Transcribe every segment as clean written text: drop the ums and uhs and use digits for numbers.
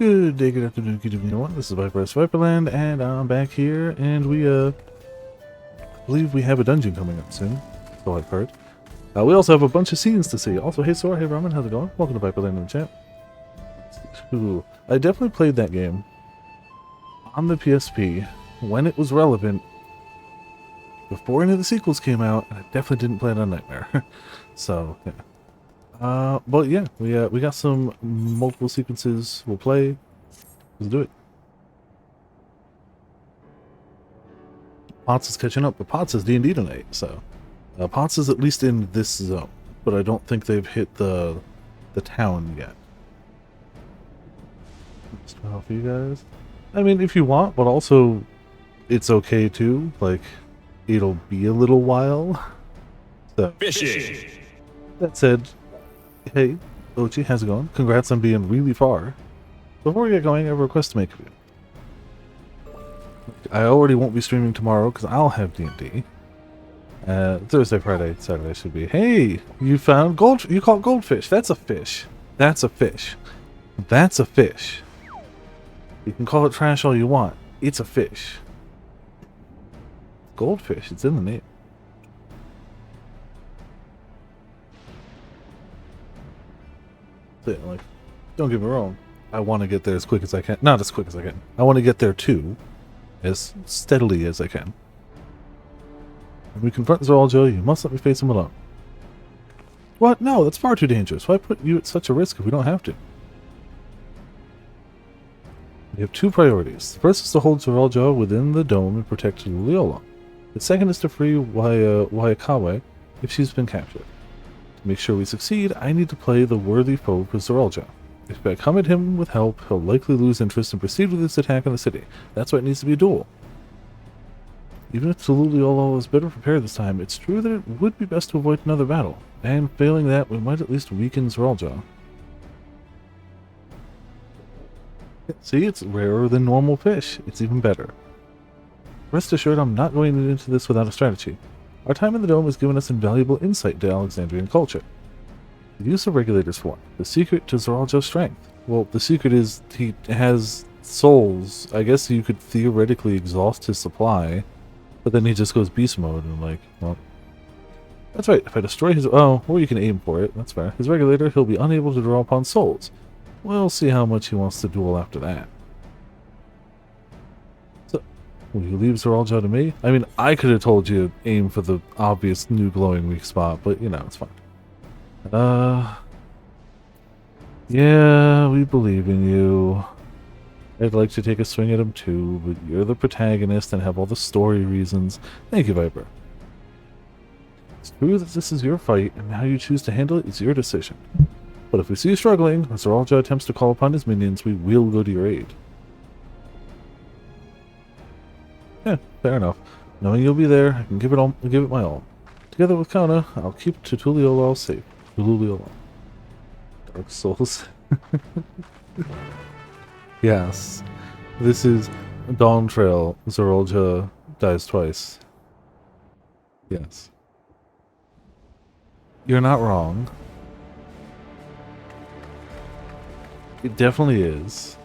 Good day, good afternoon, good evening, everyone. This is Viper Viperland, and I'm back here, and we, believe we have a dungeon coming up soon, so I've heard. We also have a bunch of scenes to see. Also, hey Sora, hey Ramen, how's it going? Welcome to Viperland in the chat. Ooh, I definitely played that game on the PSP when it was relevant, before any of the sequels came out, and I definitely didn't play it on Nightmare. So, yeah. But yeah, we got some multiple sequences we'll play. Let's do it. Potts is catching up, but Potts is D&D tonight, so Potts is at least in this zone, but I don't think they've hit the town yet. Let's try out for you guys. I mean, if you want, but also it's okay too. Like, it'll be a little while. So, Fishing. That said, hey, Ochi, how's it going? Congrats on being really far. Before we get going, I have a request to make of you. I already won't be streaming tomorrow because I'll have D&D. Thursday, Friday, Saturday should be. Hey, you found gold. You call it goldfish. That's a fish. That's a fish. That's a fish. You can call it trash all you want. It's a fish. Goldfish. It's in the name. Like, don't get me wrong. I want to get there as quick as I can. Not as quick as I can. I want to get there too, as steadily as I can. When we confront Zoraljo, you must let me face him alone. What? No, that's far too dangerous. Why put you at such a risk if we don't have to? We have two priorities. The first is to hold Zoraljo within the dome and protect Liliolo. The second is to free Wayakawe if she's been captured. To make sure we succeed, I need to play the worthy foe for Zoraljo. If I come at him with help, he'll likely lose interest and proceed with his attack on the city. That's why it needs to be a duel. Even if Liliolo is better prepared this time, it's true that it would be best to avoid another battle. And failing that, we might at least weaken Zoraljo. See, it's rarer than normal fish. It's even better. Rest assured, I'm not going into this without a strategy. Our time in the dome has given us invaluable insight into Alexandrian culture. The use of regulators for one. The secret to Zoraljo's strength. Well, the secret is he has souls. I guess you could theoretically exhaust his supply, but then he just goes beast mode and like, well... That's right, if I destroy his... Oh, or you can aim for it, that's fair. His regulator, he'll be unable to draw upon souls. We'll see how much he wants to duel after that. So, will you leave Zoraljo to me? I mean, I could have told you to aim for the obvious new glowing weak spot, but, you know, it's fine. Yeah, we believe in you. I'd like to take a swing at him too, but you're the protagonist and have all the story reasons. Thank you, Viper. It's true that this is your fight, and how you choose to handle it is your decision. But if we see you struggling, or Zoraljo attempts to call upon his minions, we will go to your aid. Yeah, fair enough. Knowing you'll be there, I can give it my all. Together with Kauna, I'll keep Tutuliolo safe. Tutuliolo. Dark Souls. Yes. This is Dawntrail. Zoraljo dies twice. Yes. You're not wrong. It definitely is.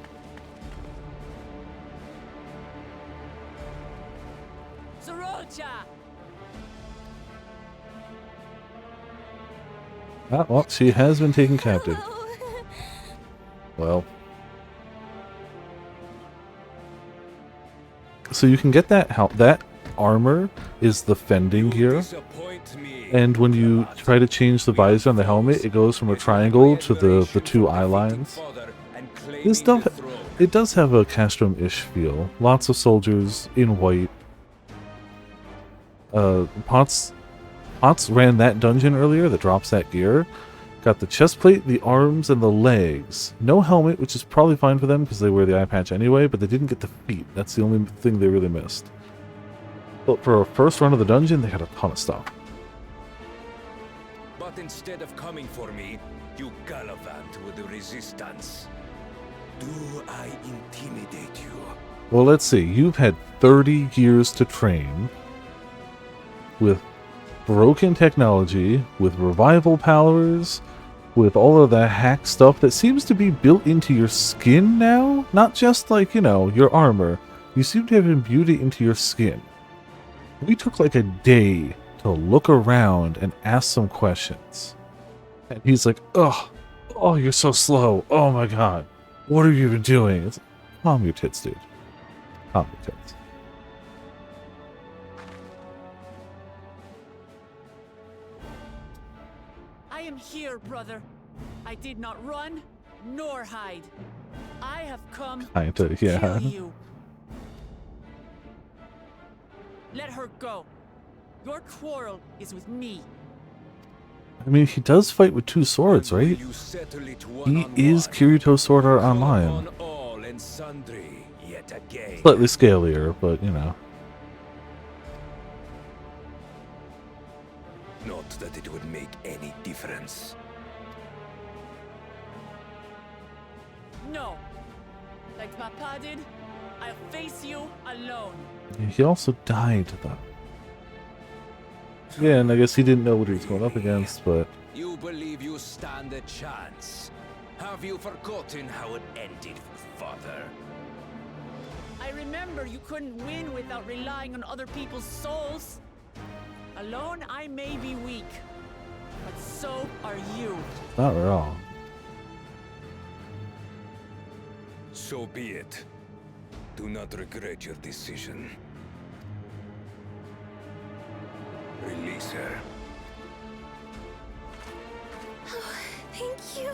Ah, well, she has been taken captive. Well. So you can get that armor is the fending gear. And when you try to change the visor on the helmet, it goes from a triangle to the two eye lines. This stuff, it does have a Castrum-ish feel. Lots of soldiers in white. Potts ran that dungeon earlier that drops that gear. Got the chest plate, the arms, and the legs. No helmet, which is probably fine for them because they wear the eye patch anyway, but they didn't get the feet. That's the only thing they really missed. But for a first run of the dungeon, they got a ton of stuff. But instead of coming for me, you gallivant with the resistance. Do I intimidate you? Well, let's see. You've had 30 years to train with broken technology, with revival powers, with all of the hack stuff that seems to be built into your skin now. Not just like, you know, your armor. You seem to have imbued it into your skin. We took like a day to look around and ask some questions. And he's like, ugh, oh, you're so slow. Oh my god. What are you even doing? It's like, calm your tits, dude. Calm your tits. I am here, brother. I did not run nor hide. I have come to kill you. Let her go. Your quarrel is with me. I mean, he does fight with two swords, right? He is Kirito's Sword Art Online. Slightly scalier, but you know. Not that it would make any difference. No. Like Papa did, I'll face you alone. He also died, though. Yeah, and I guess he didn't know what he was going up against, but... You believe you stand a chance? Have you forgotten how it ended, father? I remember you couldn't win without relying on other people's souls. Alone, I may be weak, but so are you. Not wrong. So be it. Do not regret your decision. Release her. Oh, thank you.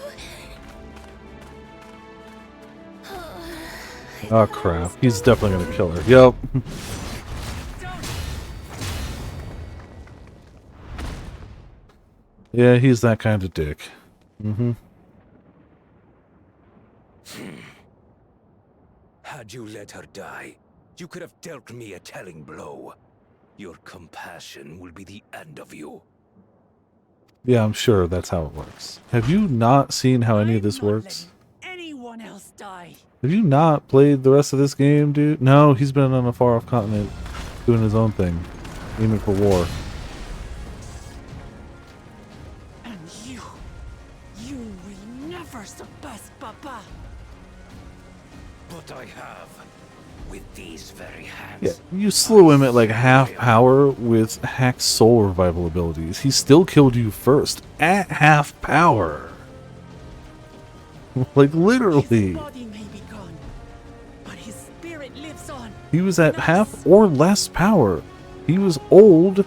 Oh crap, he's definitely gonna kill her. Yep. Yeah, he's that kind of dick. Mm-hmm. Had you let her die, you could have dealt me a telling blow. Your compassion will be the end of you. Yeah, I'm sure that's how it works. Have you not seen how any of this works? Anyone else die? Have you not played the rest of this game, dude? No, he's been on a far-off continent doing his own thing, aiming for war. And you will never surpass Papa. But I have, with these very hands. Yeah, you slew him at like half power with Hack's soul revival abilities. He still killed you first at half power. Like literally. His body may be gone, but his spirit lives on. He was at half or less power. He was old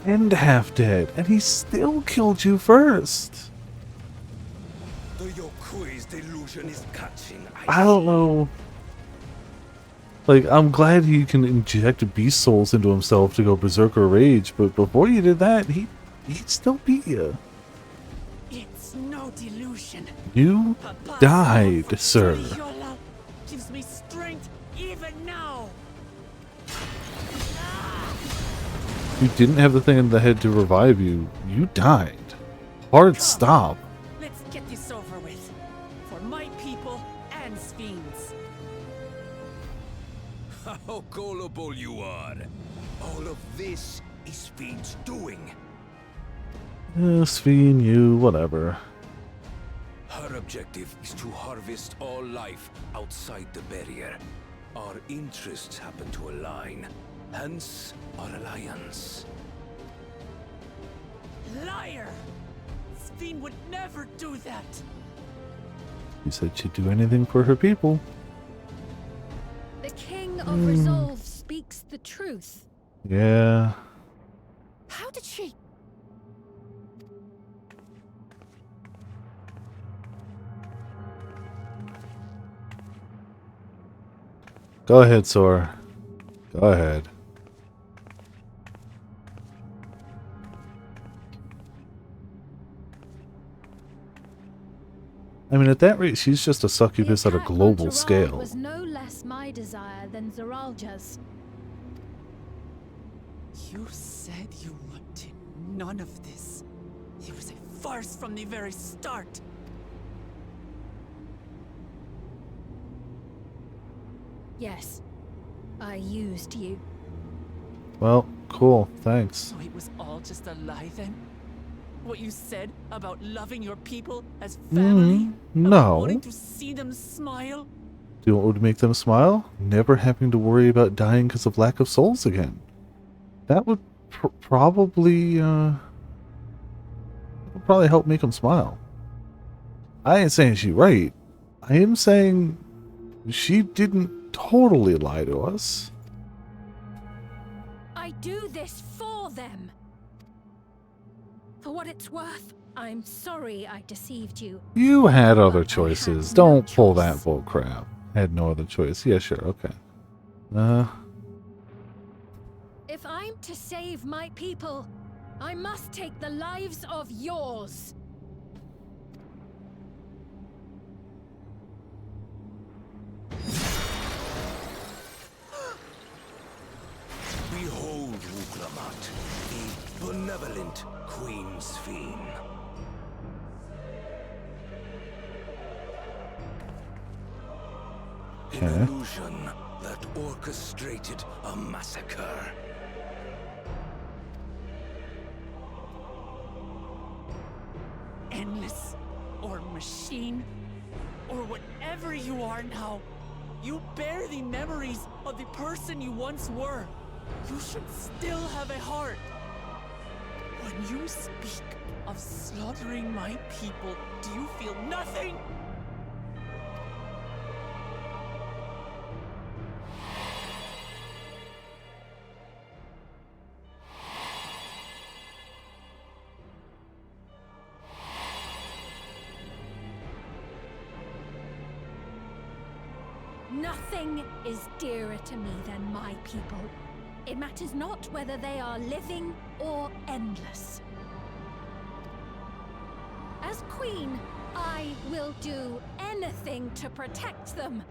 and half dead, and he still killed you first. The Yokui's delusion is catching. I don't know. Like, I'm glad he can inject beast souls into himself to go berserker rage, but before you did that, he'd still beat you. It's no delusion. You Papa's died, love for sir. Toriola gives me strength even now. You didn't have the thing in the head to revive you. You died. Hard stop. Let's get this over with. For my people and Sphines. How gullible you are. All of this is Fiend's doing. Sphene, you, whatever. Her objective is to harvest all life outside the barrier. Our interests happen to align, hence our alliance. Liar! Sphene would never do that. She said she'd do anything for her people. The King of Resolve speaks the truth. Yeah. How did she? Go ahead, Sora. Go ahead. I mean, at that rate, she's just a succubus at a global scale. Was no less my desire than Zoralja's. You said you wanted none of this. It was a farce from the very start. Yes, I used you. Well, cool. Thanks. So it was all just a lie then? What you said about loving your people as family? No. About wanting to see them smile? Do you know what would make them smile? Never having to worry about dying because of lack of souls again. That would probably help make them smile. I ain't saying she's right. I am saying she didn't totally lie to us. I do this for them. For what it's worth, I'm sorry I deceived you. You had other But I choices. had no Don't pull choice. that bull crap. Had no other choice. Yeah, sure, okay. If I'm to save my people, I must take the lives of yours. Behold, Wuklamat, the benevolent Queen's Fiend. An Okay. illusion that orchestrated a massacre. Endless, or machine, or whatever you are now, you bear the memories of the person you once were. You should still have a heart. When you speak of slaughtering my people, do you feel nothing? Nothing is dearer to me than my people. It matters not whether they are living or endless. As queen, I will do anything to protect them.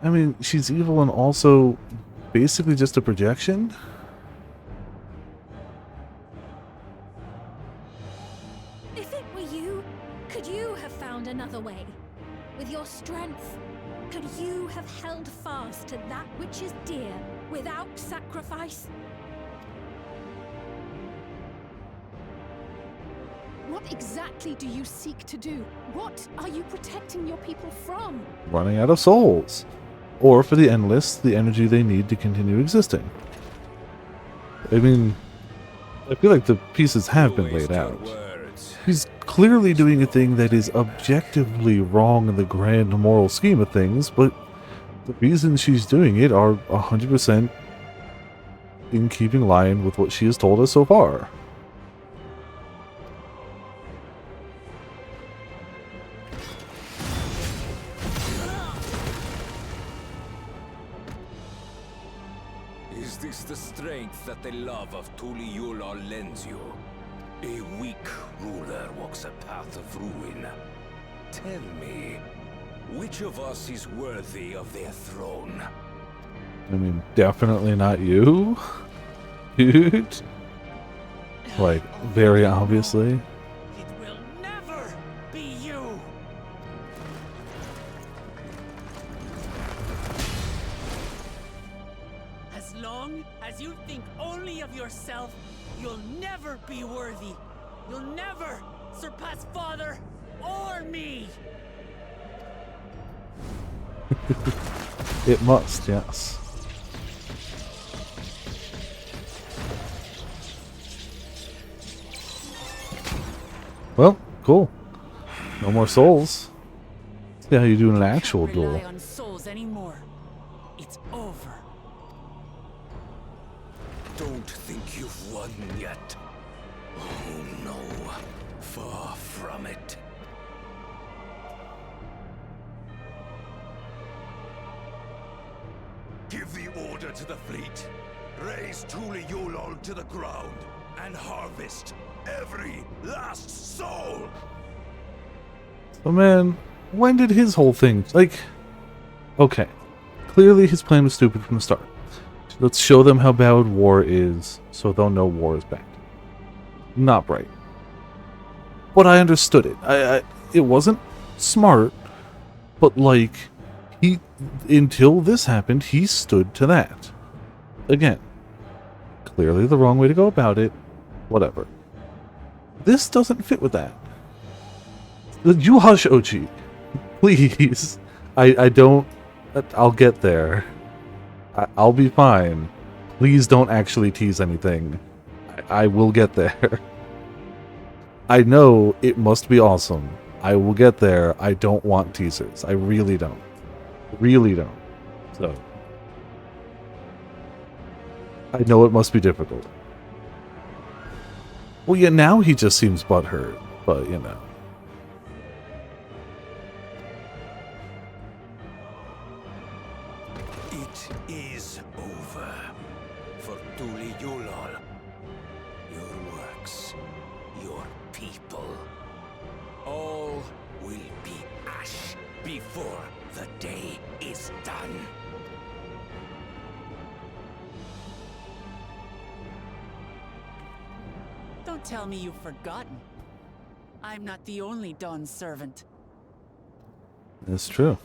I mean, she's evil and also basically just a projection. If it were you, could you have found another way? With your strength, could you have held fast to that which is dear without sacrifice? What exactly do you seek to do? What are you protecting your people from? Running out of souls. Or for the Endless, the energy they need to continue existing. I mean, I feel like the pieces have been laid out. He's clearly doing a thing that is objectively wrong in the grand moral scheme of things, but the reasons she's doing it are 100% in keeping line with what she has told us so far. Is this the strength that the love of Tuliyola lends you? A weak ruler walks a path of ruin. Tell me, which of us is worthy of their throne? I mean, definitely not you, dude. Like, very obviously. It will never be you! As long as you think only of yourself, you'll never be worthy. You'll never surpass Father or me! It must, yes. Well, cool. No more souls. See how you do in an actual Can't duel. rely on souls anymore. It's over. Don't think you've won yet. Oh no, far from it. Give the order to the fleet. Raise Tuliyola to the ground and harvest every last soul. So man, when did his whole thing, like, okay, clearly his plan was stupid from the start. Let's show them how bad war is, so they'll know war is bad. Not bright. But I understood it. It wasn't smart, but like, until this happened, he stood to that. Again, clearly the wrong way to go about it. Whatever. This doesn't fit with that. You hush, Ochi. Please. I don't... I'll get there. I'll be fine. Please don't actually tease anything. I will get there. I know it must be awesome. I will get there. I don't want teasers. I really don't. Really don't. So... I know it must be difficult. Well, yeah, now he just seems butthurt, but, you know. It is over for Tuli Yulal. Your works, your people, all will be ash before the day is done. Don't tell me you've forgotten. I'm not the only Dawn's servant. That's true.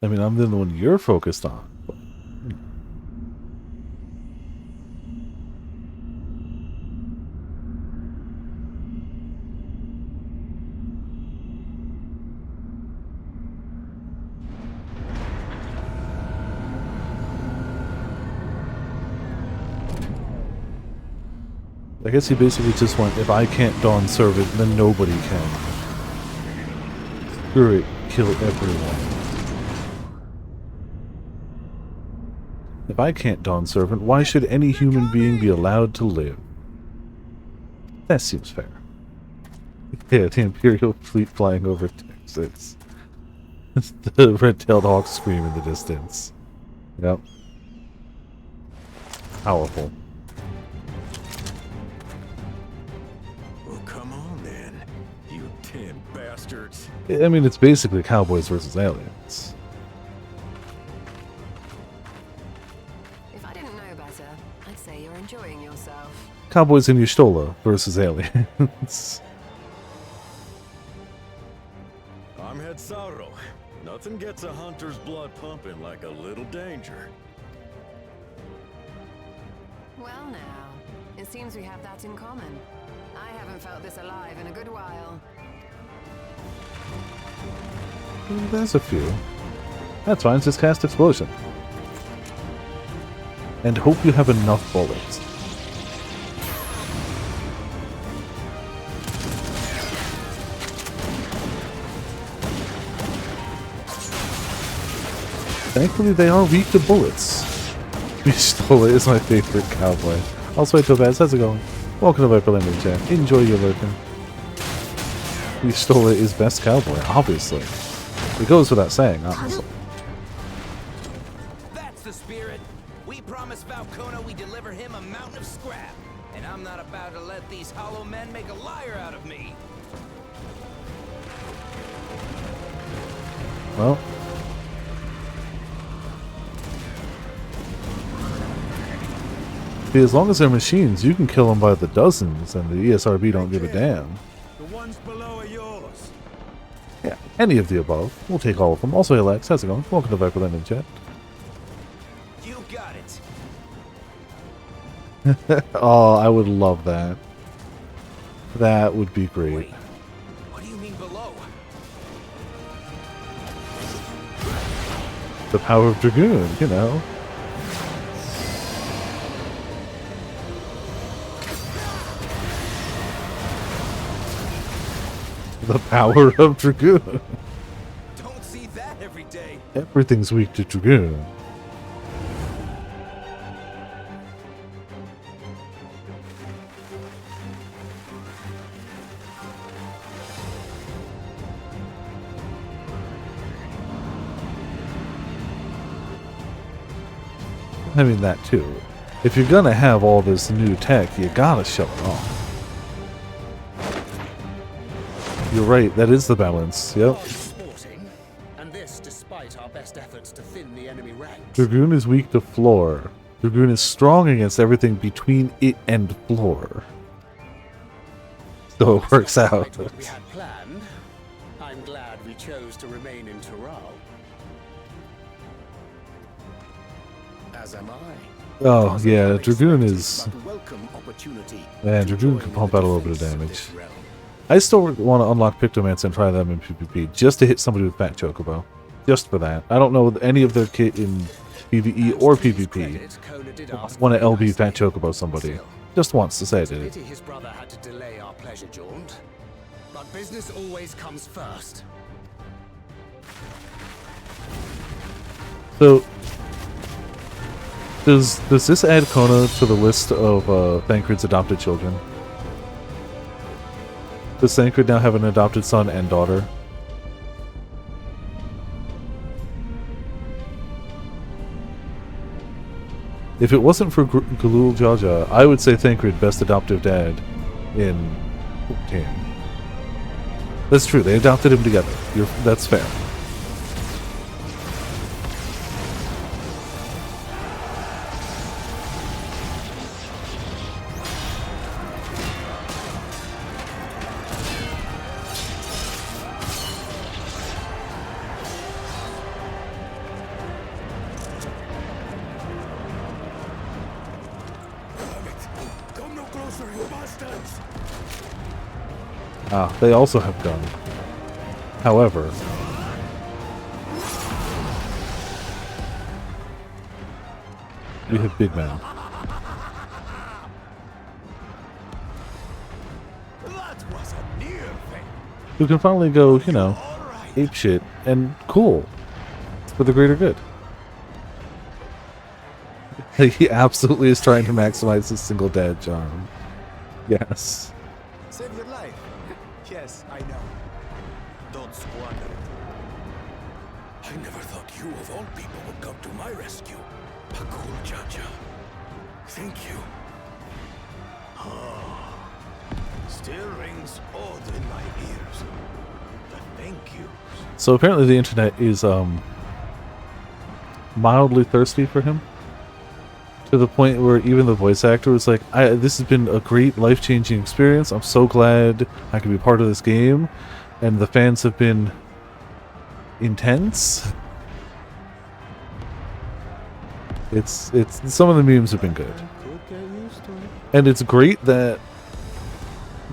I mean, I'm the one you're focused on. But, I guess he basically just went, if I can't Dawn serve it, then nobody can. Screw it, kill everyone. If I can't Dawn servant, why should any human being be allowed to live? That seems fair. Yeah, the Imperial fleet flying over Texas. The red-tailed hawks scream in the distance. Yep. Powerful. Come on, then, you 10 bastards. I mean, it's basically cowboys versus aliens. If I didn't know better, I'd say you're enjoying yourself. Cowboys in Y'shtola versus aliens. I'm Head Sauro. Nothing gets a hunter's blood pumping like a little danger. Well now, it seems we have that in common. I haven't felt this alive in a good while. There's a few. That's fine, just cast explosion. And hope you have enough bullets. Thankfully, they are weak to bullets. Y'shtola is my favorite cowboy. Also, hey Topaz, how's it going? Welcome to Viper Limited Chat. Enjoy your lurking. Y'shtola is best cowboy, obviously. It goes without saying, honestly. That's the spirit. We promised Valkona we deliver him a mountain of scrap. And I'm not about to let these hollow men make a liar out of me. Well. See, as long as they're machines, you can kill them by the dozens, and the ESRB don't give a damn. The ones below are yours. Yeah, any of the above. We'll take all of them. Also, Alex, how's it going? Welcome to Viper Limited Chat. You got it. Oh, I would love that. That would be great. Wait, what do you mean below? The power of Dragoon, you know. The power of Dragoon. Don't see that every day. Everything's weak to Dragoon. I mean, that too. If you're gonna have all this new tech, you gotta show it off. You're right, that is the balance, yep. Sporting, and this despite our best efforts to thin the enemy ranks. Dragoon is weak to floor. Dragoon is strong against everything between it and floor. So it works out. Quite what we had planned. I'm glad we chose to remain in Tural. As am I. Oh, yeah, Unexpected Dragoon is... but welcome opportunity Man, to Dragoon join can in pump the out a little bit of defense damage. this realm. I still want to unlock Pictomancer and try them in PvP, just to hit somebody with Fat Chocobo. Just for that. I don't know any of their kit in PvE or PvP. I want to LB Fat Chocobo somebody. Just once to say I did it. Pity his brother had to delay our pleasure jaunt. But business always comes first. So, does this add Kona to the list of Thancred's adopted children? Does Thancred now have an adopted son and daughter? If it wasn't for Galul Jaja, I would say Thancred best adoptive dad in 14. That's true, they adopted him together. That's fair. Come no closer, you bastards! Ah, they also have gun. However, we have Big Man. That was a near thing. Who can finally go, you know, ape shit and cool. For the greater good. He absolutely is trying to maximize his single dad charm. Yes. Save your life. Yes, I know. Don't squander it. I never thought you of all people would come to my rescue. Pakul Jaja. Thank you. Still rings odd in my ears. The thank you. So apparently the internet is mildly thirsty for him. To the point where even the voice actor was like, this has been a great life-changing experience. I'm so glad I can be part of this game. And the fans have been intense. It's some of the memes have been good. And it's great that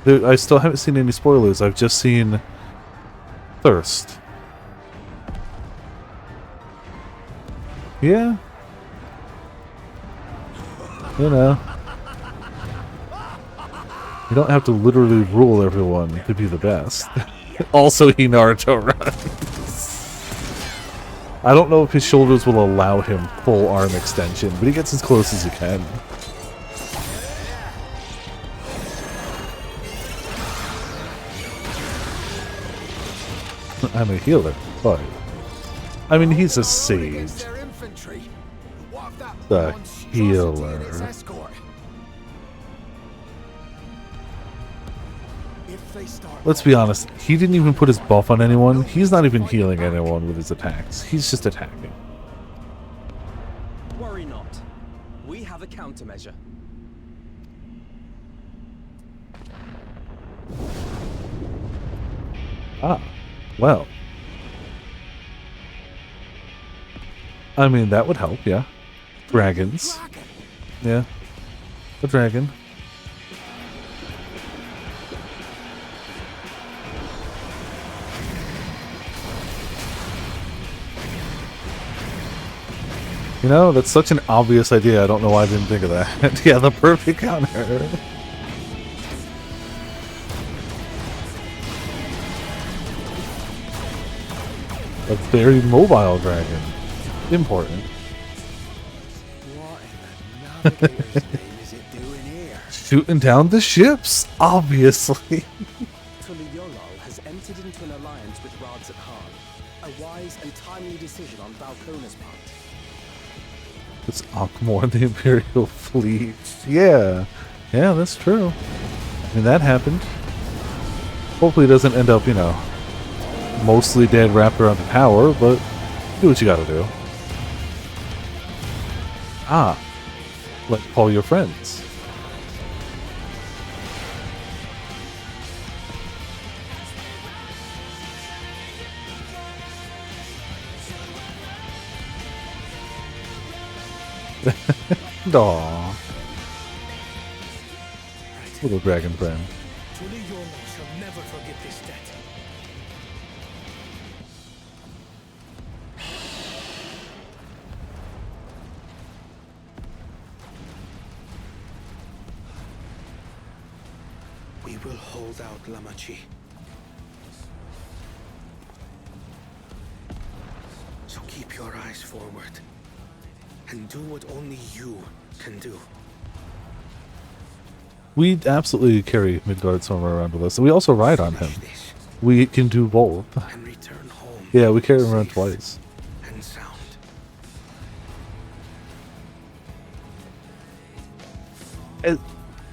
I still haven't seen any spoilers. I've just seen thirst. Yeah. You know. You don't have to literally rule everyone to be the best. Also, he Naruto runs. I don't know if his shoulders will allow him full arm extension, but he gets as close as he can. I'm a healer, but I mean, he's a sage. The healer. Let's be honest, he didn't even put his buff on anyone. He's not even healing anyone with his attacks. He's just attacking. Worry not. We have a countermeasure. Ah, well. I mean, that would help, yeah. Dragons. Yeah. A dragon. You know, that's such an obvious idea. I don't know why I didn't think of that. Yeah, the perfect counter. A very mobile dragon. Important. What in the navigator's name is it doing here? Shooting down the ships, obviously. Tuliolol has entered into an alliance with Rads at Khan. A wise and timely decision on Valkona's part. It's Ankmor and the Imperial Fleet. Yeah. Yeah, that's true. I mean, that happened. Hopefully it doesn't end up, you know, mostly dead wrapped around the tower, but do what you gotta do. Ah. Like call your friends. Aww. Little dragon friend. Tuli Yola shall never forget this debt. We will hold out, Lamachi. So keep your eyes forward. And do what only you can do. We absolutely carry Midgard somewhere around with us, and we also ride on him. Finish this We can do both. and return home. Yeah, we carry him around safe twice. And sound.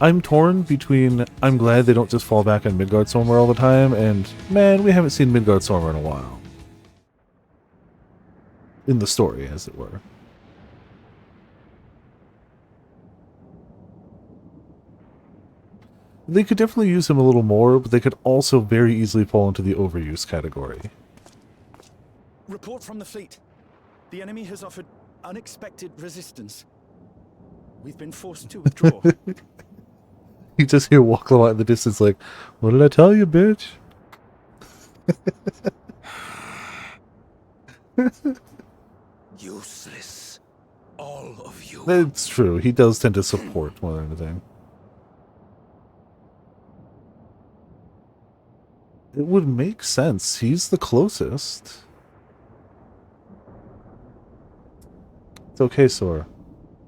I'm torn between I'm glad they don't just fall back on Midgard somewhere all the time, and man, we haven't seen Midgard somewhere in a while. In the story, as it were. They could definitely use him a little more, but they could also very easily fall into the overuse category. Report from the fleet. The enemy has offered unexpected resistance. We've been forced to withdraw. You just hear walking out in the distance like, what did I tell you, bitch? Useless. All of you. That's true. He does tend to support more than anything. It would make sense. He's the closest. It's okay, Sora.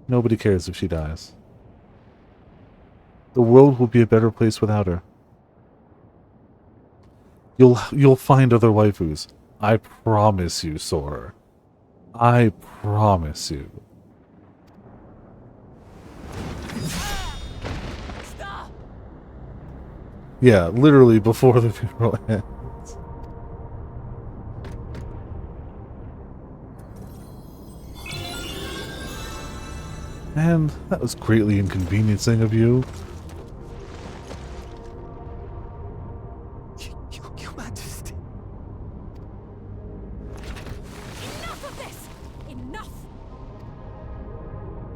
Nobody cares if she dies. The world will be a better place without her. You'll find other waifus. I promise you, Sora. I promise you. Stop! Yeah, literally before the funeral ends. Man, that was greatly inconveniencing of you. Your Majesty. Enough of this! Enough!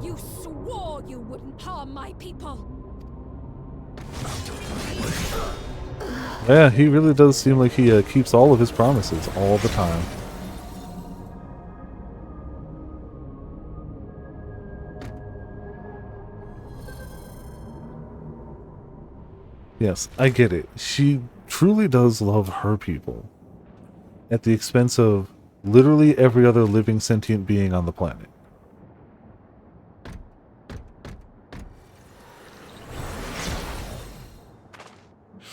You swore you wouldn't harm my people! Yeah, he really does seem like he keeps all of his promises all the time. Yes, I get it. She truly does love her people. At the expense of literally every other living sentient being on the planet.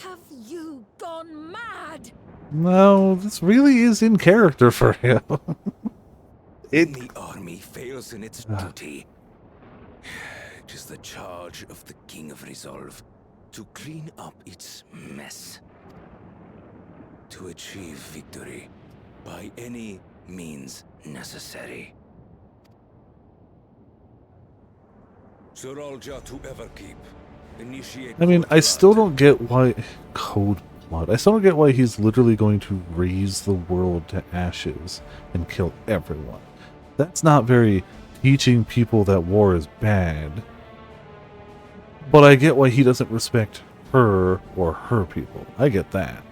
Have you gone mad? No, this really is in character for him. The army fails in its duty. It is the charge of the King of Resolve to clean up its mess. To achieve victory by any means necessary. Sorolja to Everkeep. Initiate. I mean, I Court still Blood. don't get why... Code Blood. I still don't get why he's literally going to raise the world to ashes and kill everyone. That's not very teaching people that war is bad. But I get why he doesn't respect her or her people. I get that.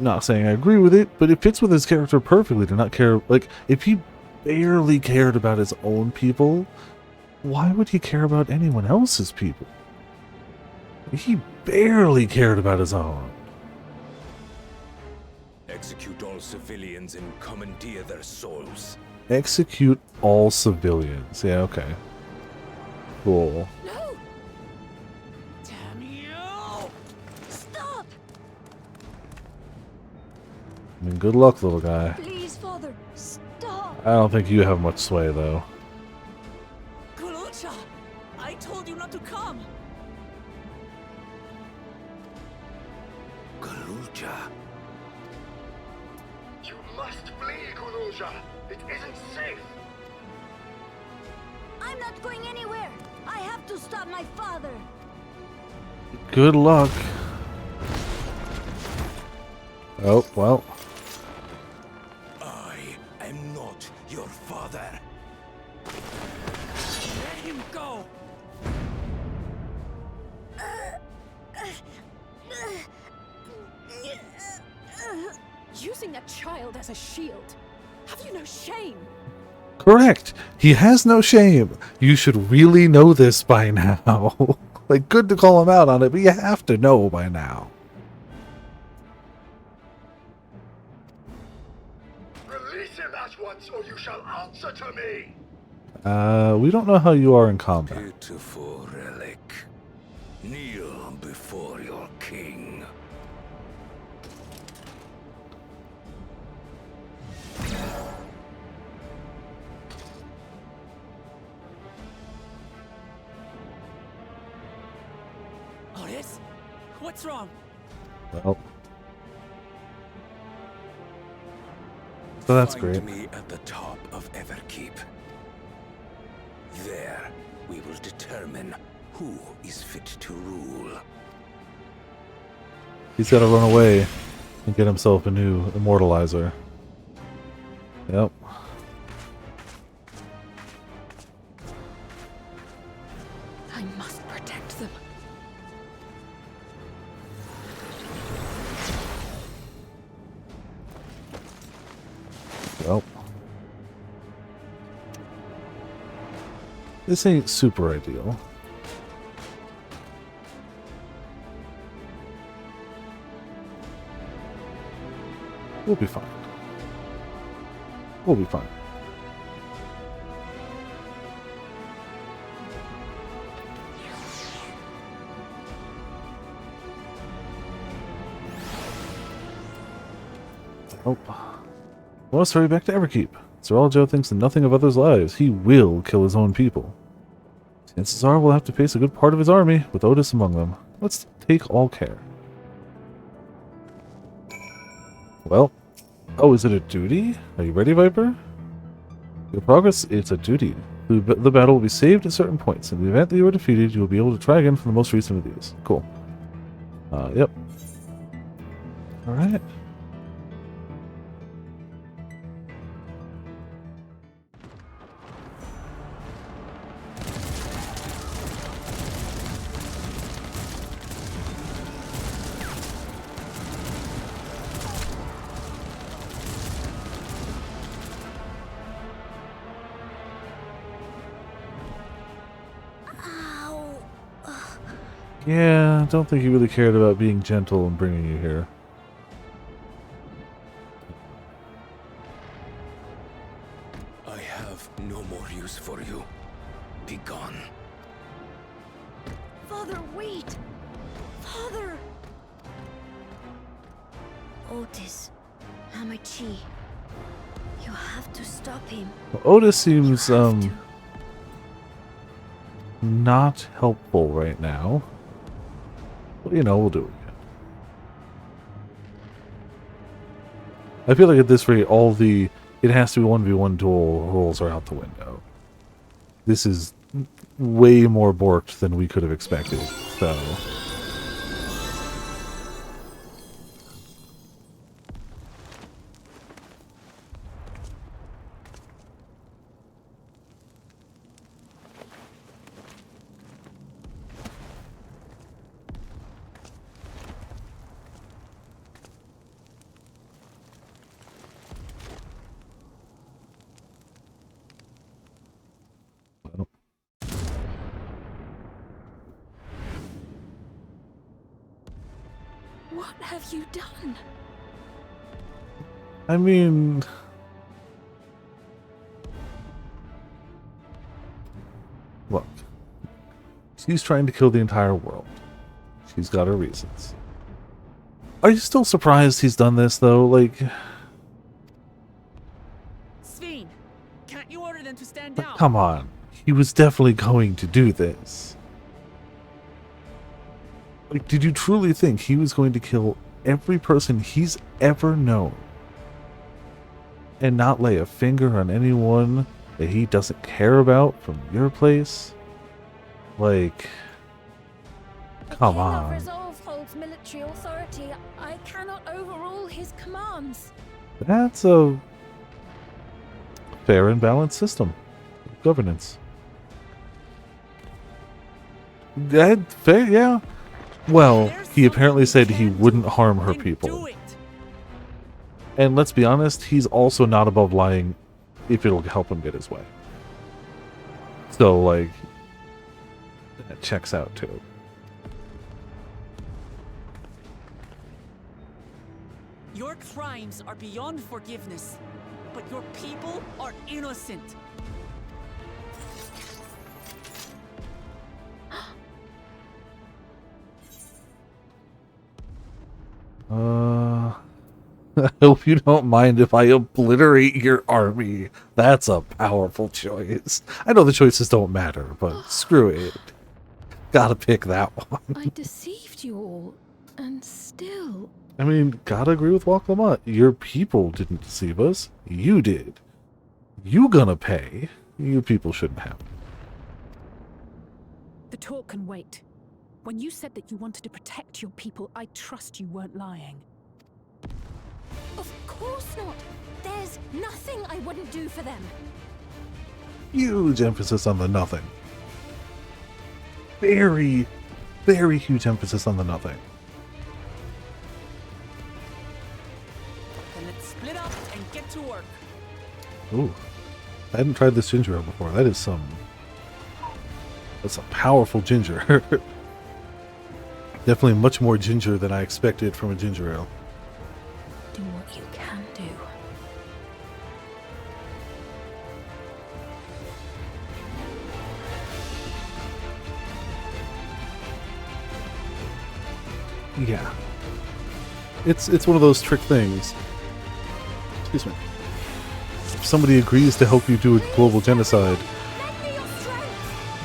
Not saying I agree with it, but it fits with his character perfectly to not care. Like, if he barely cared about his own people, why would he care about anyone else's people? He barely cared about his own. Execute all civilians and commandeer their souls. Execute all civilians. Yeah, okay. Cool. No! Damn you! Stop! I mean, good luck, little guy. Please, Father, stop! I don't think you have much sway, though. Kulucha! I told you not to come! Galuja. You must flee, Kuruja. It isn't safe. I'm not going anywhere! I have to stop my father! Good luck. Oh, well. I am not your father. Using a child as a shield. Have you no shame? Correct. He has no shame. You should really know this by now. Like, good to call him out on it, but you have to know by now. Release him at once, or you shall answer to me! We don't know how you are in combat. Pitiful relic. Kneel before your king. Otis? What's wrong? Well. So that's Find great. me at the top of Everkeep. There, we will determine who is fit to rule. He's got to run away and get himself a new immortalizer. Yep. I must protect them. Well. This ain't super ideal. We'll be fine. We'll be fine. Oh. I want to hurry back to Everkeep. Sir Joe thinks nothing of others' lives. He will kill his own people. Chances are we'll have to face a good part of his army, with Otis among them. Let's take all care. Well. Oh, is it a duty? Are you ready, Viper? Your progress, it's a duty. The battle will be saved at certain points. In the event that you are defeated, you will be able to try again from the most recent of these. Cool. Yep. Alright. Yeah, I don't think he really cared about being gentle and bringing you here. I have no more use for you. Be gone. Father, wait! Father! Otis, Hamachi, you have to stop him. Well, Otis seems, not helpful right now. But, you know, we'll do it again. I feel like at this rate, all the it has to be 1v1 duel rules are out the window. This is way more borked than we could have expected, so... What have you done? I mean... Look. She's trying to kill the entire world. She's got her reasons. Are you still surprised he's done this, though? Like... Sveen, can't you order them to stand down? Come on. He was definitely going to do this. Like, did you truly think he was going to kill every person he's ever known and not lay a finger on anyone that he doesn't care about from your place? Like, come on. The King of Resolve holds military authority. I cannot overrule his commands. That's a fair and balanced system of governance. That fair, yeah. Well, he apparently said he wouldn't harm her people. And let's be honest, he's also not above lying if it'll help him get his way. So, like, that checks out too. Your crimes are beyond forgiveness, but your people are innocent. I hope you don't mind if I obliterate your army. That's a powerful choice. I know the choices don't matter, but screw it. Gotta pick that one. I deceived you all, and still... I mean, gotta agree with Walk Lamont. Your people didn't deceive us. You did. You gonna pay. You people shouldn't have. The talk can wait. When you said that you wanted to protect your people, I trust you weren't lying. Of course not. There's nothing I wouldn't do for them. Huge emphasis on the nothing. Very, very huge emphasis on the nothing. Then let's split up and get to work. Ooh. I hadn't tried this ginger ale before. That is some... That's a powerful ginger. Definitely much more ginger than I expected from a ginger ale. Do what you can do. Yeah. It's one of those trick things. Excuse me. If somebody agrees to help you do a global genocide,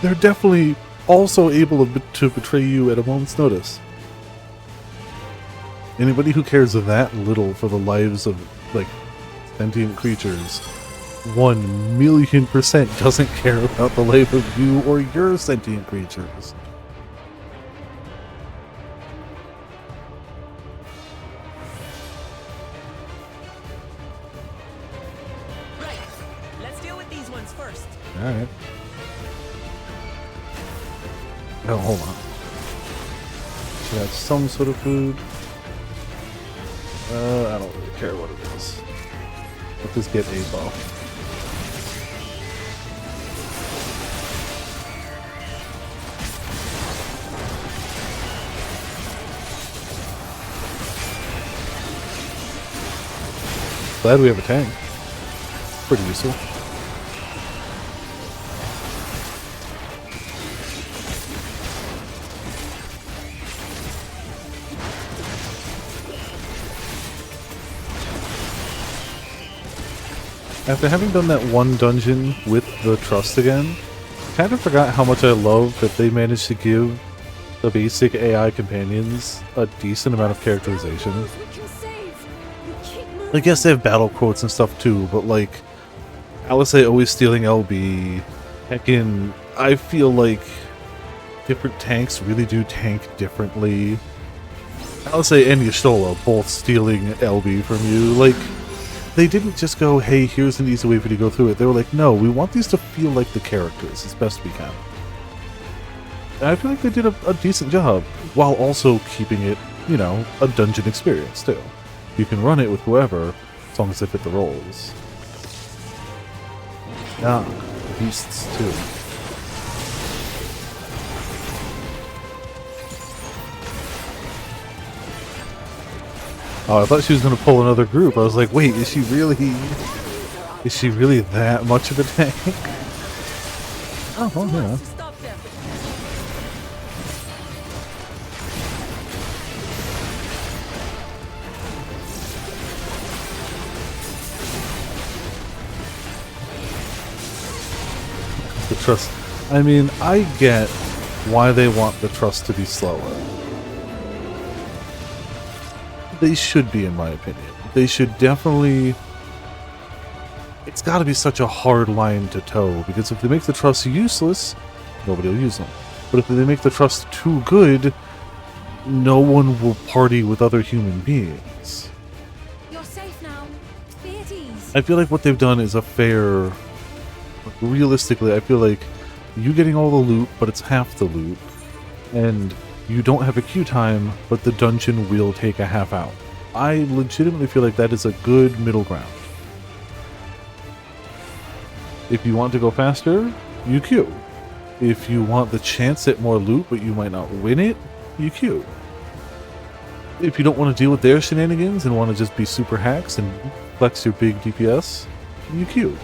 they're definitely also able to betray you at a moment's notice. Anybody who cares that little for the lives of, like, sentient creatures, 1,000,000% doesn't care about the life of you or your sentient creatures. Right. Let's deal with these ones first. Alright. Oh, hold on. Should have some sort of food. I don't really care what it is. Let's just get a ball. Glad we have a tank. Pretty useful. After having done that one dungeon with the trust again, I kind of forgot how much I love that they managed to give the basic AI companions a decent amount of characterization. I guess they have battle quotes and stuff too, but like, Alice always stealing LB, heckin', I feel like different tanks really do tank differently. Alice and Y'shtola both stealing LB from you, like, they didn't just go, hey, here's an easy way for you to go through it. They were like, no, we want these to feel like the characters as best we can. And I feel like they did a decent job, while also keeping it, you know, a dungeon experience, too. You can run it with whoever, as long as they fit the roles. Ah, beasts, too. Oh, I thought she was going to pull another group. I was like, wait, is she really that much of a tank? Oh, well, yeah. The trust. I mean, I get why they want the trust to be slower. They should be, in my opinion. They should definitely... It's got to be such a hard line to toe, because if they make the trust useless, nobody will use them. But if they make the trust too good, no one will party with other human beings. You're safe now. Be at ease. I feel like what they've done is a fair... Realistically, I feel like you getting all the loot, but it's half the loot. And you don't have a queue time, but the dungeon will take a half hour. I legitimately feel like that is a good middle ground. If you want to go faster, you queue. If you want the chance at more loot but you might not win it, you queue. If you don't want to deal with their shenanigans and want to just be super hacks and flex your big DPS, you queue.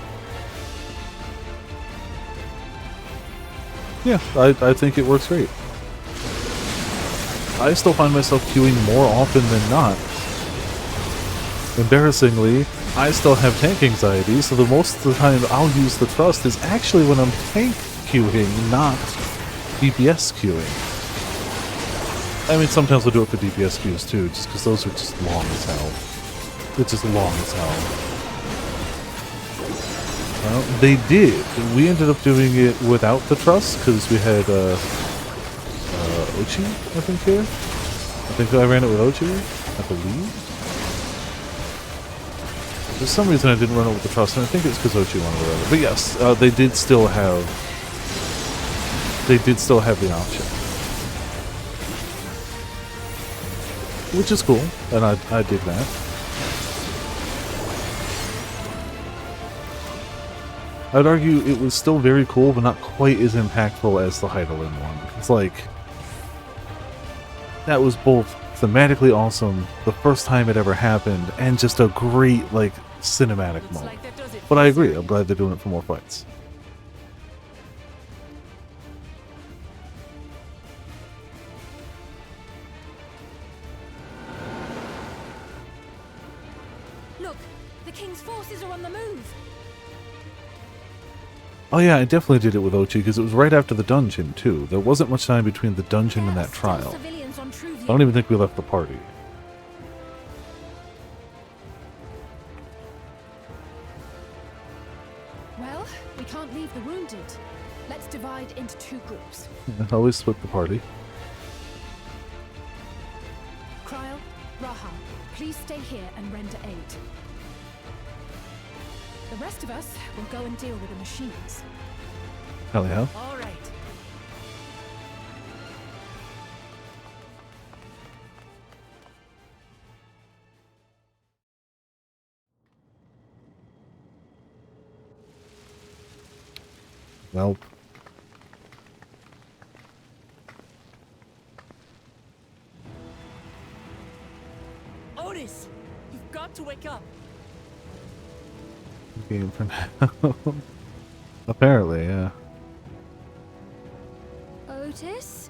Yeah, I think it works great. I still find myself queuing more often than not. Embarrassingly, I still have tank anxiety, so the most of the time I'll use the trust is actually when I'm tank queuing, not DPS queuing. I mean, sometimes I'll do it for DPS queues too, just because those are just long as hell. It's just long as hell. Well, they did. We ended up doing it without the trust, because we had, Ochi, I think, here. I think I ran it with Ochi, I believe. For some reason I didn't run it with the trust, and I think it's because Ochi wanted to run it. But yes, they did still have the option. Which is cool, and I did that. I'd argue it was still very cool, but not quite as impactful as the Heidelin one. It's like, that was both thematically awesome, the first time it ever happened, and just a great, like, cinematic moment. But I agree, I'm glad they're doing it for more fights. Look, the king's forces are on the move. Oh yeah, I definitely did it with Ochi, because it was right after the dungeon, too. There wasn't much time between the dungeon and that trial. I don't even think we left the party. Well, we can't leave the wounded. Let's divide into 2 groups. I always split the party. Kryl, Raha, please stay here and render aid. The rest of us will go and deal with the machines. Hell yeah. All right. Well. Otis, you've got to wake up. Game for now. Apparently, yeah. Otis?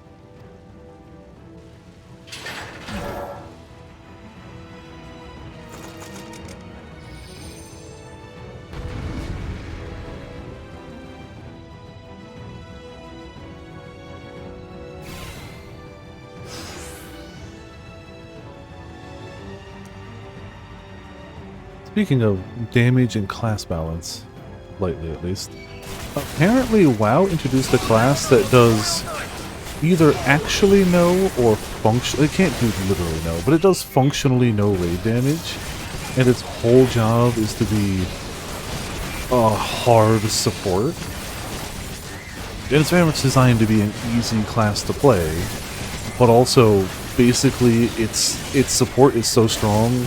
Speaking of damage and class balance, lightly at least, apparently WoW introduced a class that does either actually no or function. It can't do literally no, but it does functionally no raid damage, and its whole job is to be a hard support. And it's very much designed to be an easy class to play, but also basically its support is so strong,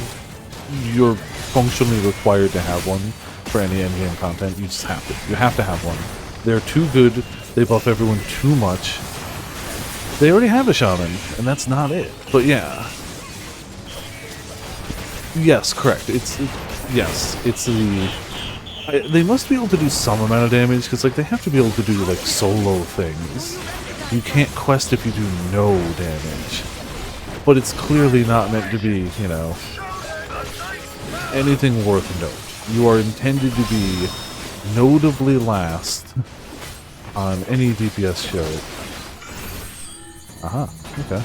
you're functionally required to have one for any endgame content. You just have to. You have to have one. They're too good. They buff everyone too much. They already have a shaman, and that's not it. But yeah. Yes, correct. Yes, it's the... they must be able to do some amount of damage, because like they have to be able to do like solo things. You can't quest if you do no damage. But it's clearly not meant to be, you know, anything worth note. You are intended to be notably last on any DPS show. Aha, okay.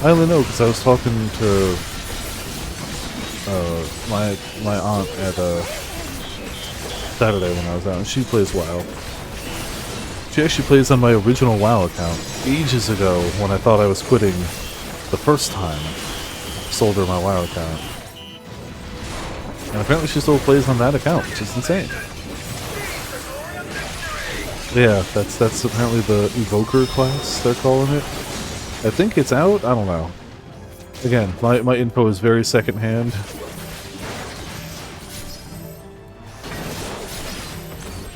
I only know because I was talking to my aunt at Saturday when I was out, and she plays WoW. She actually plays on my original WoW account ages ago when I thought I was quitting the first time. Sold her my WoW account. And apparently she still plays on that account, which is insane. Yeah, that's apparently the Evoker class, they're calling it. I think it's out? I don't know. Again, my info is very secondhand.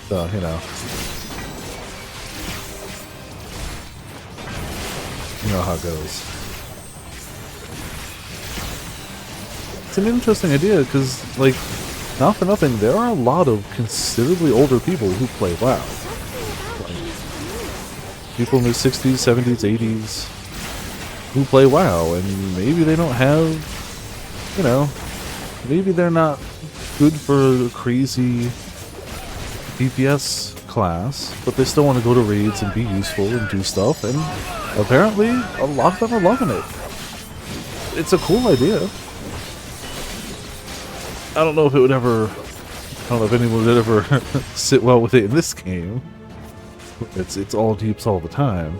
So, you know. You know how it goes. It's an interesting idea, because, like, not for nothing, there are a lot of considerably older people who play WoW. People in their 60s, 70s, 80s who play WoW, and maybe they don't have, you know, maybe they're not good for crazy DPS class, but they still want to go to raids and be useful and do stuff, and apparently a lot of them are loving it. It's a cool idea. I don't know if it would ever, I don't know if anyone would ever sit well with it in this game. It's all deeps all the time.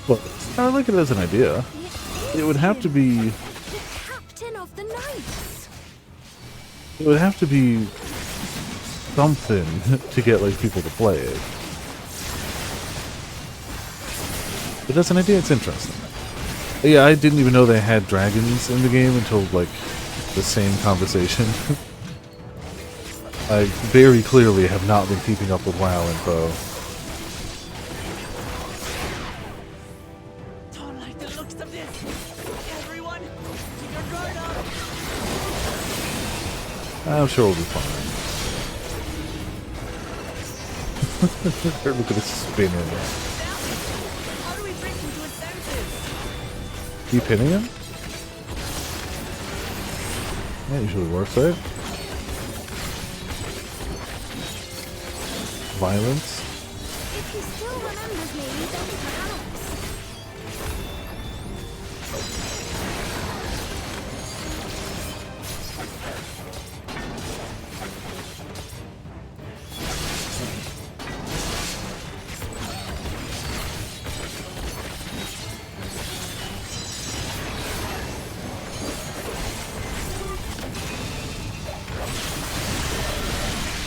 But I like it as an idea. It would have to be... The captain of the knights. It would have to be something to get like people to play it. But as an idea, it's interesting. Yeah, I didn't even know they had dragons in the game until like the same conversation. I very clearly have not been keeping up with WoW info. Don't like the looks of this. Everyone, keep your guard up. I'm sure we'll be fine. Look at this spinning. How do we bring him to his senses? Keep hitting him? That usually works, right? Violence? If he still remembers me, then perhaps.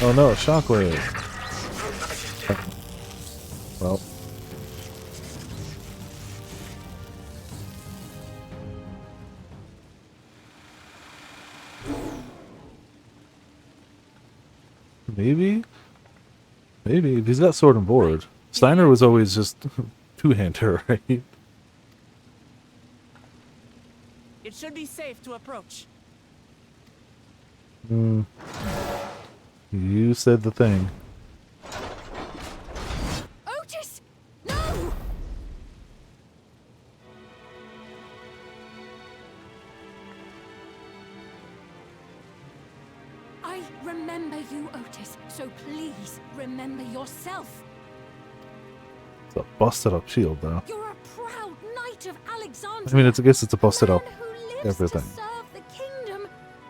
Oh no, a shockwave. Well. Maybe? Maybe, if he's got sword and board. Steiner was always just two-hander, right? It should be safe to approach. You said the thing. Otis! No! I remember you, Otis, so please remember yourself. It's a busted up shield, though. You're a proud knight of Alexandria. I mean, I guess it's a busted up man who lives everything. to serve the kingdom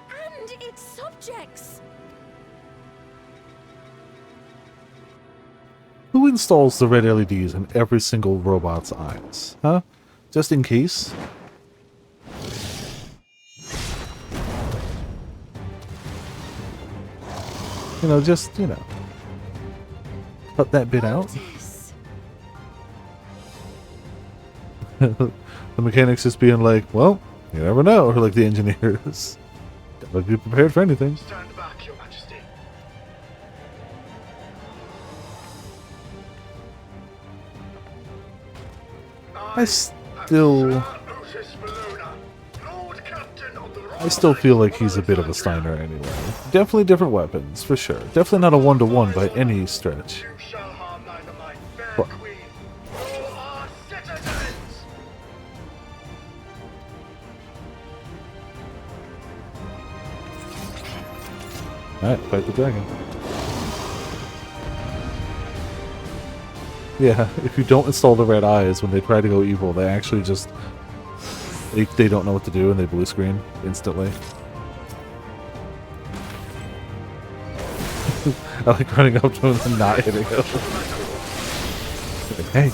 and its subjects. Who installs the red LEDs in every single robot's eyes? Huh? Just in case? You know, just, you know. Cut that bit out. Otis. The mechanics just being like, well, you never know. Or like the engineers. Gotta be prepared for anything. Stand back, Your Majesty. I still feel like he's a bit of a Steiner anyway. Definitely different weapons, for sure. Definitely not a one-to-one by any stretch. You shall harm neither my fair What? queen nor our citizens. Alright, fight the dragon. Yeah, if you don't install the red eyes when they try to go evil, they actually just... They don't know what to do and they blue screen instantly. I like running up to him and not hitting him. Hey.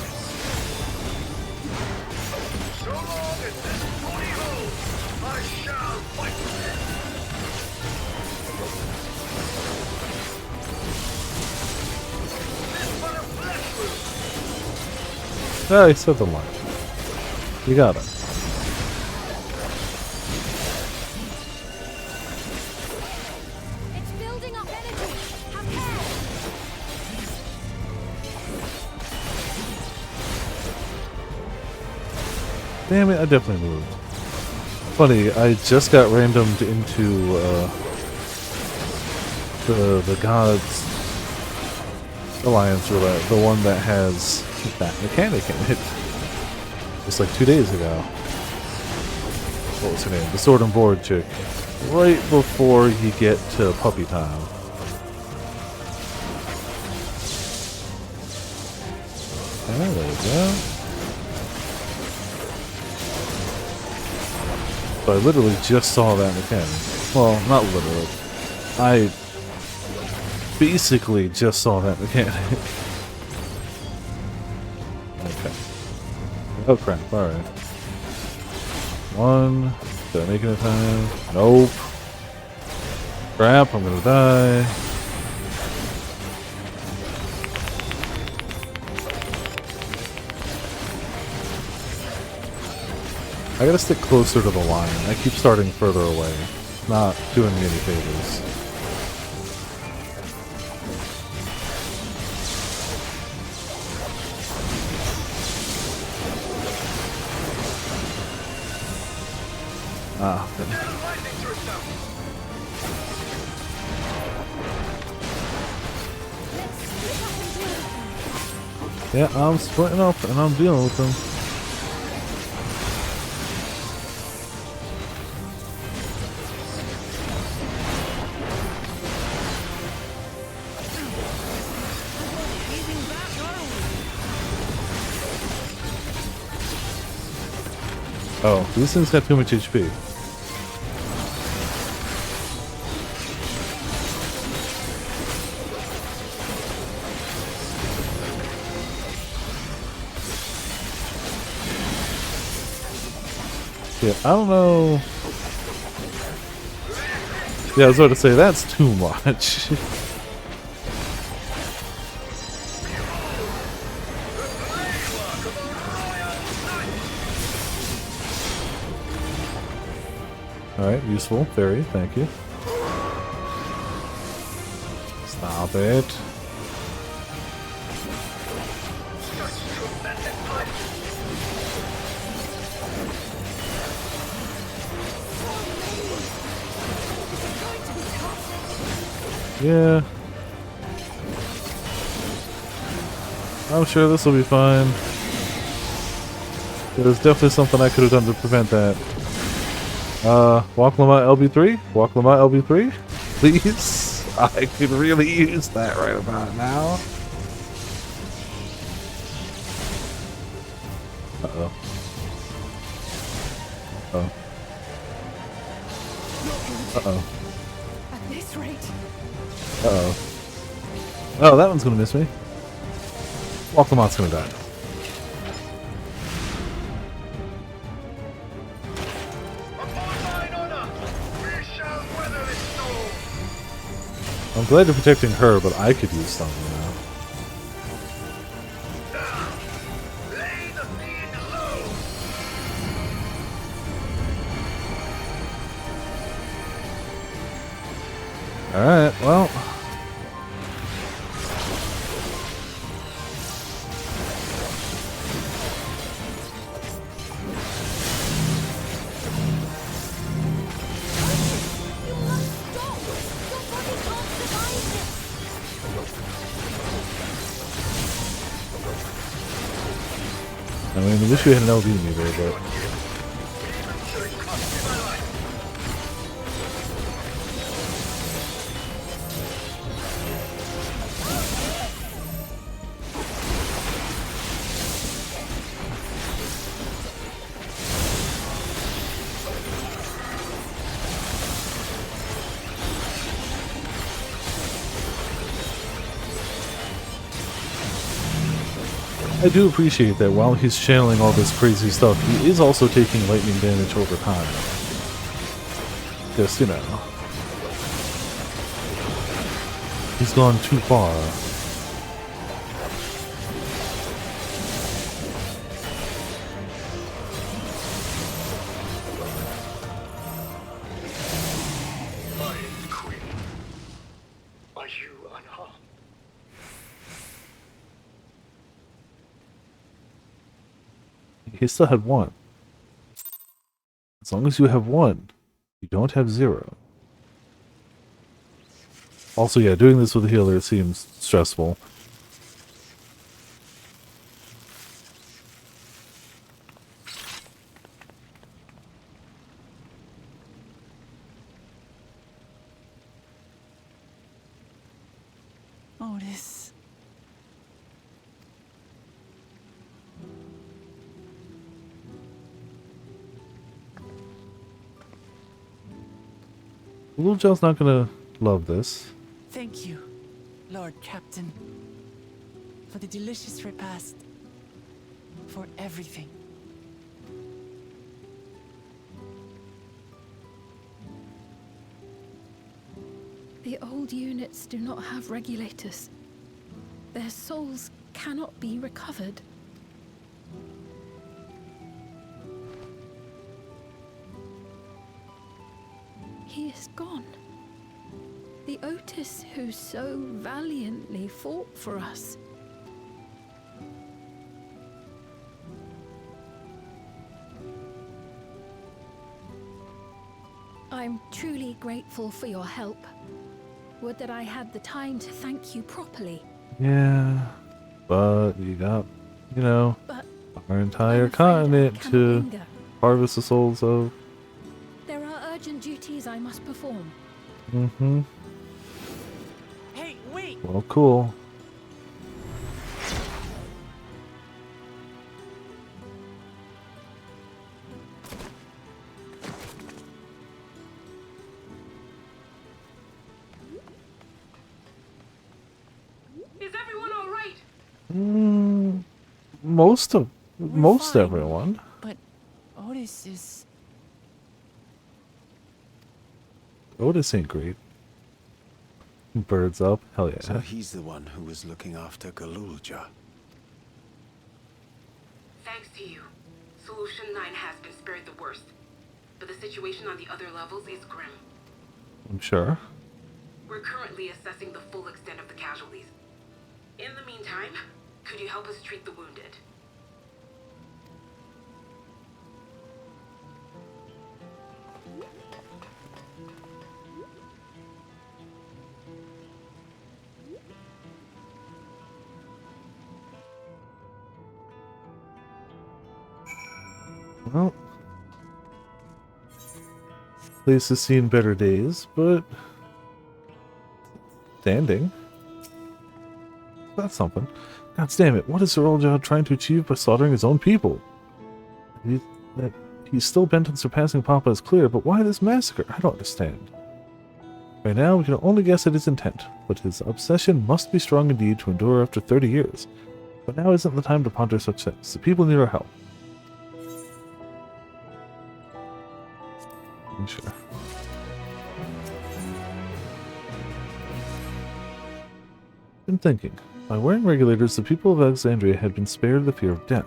So long as this body holds, I shall fight with Oh, he said the line. You got it. It's building up energy. Have care. Damn it, I definitely moved. Funny, I just got randomed into the Gods Alliance roulette, the one that has that mechanic in it. Just like 2 days ago. What was her name? The sword and board chick. Right before you get to puppy time. Oh, there we go. So I literally just saw that mechanic. Well, not literally. I basically just saw that mechanic. Okay. Oh crap, alright. One. Did I make it in time? Nope. Crap, I'm gonna die. I gotta stick closer to the line. I keep starting further away. Not doing me any favors. Ah. Yeah, I'm splitting up and I'm dealing with them. Oh, these things got too much HP. Yeah, I don't know. Yeah, I was about to say, that's too much. Alright, useful. Very, thank you. Stop it. Yeah. I'm sure this will be fine. There's definitely something I could have done to prevent that. Walk Lamont LB3? Walk Lamont LB3? Please? I could really use that right about now. Uh-oh. Oh. Uh-oh. At this rate. Uh-oh. Oh, that one's gonna miss me. Walk Lamont's gonna die. I'm glad you're protecting her, but I could use something now. Alright, well. I mean, I wish we had an LV meter, but... I do appreciate that while he's channeling all this crazy stuff, he is also taking lightning damage over time. Just, you know. He's gone too far. you unharmed? He still had 1. As long as you have 1, you don't have 0. Also, yeah, doing this with a healer seems stressful. Otis. Little Joe's not gonna love this. Thank you, Lord Captain, for the delicious repast, for everything. The old units do not have regulators. Their souls cannot be recovered. He is gone. The Otis who so valiantly fought for us. I'm truly grateful for your help. Would that I had the time to thank you properly. Yeah, but you got, you know, But our entire I'm afraid I continent cannot to linger. harvest the souls of. There are urgent duties I must perform. Mm-hmm. Hey, wait! Well, cool. Is everyone all right? Most fine. everyone. But Otis is... Otis ain't great. Birds up, hell yeah. So he's the one who was looking after Galulja. Thanks to you, Solution 9 has been spared the worst. But the situation on the other levels is grim. I'm sure. We're currently assessing the full extent of the casualties. In the meantime, could you help us treat the wounded? Well, place has seen better days, but standing. That's something. God damn it! What is Sir Oljod trying to achieve by slaughtering his own people? That he's still bent on surpassing Papa is clear, but why this massacre? I don't understand. Right now, we can only guess at his intent, but his obsession must be strong indeed to endure after 30 years. But now isn't the time to ponder such things. The people need our help. Sure. Been thinking. By wearing regulators, the people of Alexandria had been spared the fear of death.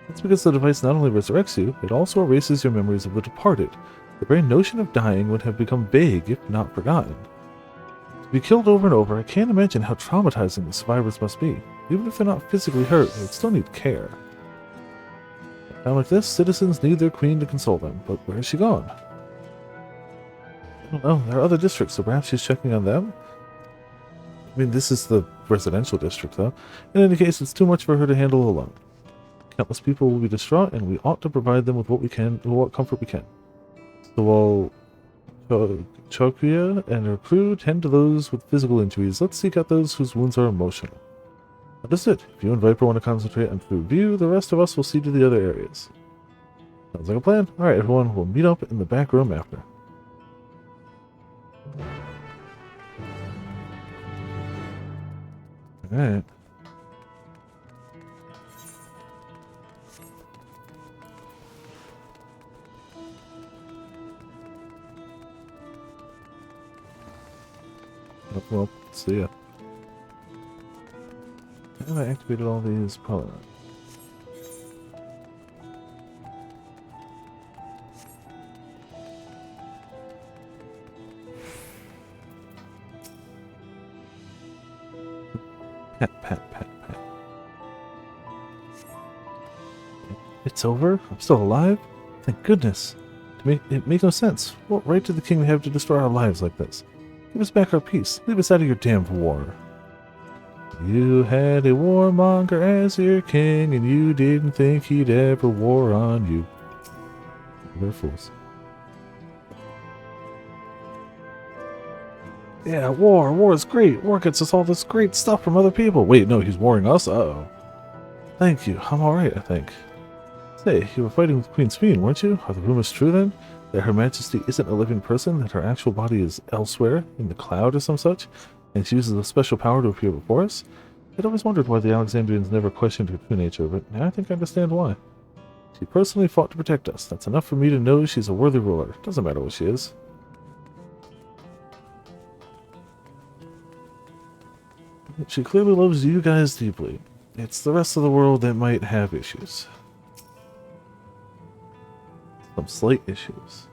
That's because the device not only resurrects you, it also erases your memories of the departed. The very notion of dying would have become vague, if not forgotten. To be killed over and over, I can't imagine how traumatizing the survivors must be. Even if they're not physically hurt, they would still need care. At a time like this, citizens need their queen to console them, but where has she gone? I don't know, there are other districts, so perhaps she's checking on them? I mean, this is the residential district, though. In any case, it's too much for her to handle alone. Countless people will be distraught, and we ought to provide them with what we can, what comfort we can. So while Chokia and her crew tend to those with physical injuries, let's seek out those whose wounds are emotional. Understood. If you and Viper want to concentrate on food view, the rest of us will see to the other areas. Sounds like a plan. Alright, everyone, we'll meet up in the back room after. Alright. Oh, well, see ya. Have I activated all these? Probably not. Pat, pat, pat, pat. It's over? I'm still alive? Thank goodness. It makes no sense. What right did the king have to destroy our lives like this? Give us back our peace. Leave us out of your damned war. You had a warmonger as your king, and you didn't think he'd ever war on you. They're fools. Yeah, war. War is great. War gets us all this great stuff from other people. Wait, no, he's warring us? Uh-oh. Thank you. I'm alright, I think. Say, you were fighting with Queen Speen, weren't you? Are the rumors true then? That Her Majesty isn't a living person, that her actual body is elsewhere, in the cloud or some such, and she uses a special power to appear before us? I'd always wondered why the Alexandrians never questioned her true nature, but now I think I understand why. She personally fought to protect us. That's enough for me to know she's a worthy ruler. Doesn't matter what she is. She clearly loves you guys deeply. It's the rest of the world that might have issues. Some slight issues.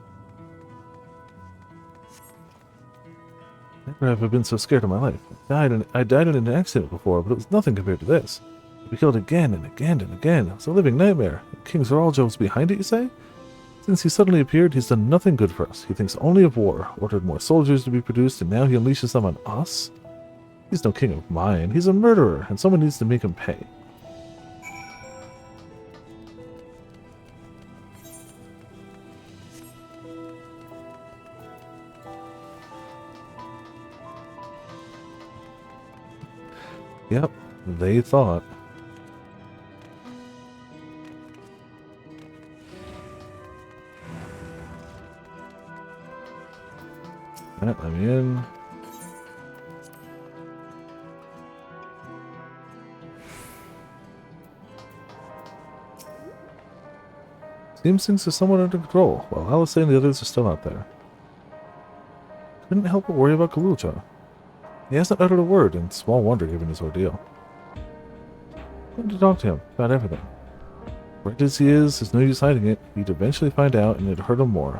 Never have I been so scared in my life. I died in an accident before, but it was nothing compared to this. We killed again and again and again. It was a living nightmare. King Zoraljo behind it, you say? Since he suddenly appeared, he's done nothing good for us. He thinks only of war, ordered more soldiers to be produced, and now he unleashes them on us? He's no king of mine. He's a murderer, and someone needs to make him pay. Yep, they thought. Right, I'm in. Seems things are somewhat under control, while Alice and the others are still out there. Couldn't help but worry about Galulcha. He hasn't uttered a word, and small wonder given his ordeal. I wanted to talk to him about everything. Right as he is, there's no use hiding it. He'd eventually find out, and it'd hurt him more.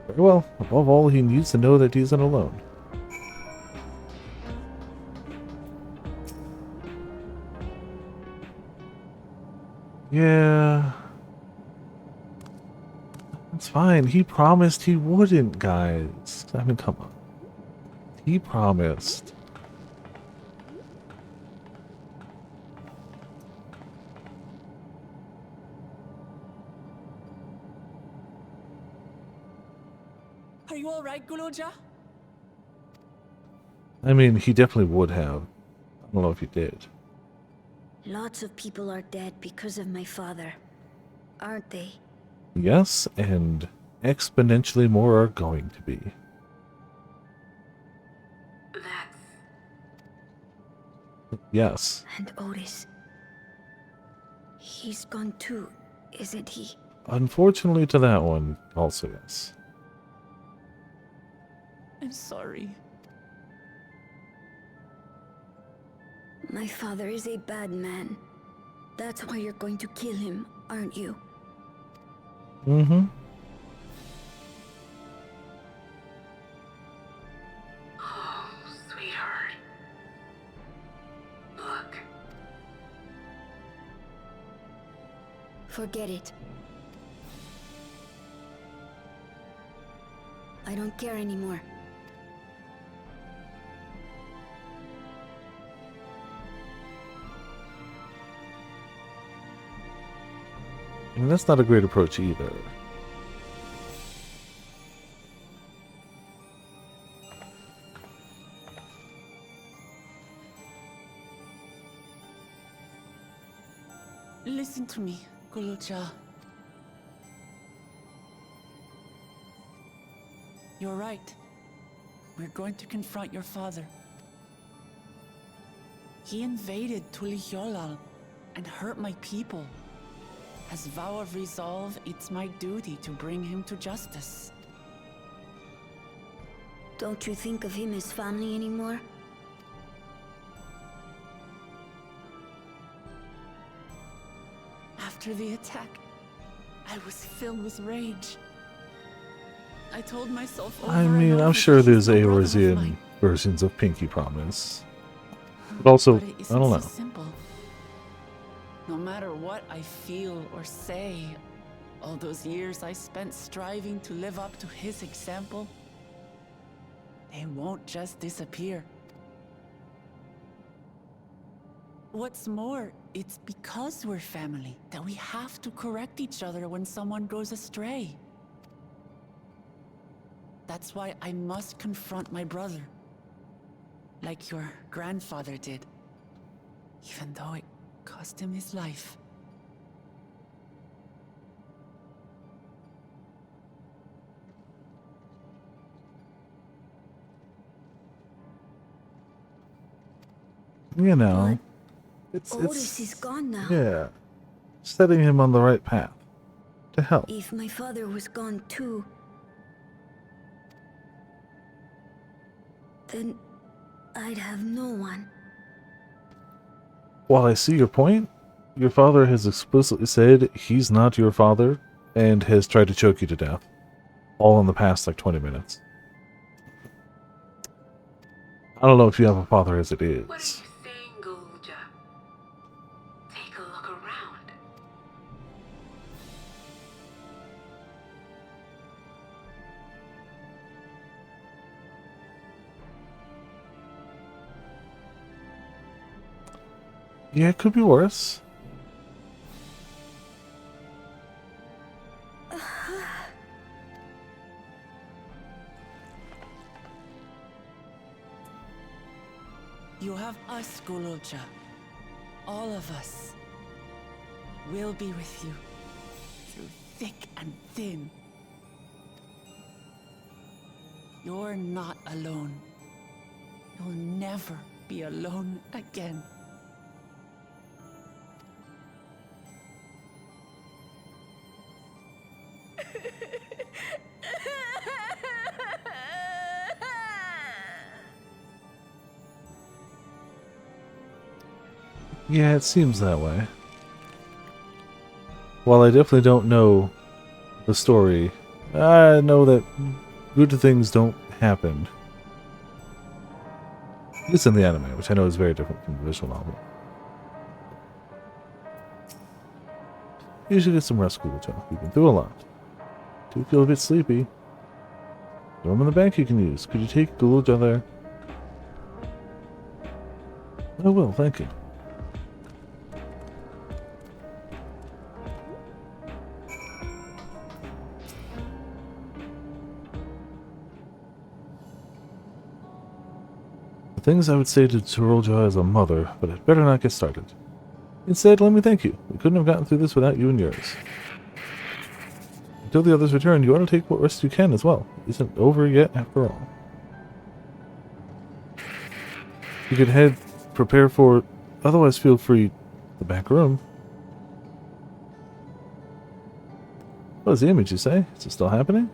Very well. Above all, he needs to know that he isn't alone. Yeah. It's fine. He promised he wouldn't, guys. I mean, come on. He promised. Are you alright, Guloja? I mean, he definitely would have. I don't know if he did. Lots of people are dead because of my father, aren't they? Yes, and exponentially more are going to be. Yes. And Otis. He's gone too, isn't he? Unfortunately to that one, also yes. I'm sorry. My father is a bad man. That's why you're going to kill him, aren't you? Mm-hmm. Oh, sweetheart. Look. Forget it. I don't care anymore. And that's not a great approach either. Listen to me, Guloja. You're right. We're going to confront your father. He invaded Tulihyolal and hurt my people. As vow of resolve, it's my duty to bring him to justice. Don't you think of him as family anymore? After the attack, I was filled with rage. I told myself over I and mean, over I'm sure that there's he's no brother of Eorzean mine. versions of Pinky Promise. But also, But it I isn't don't so know. simple. No matter what I feel or say, all those years I spent striving to live up to his example, they won't just disappear. What's more, it's because we're family that we have to correct each other when someone goes astray. That's why I must confront my brother, like your grandfather did, even though it cost him his life. You know, Otis is gone now. yeah, setting him on the right path to help. If my father was gone too, then I'd have no one. While I see your point, your father has explicitly said he's not your father and has tried to choke you to death. All in the past, like, 20 minutes. I don't know if you have a father as it What are you is. saying, Gulja? Take a look around. Yeah, it could be worse. You have us, Gulja. All of us. We'll be with you. Through thick and thin. You're not alone. You'll never be alone again. Yeah, it seems that way. While I definitely don't know the story, I know that good things don't happen. At least in the anime, which I know is very different from the visual novel. You should get some rest, Gulja. You've been through a lot. Do feel a bit sleepy. There's room in the bank you can use. Could you take Gulja there? I will, thank you. Things I would say to Zorolja as a mother, but I'd better not get started. Instead, let me thank you. We couldn't have gotten through this without you and yours. Until the others return, you ought to take what rest you can as well. It isn't over yet, after all. You could head, prepare for... Otherwise, feel free... the back room. What is the image, you say? Is it still happening?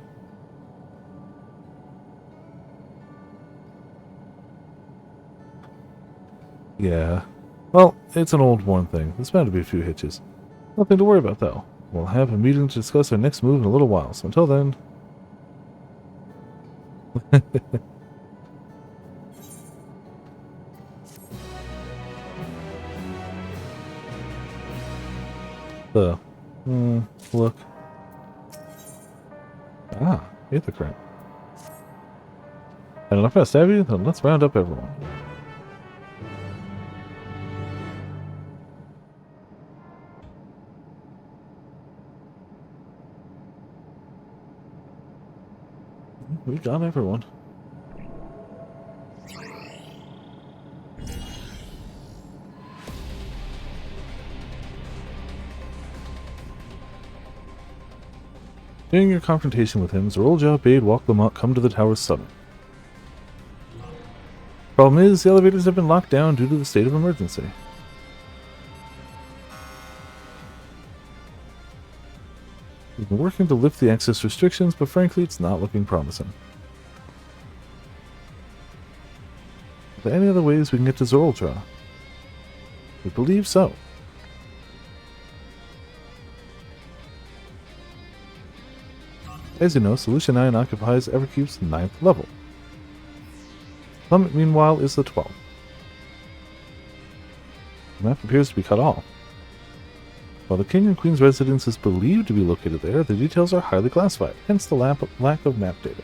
Yeah. Well, it's an old worn thing. There's bound to be a few hitches. Nothing to worry about, though. We'll have a meeting to discuss our next move in a little while, so until then... Look. Ah, hypocrite. And enough to stab you? Then let's round up everyone. We got everyone. During your confrontation with him, Zorolja bade Walklamont come to the tower's summit. Problem is, the elevators have been locked down due to the state of emergency. We've been working to lift the access restrictions, but frankly, it's not looking promising. Are there any other ways we can get to Zorolja? We believe so. As you know, Solution 9 occupies Everkeep's 9th level. Summit, meanwhile, is the 12th. The map appears to be cut off. While the King and Queen's residence is believed to be located there, the details are highly classified, hence the lack of map data.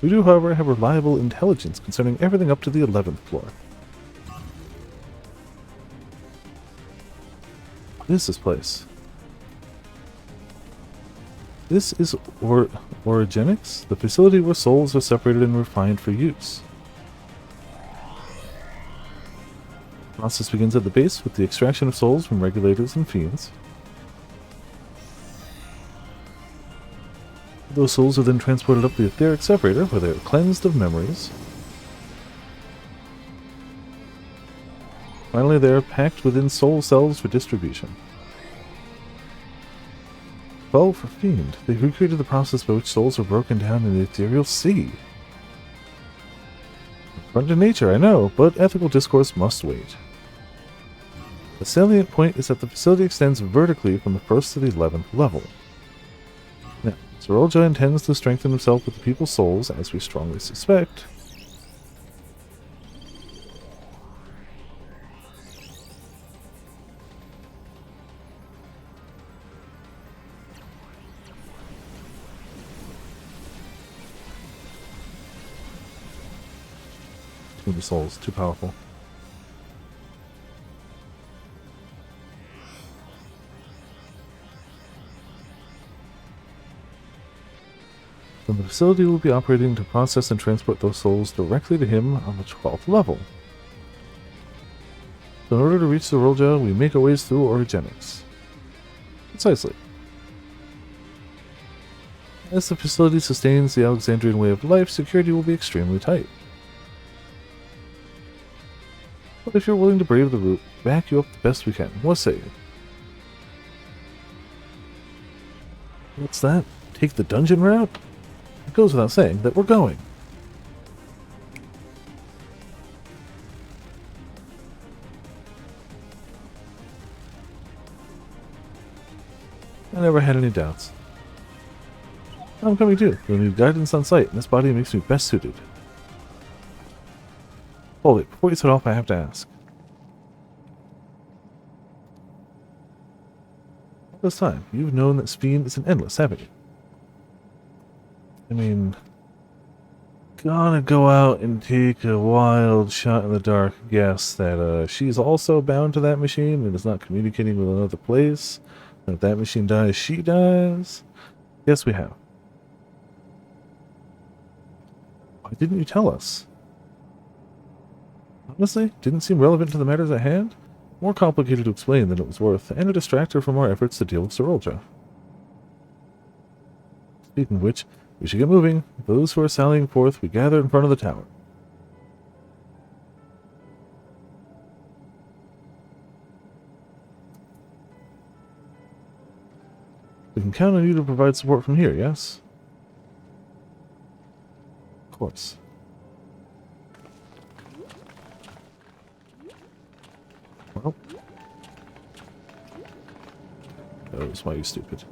We do, however, have reliable intelligence concerning everything up to the 11th floor. What is this place? This is Origenics, the facility where souls are separated and refined for use. The process begins at the base with the extraction of souls from regulators and fiends. Those souls are then transported up the etheric separator, where they are cleansed of memories. Finally, they are packed within soul cells for distribution. Well, for Fiend, they've recreated the process by which souls are broken down in the ethereal sea. Front to nature, I know, but ethical discourse must wait. The salient point is that the facility extends vertically from the 1st to the 11th level. Now, Zorolja intends to strengthen himself with the people's souls, as we strongly suspect. Too many souls, too powerful. Then the facility will be operating to process and transport those souls directly to him on the 12th level. So in order to reach the Zorolja, we make our ways through Origenics. Precisely. As the facility sustains the Alexandrian way of life, security will be extremely tight. But if you're willing to brave the route, back you up the best we can. What say you? What's that? Take the dungeon route? It goes without saying that we're going. I never had any doubts. I'm coming too. You'll need guidance on site, and this body makes me best suited. Hold it, before you set off, I have to ask. All this time, you've known that Fiend is an endless, haven't you? I mean, gonna go out and take a wild shot in the dark guess that she's also bound to that machine and is not communicating with another place. And if that machine dies, she dies. Yes, we have. Why didn't you tell us? Honestly, didn't seem relevant to the matters at hand. More complicated to explain than it was worth, and a distractor from our efforts to deal with Zorolja. Speaking of which, we should get moving. Those who are sallying forth, we gather in front of the tower. We can count on you to provide support from here, yes? Of course. Well. That was why you stupid.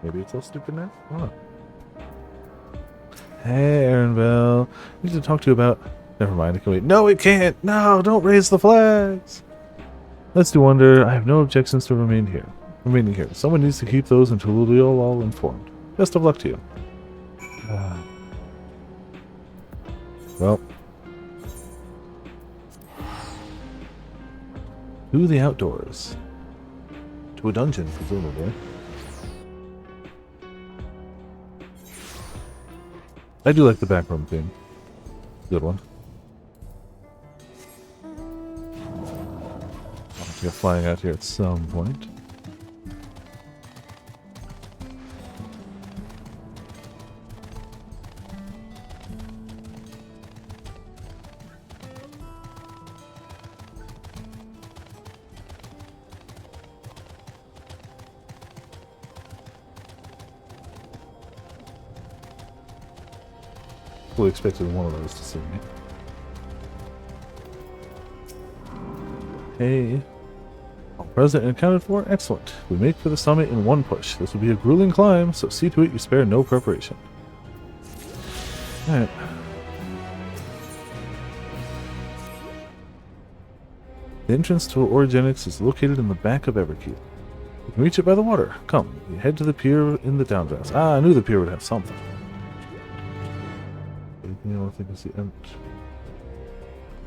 Maybe it's all stupid now? I don't know. Hey, Aaron Bell. I need to talk to you about... Never mind, I can wait. No, it can't! No, don't raise the flags! Lest you wonder, I have no objections to remaining here. Someone needs to keep those until we're all informed. Best of luck to you. Well. To the outdoors. To a dungeon, presumably. I do like the backroom theme. Good one. I'll have to get flying out here at some point. Fully expected one of those to see me. Hey. All present and accounted for? Excellent. We make for the summit in one push. This will be a grueling climb, so see to it you spare no preparation. Alright. The entrance to Origenics is located in the back of Everkeep. You can reach it by the water. Come, we head to the pier in the Dawntrail. Ah, I knew the pier would have something. Anything else I can see?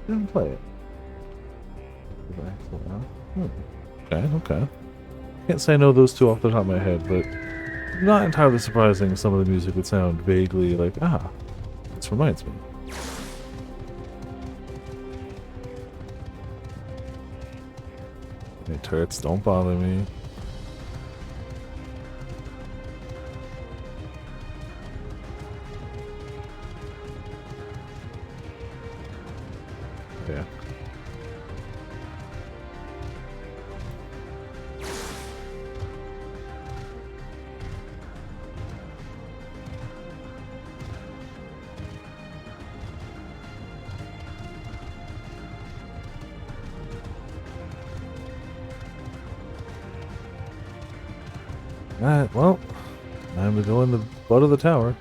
Didn't play it. Okay, okay. Can't say I know those two off the top of my head, but not entirely surprising some of the music would sound vaguely like, ah, this reminds me. Hey, turrets, don't bother me. Yeah. Alright, well, time to go in the butt of the tower.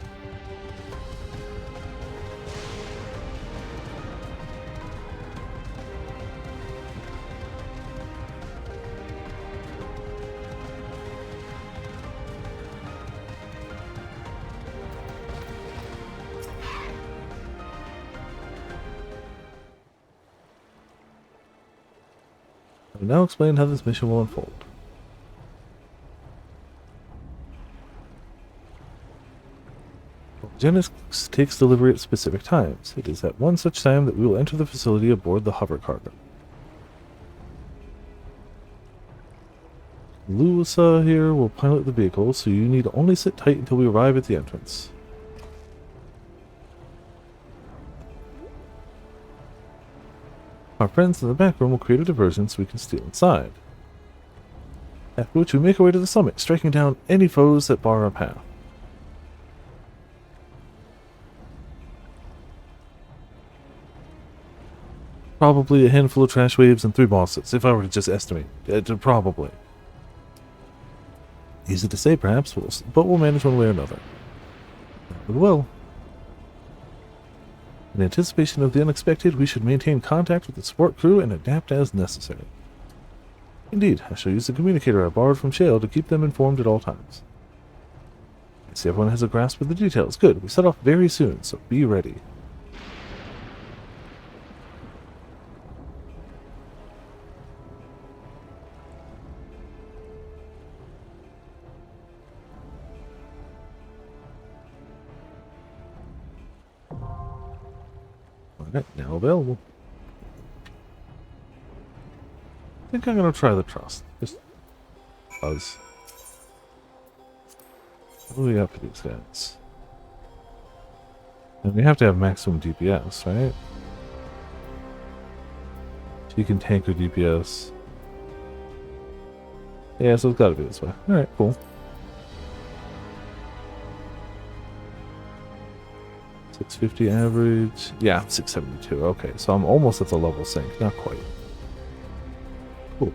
I'll now explain how this mission will unfold. Genesis takes delivery at specific times. It is at one such time that we will enter the facility aboard the hover cargo. Luisa here will pilot the vehicle, so you need only sit tight until we arrive at the entrance. Our friends in the back room will create a diversion so we can steal inside. After which we make our way to the summit, striking down any foes that bar our path. Probably a handful of trash waves and 3 bosses, if I were to just estimate. Probably. Easy to say, perhaps, but we'll manage one way or another. We will. In anticipation of the unexpected, we should maintain contact with the support crew and adapt as necessary. Indeed, I shall use the communicator I borrowed from Shale to keep them informed at all times. I see everyone has a grasp of the details. Good, we set off very soon, so be ready. Alright, now available. I think I'm gonna try the trust. Just buzz. What do we got for these guys? And we have to have maximum DPS, right? She can tank her DPS. Yeah, so it's gotta be this way. Alright, cool. 650 average. Yeah, 672. Okay, so I'm almost at the level sync. Not quite. Cool.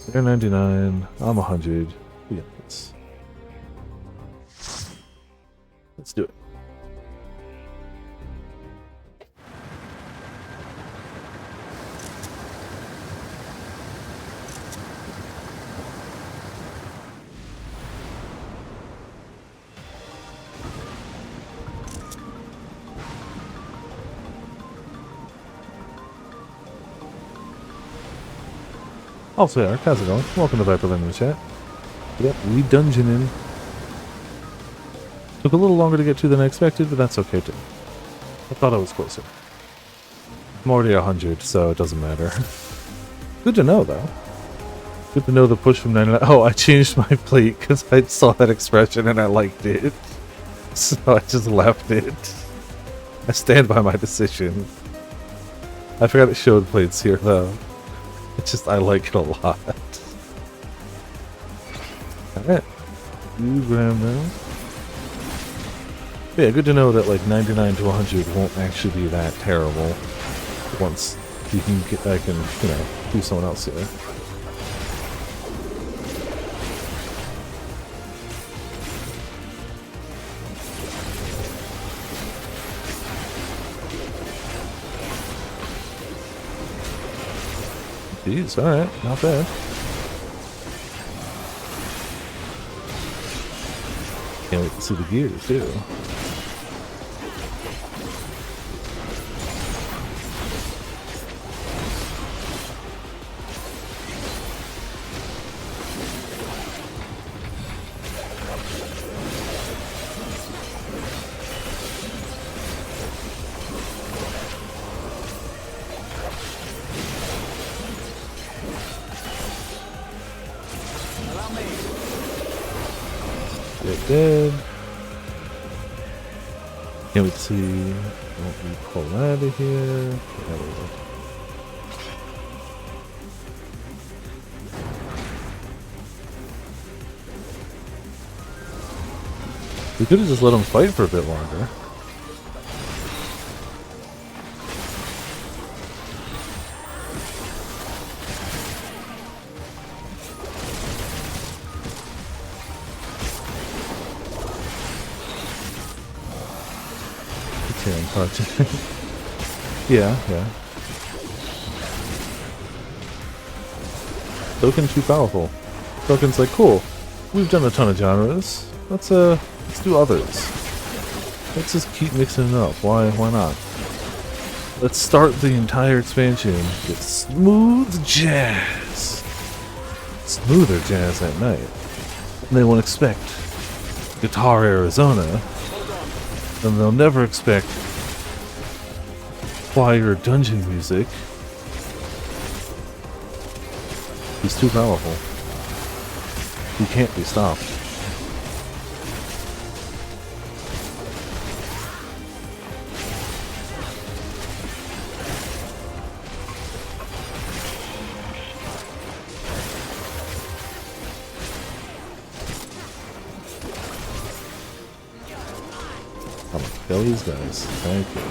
They're 99. I'm 100. We got this. Let's do it. Also, Eric, how's it going? Welcome to Viperland in the chat. Yep, we dungeoning. Took a little longer to get to than I expected, but that's okay too. I thought I was closer. I'm already 100, so it doesn't matter. Good to know, though. Good to know the push from 99. Oh, I changed my plate because I saw that expression and I liked it. So I just left it. I stand by my decision. I forgot it showed plates here, though. It's just, I like it a lot. Alright. 2 gram now. Yeah, good to know that like 99 to 100 won't actually be that terrible. once you can get, I can, you know, do someone else here. Jeez, alright, not bad. Can't wait to see the gear, too. Dead. Can't wait to see what we pull out of here. There we go. We could have just let him fight for a bit longer. Yeah. Token too powerful. Token's like, cool. We've done a ton of genres. Let's do others. Let's just keep mixing it up. Why not? Let's start the entire expansion with smooth jazz. Smoother jazz at night. And they won't expect Guitar Arizona. And they'll never expect choir dungeon music. He's too powerful. He can't be stopped. I'm gonna kill these guys. Thank you.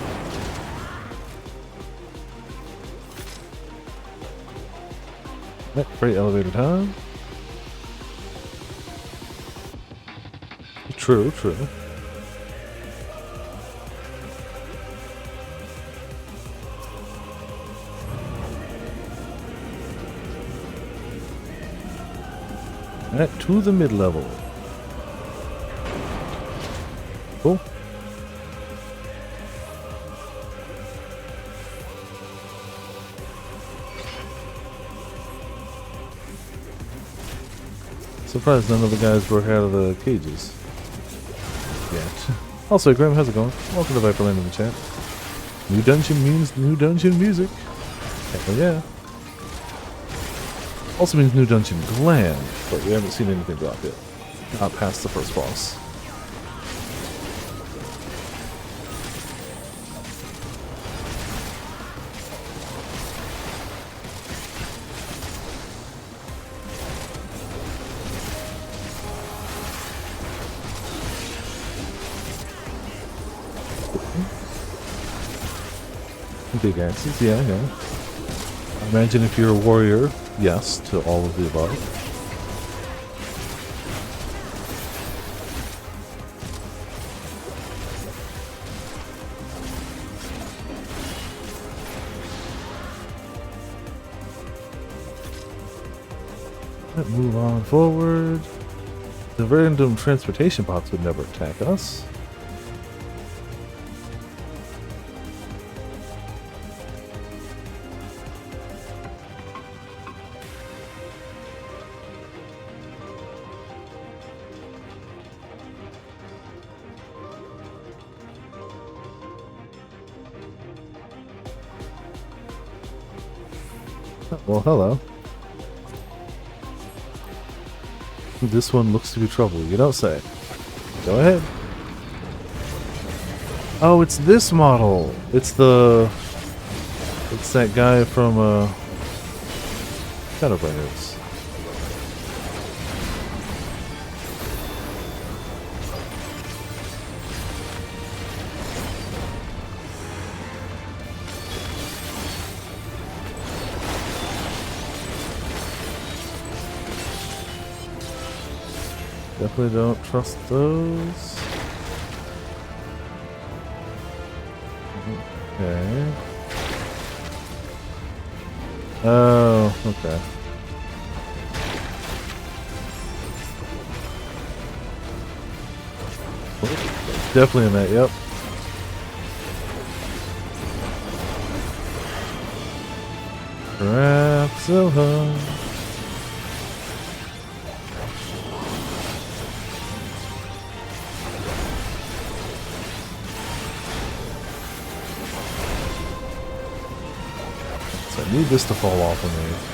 Freight elevator time. True. Alright, to the mid-level. Cool. Surprised none of the guys broke out of the cages yet. Also, Grim, how's it going? Welcome to Viperland in the chat. New dungeon means new dungeon music. Hell yeah. Also means new dungeon glam, but we haven't seen anything drop yet. Not past the first boss. Big axes, yeah. Imagine if you're a warrior, yes, to all of the above. Let's move on forward. The random transportation bots would never attack us. Well, hello. This one looks to be trouble. You don't say. Go ahead. Oh, it's this model. It's that guy from Shadowbringers. Definitely don't trust those. Okay. Oh, okay. Definitely in that, yep. Rapzilla. So I need this to fall off of me.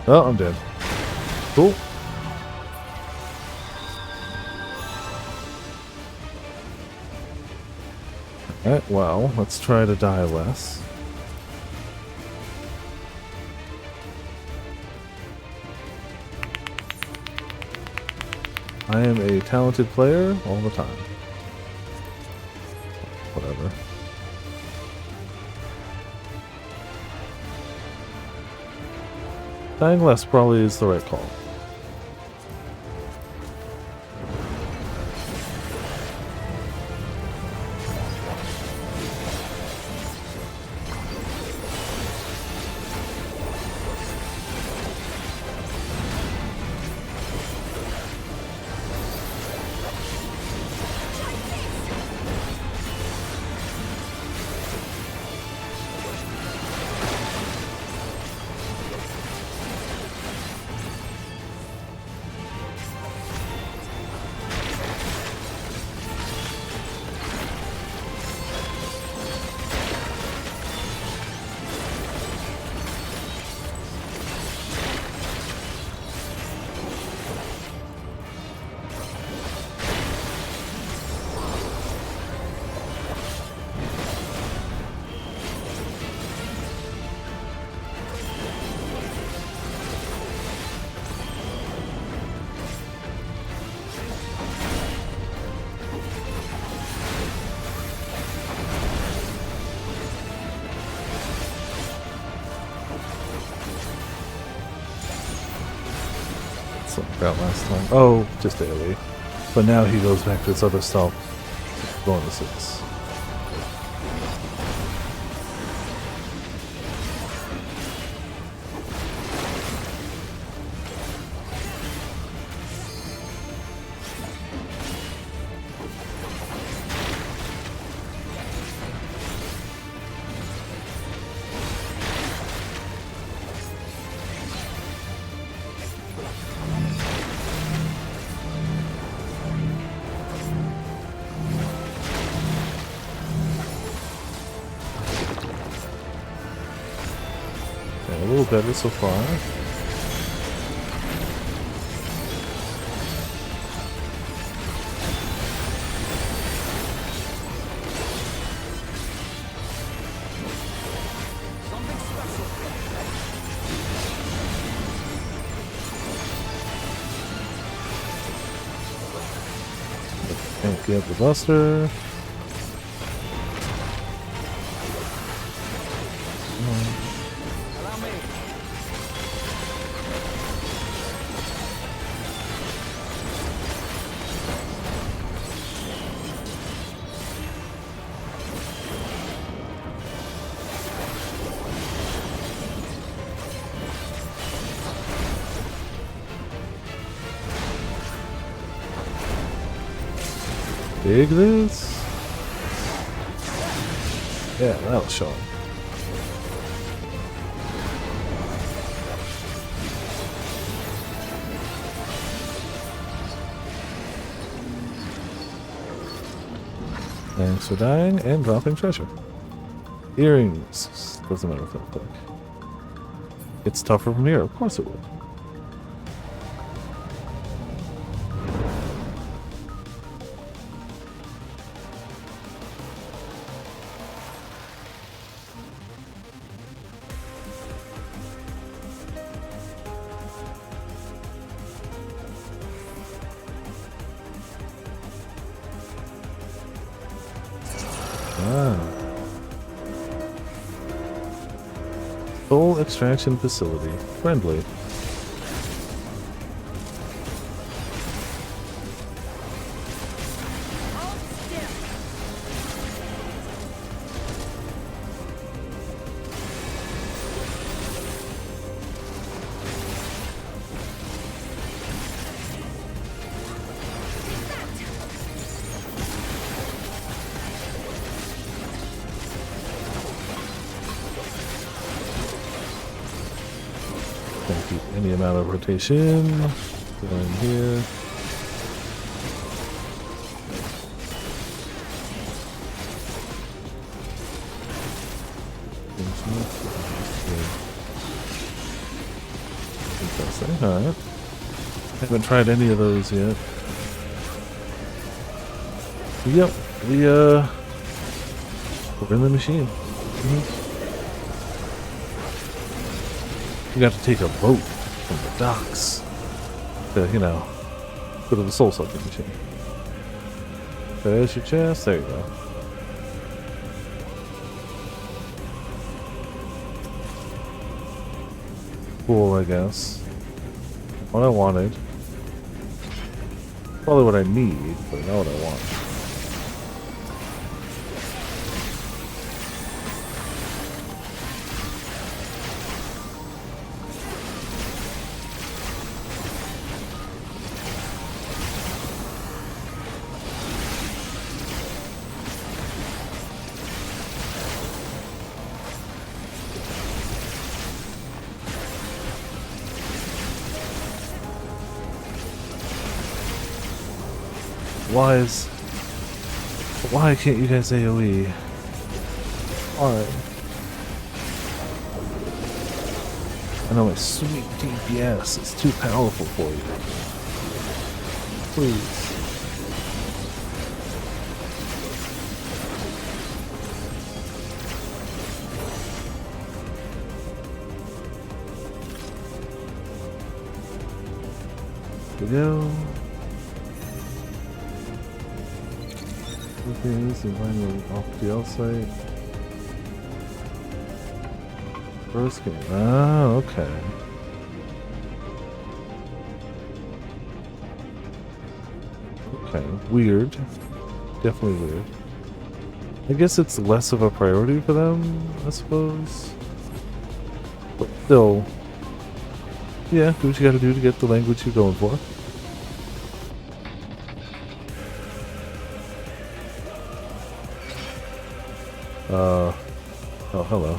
Oh, I'm dead. Cool. Alright, well, let's try to die less. I am a talented player all the time. Whatever. Dying less probably is the right call. Got last time. Oh, just AoE. But now he goes back to his other stealth bonuses. A little better so far. Can't get the buster. Dig this? Yeah, that'll show him. Thanks for dying and dropping treasure. Earrings. Doesn't matter if they're quick. It's tougher from here. Of course it would. Full extraction facility. Friendly. Can't keep any amount of rotation. Go in here. Interesting. Alright. Haven't tried any of those yet. Yep. We're in the machine. You got to take a boat from the docks to, you know, go to the soul sucking machine. There's your chest. There you go. Cool, I guess. What I wanted. Probably what I need, but not what I want. Why can't you guys AoE? Alright. I know my sweet DPS is too powerful for you. Please. Here we go. Okay, this is finally off the DL site. First game. Ah, okay. Okay, weird. Definitely weird. I guess it's less of a priority for them, I suppose. But still, yeah, do what you gotta do to get the language you're going for. Oh, hello.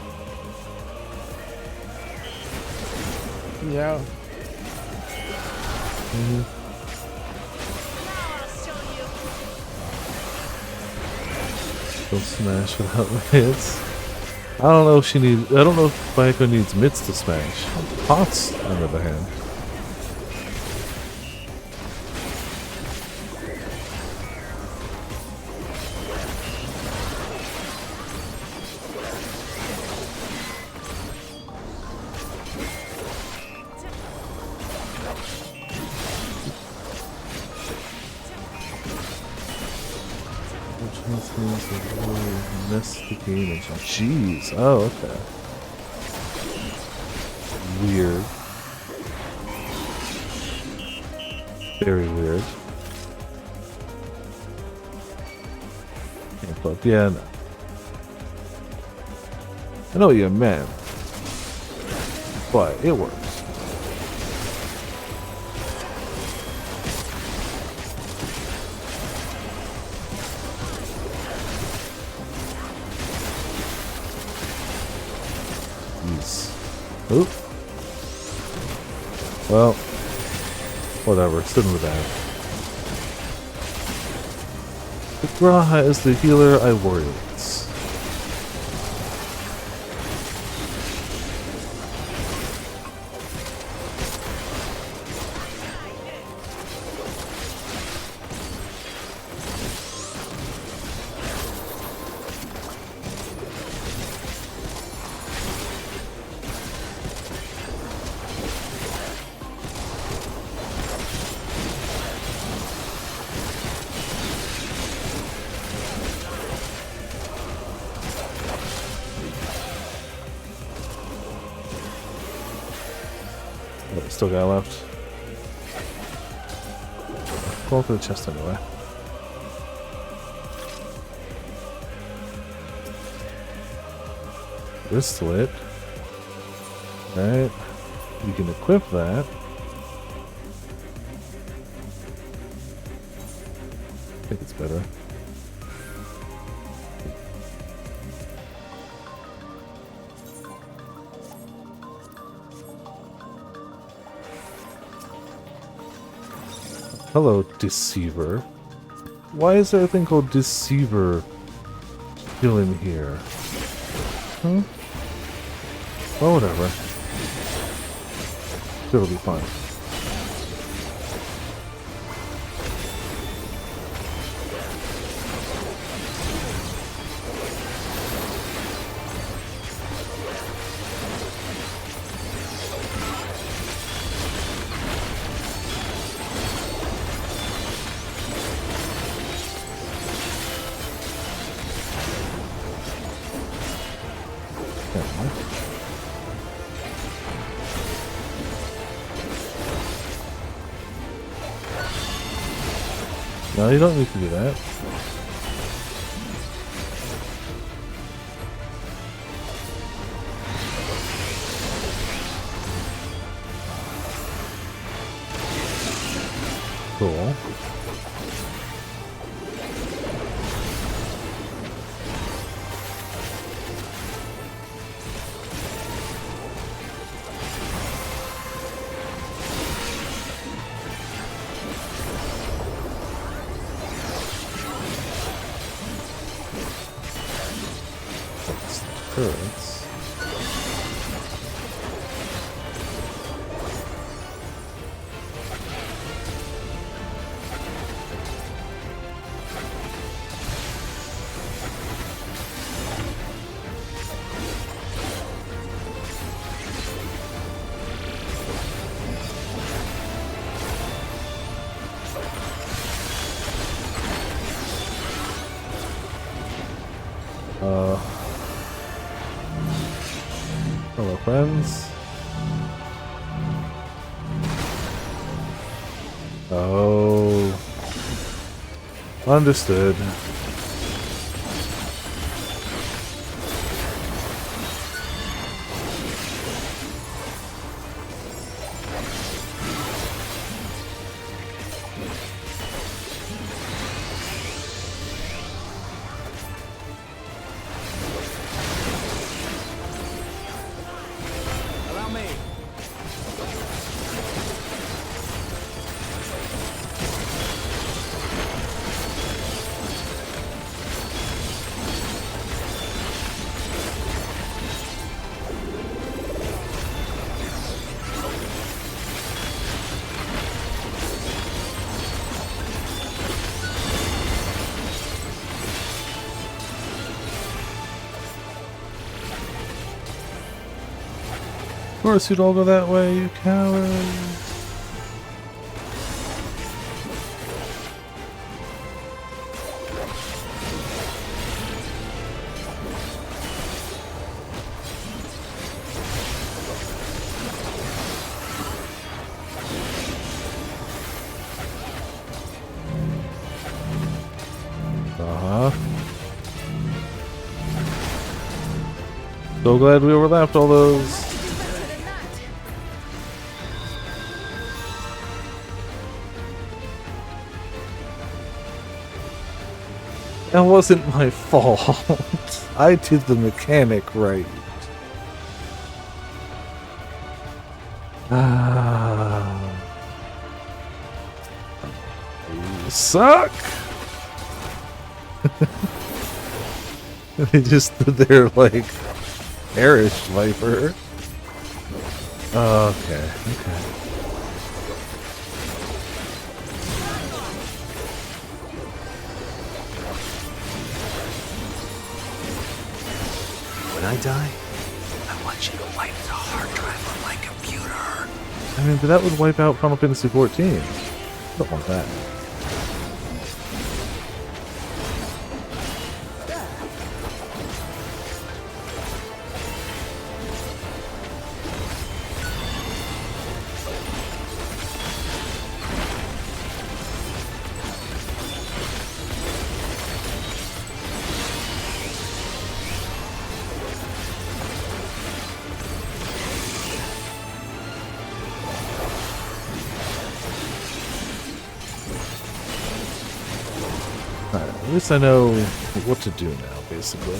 Yeah. Go smash without hits. I don't know if she needs. I don't know if Bayako needs mitts to smash. Pots, on the other hand. Jeez. Oh, okay. Weird. Very weird. But yeah, no. I know what you meant, but it works. Oop. Well, whatever, it's done with that. If Graha is the healer, I worry less. Oh, still got left. Go for the chest anyway. Wristlet. Right. You can equip that. I think it's better. Hello, Deceiver. Why is there a thing called Deceiver still in here? Hmm? Well, whatever. It'll be fine. No, you don't need to do that. Cool. Turrets. Hello, friends. Oh. Understood. Allow me. Of course you'd all go that way, you coward. So glad we overlapped all those. That wasn't my fault. I did the mechanic right. You suck. They just stood there like perish, Viper. Okay. When I die, I want you to wipe the hard drive on my computer. I mean, but that would wipe out Final Fantasy 14. I don't want that. At least I know what to do now, basically.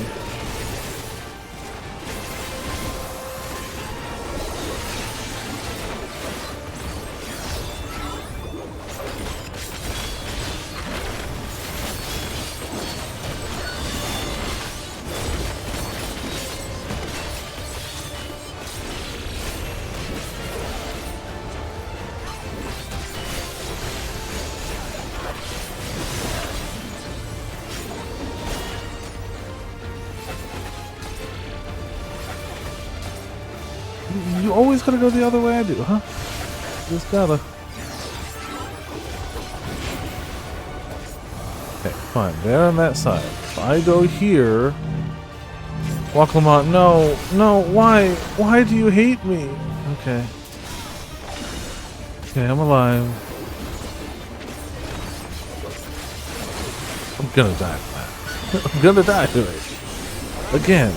You always gotta go the other way I do, huh? Just gotta. Okay, fine. They're on that side. If I go here... Walk Lamont, no! No, why? Why do you hate me? Okay. Okay, I'm alive. I'm gonna die from that. I'm gonna die to it. Again.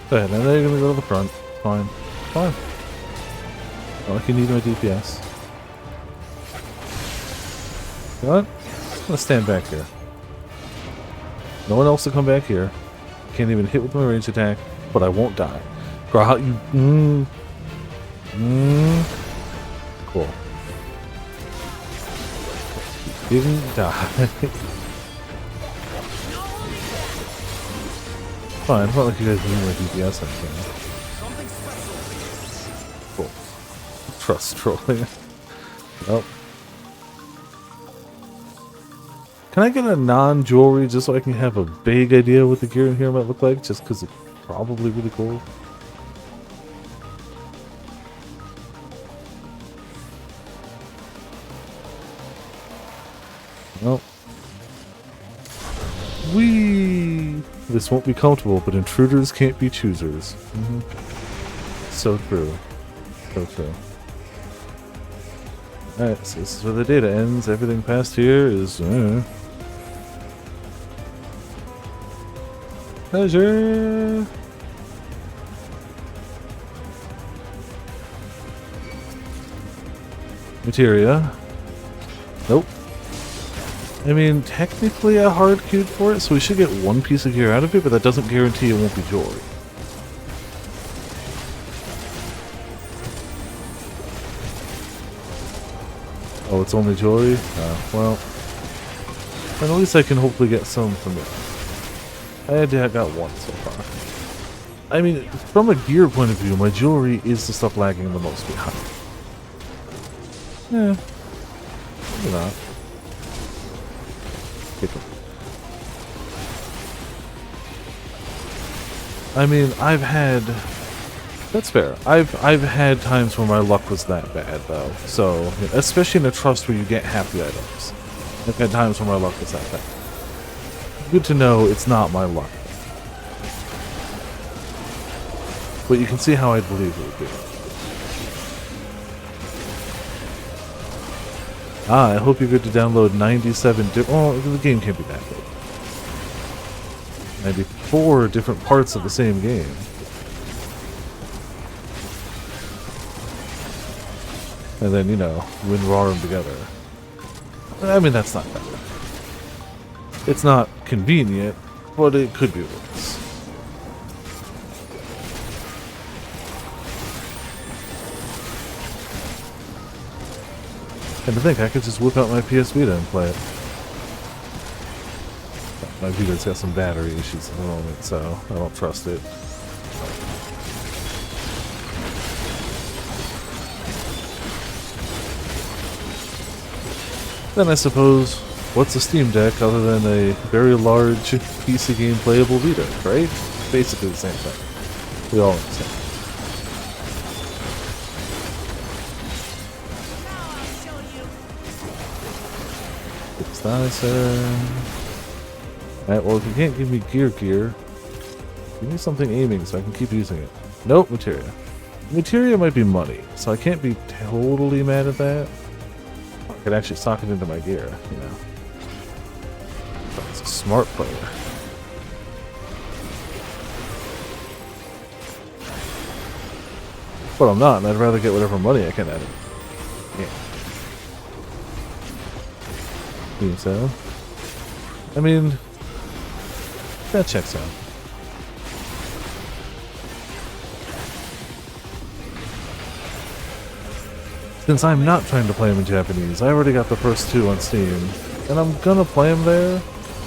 Go ahead, and then you're gonna go to the front. Fine. Fine. Not like you need my DPS. You know what? I'm gonna stand back here. No one else to come back here. Can't even hit with my range attack, but I won't die. Growl, you. Cool. Didn't die. Fine, it's not like you guys need my DPS or anything. Cool. Trust trolling. Nope. Can I get a non-jewelry just so I can have a vague idea what the gear in here might look like? Just because it's probably really cool. Nope. Whee! This won't be comfortable, but intruders can't be choosers. So true. So true. Alright, so this is where the data ends. Everything past here is... Pleasure! Materia. Nope. I mean, technically I hard queued for it, so we should get one piece of gear out of it, but that doesn't guarantee it won't be jewelry. Oh, it's only jewelry? Well. Then at least I can hopefully get some from it. I got one so far. I mean, from a gear point of view, my jewelry is the stuff lagging the most behind. Yeah. Maybe not. I mean, I've had... That's fair. I've had times where my luck was that bad, though. So, especially in a trust where you get half the items. I've had times where my luck was that bad. Good to know it's not my luck. But you can see how I believe it would be. I hope you're good to download 97 oh, the game can't be that big. 94 different parts of the same game. And then, you know, WinRAR them together. I mean, that's not bad. It's not convenient, but it could be worse. And to think, I could just whip out my PS Vita and play it. My Vita's got some battery issues at the moment, so I don't trust it. Then I suppose, what's a Steam Deck other than a very large PC game playable Vita, right? Basically the same thing. We all understand. It's nice. Alright, well, if you can't give me gear, give me something aiming so I can keep using it. Nope, materia. Materia might be money, so I can't be totally mad at that. I could actually sock it into my gear, you know. That's a smart player. But I'm not, and I'd rather get whatever money I can at it. Yeah. Think so? I mean, that checks out. Since I'm not trying to play them in Japanese, I already got the first two on Steam, and I'm gonna play them there,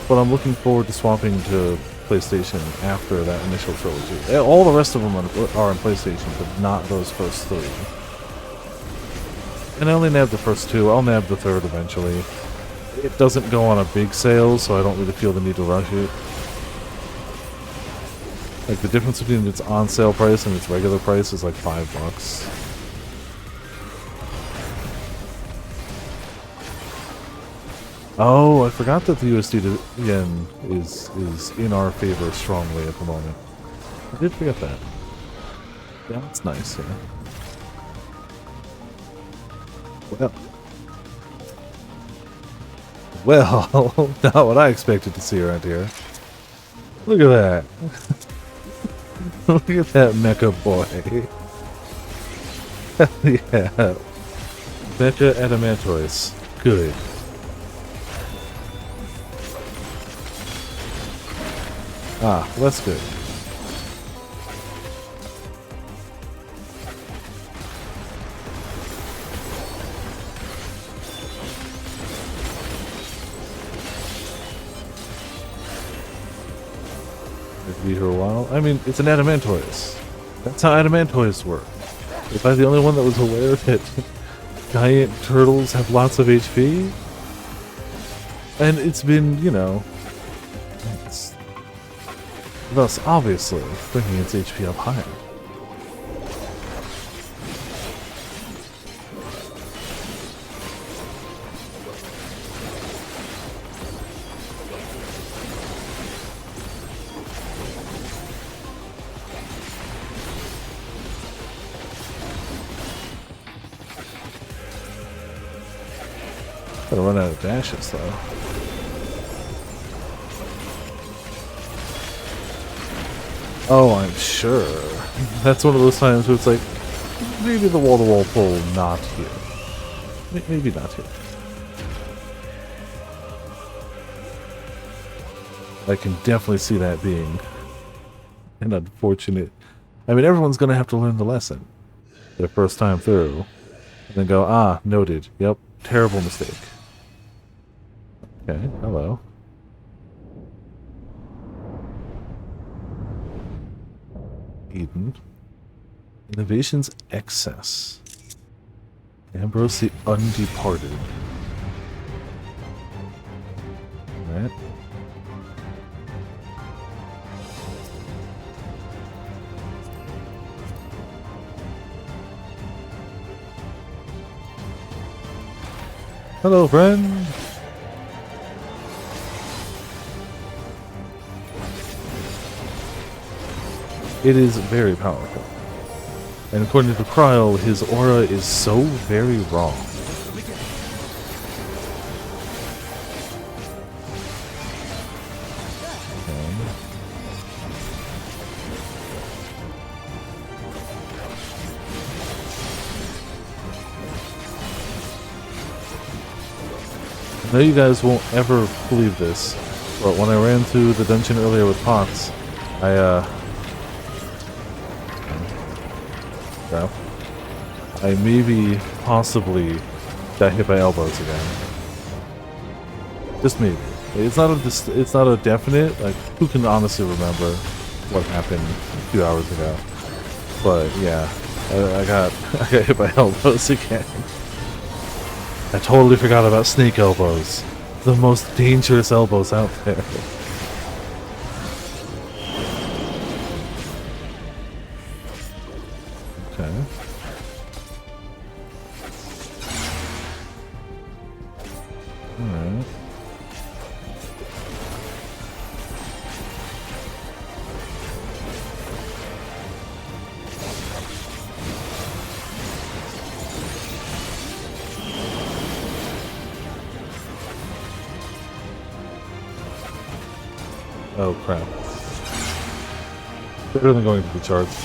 but I'm looking forward to swapping to PlayStation after that initial trilogy. All the rest of them are on PlayStation, but not those first three. And I only nabbed the first two, I'll nab the third eventually. It doesn't go on a big sale, so I don't really feel the need to rush it. Like, the difference between its on sale price and its regular price is like $5. Oh, I forgot that the USD to yen is in our favor strongly at the moment. I did forget that. Yeah, that's nice, yeah. Well, not what I expected to see around here. Look at that. Look at that mecha boy. Yeah. Mecha Adamantoise. Good. Ah, well, that's good. It'd be here a while. I mean, it's an Adamantoise. That's how Adamantoise work. Was I the only one that was aware that giant turtles have lots of HP? And it's been, you know, thus obviously bringing its HP up higher. Gotta run out of dashes though. Oh, I'm sure. That's one of those times where it's like, maybe the wall-to-wall pull not here. Maybe not here. I can definitely see that being an unfortunate... I mean, everyone's going to have to learn the lesson their first time through. And then go, ah, noted. Yep, terrible mistake. Okay, hello. Eden. Innovation's excess. Ambrose the Undeparted. Alright. Hello, friend. It is very powerful. And according to Kryl, his aura is so very wrong. I know you guys won't ever believe this, but when I ran through the dungeon earlier with Pox, I maybe, possibly, got hit by elbows again. Just maybe. It's not a definite. Like, who can honestly remember what happened a few hours ago? But yeah, I got hit by elbows again. I totally forgot about snake elbows. The most dangerous elbows out there. Okay. Alright. Oh crap. Better than going to the charts.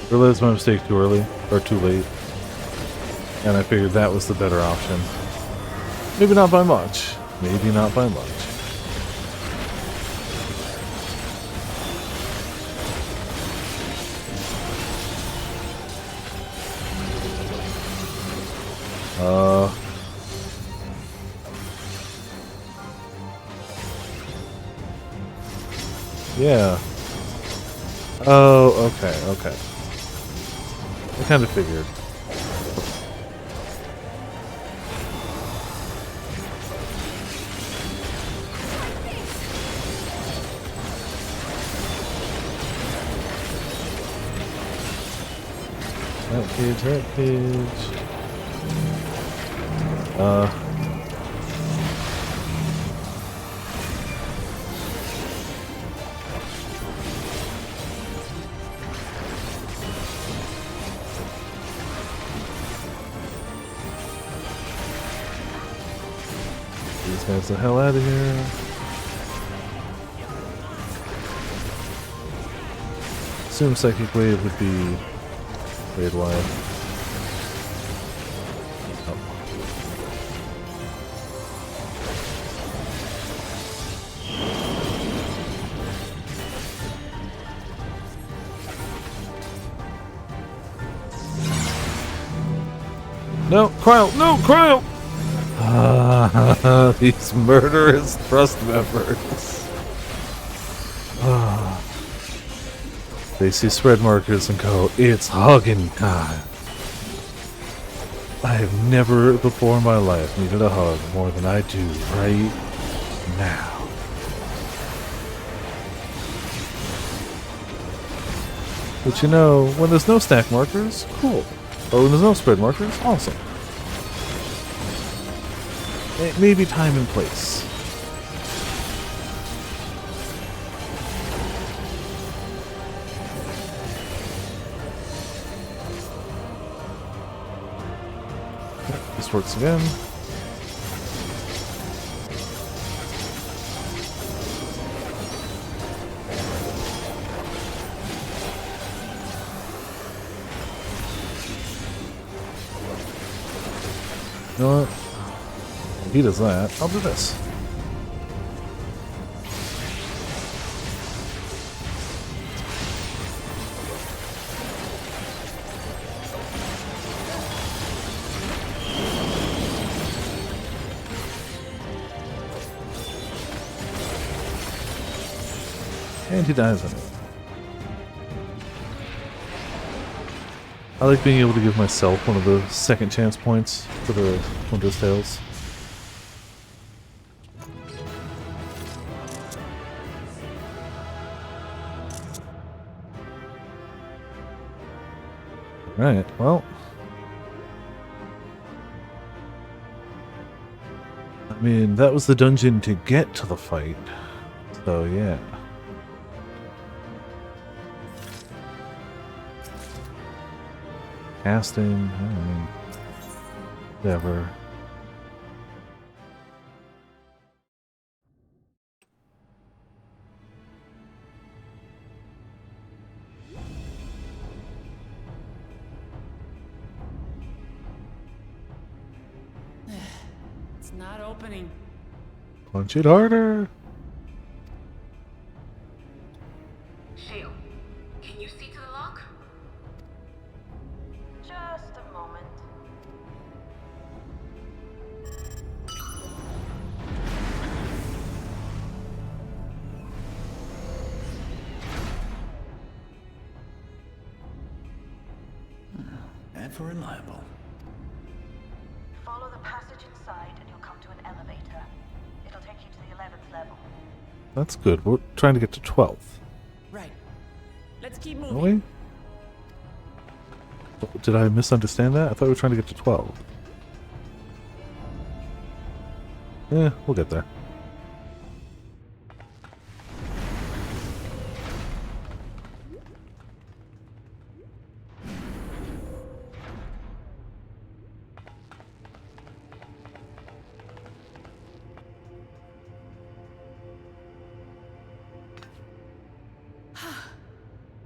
Realized my mistake too early, or too late. And I figured that was the better option. Maybe not by much. Maybe not by much. Yeah. Oh, okay, okay. I kind of figured. Hurt page. These guys the hell out of here. Assume Psychic Wave would be Raid wide. Oh. No, Cryle! No, Cryle! Ah, these murderous thrust members. Ah. They see spread markers and go, it's hugging time. I have never before in my life needed a hug more than I do right now. But you know, when there's no stack markers, cool. Or when there's no spread markers, awesome. It may be time and place. This works again. You know what? If he does that, I'll do this. And he dies in it. I like being able to give myself one of the second chance points for the Winter's Tales. Right, well. I mean, that was the dungeon to get to the fight. So, yeah. Casting, I mean, whatever. It's not opening. Punch it harder. Shale, can you see to the lock? Just a moment. And for reliable. Follow the passage level. That's good. We're trying to get to 12th. Right. Let's keep Are moving. we? Did I misunderstand that? I thought we were trying to get to 12. Yeah, we'll get there.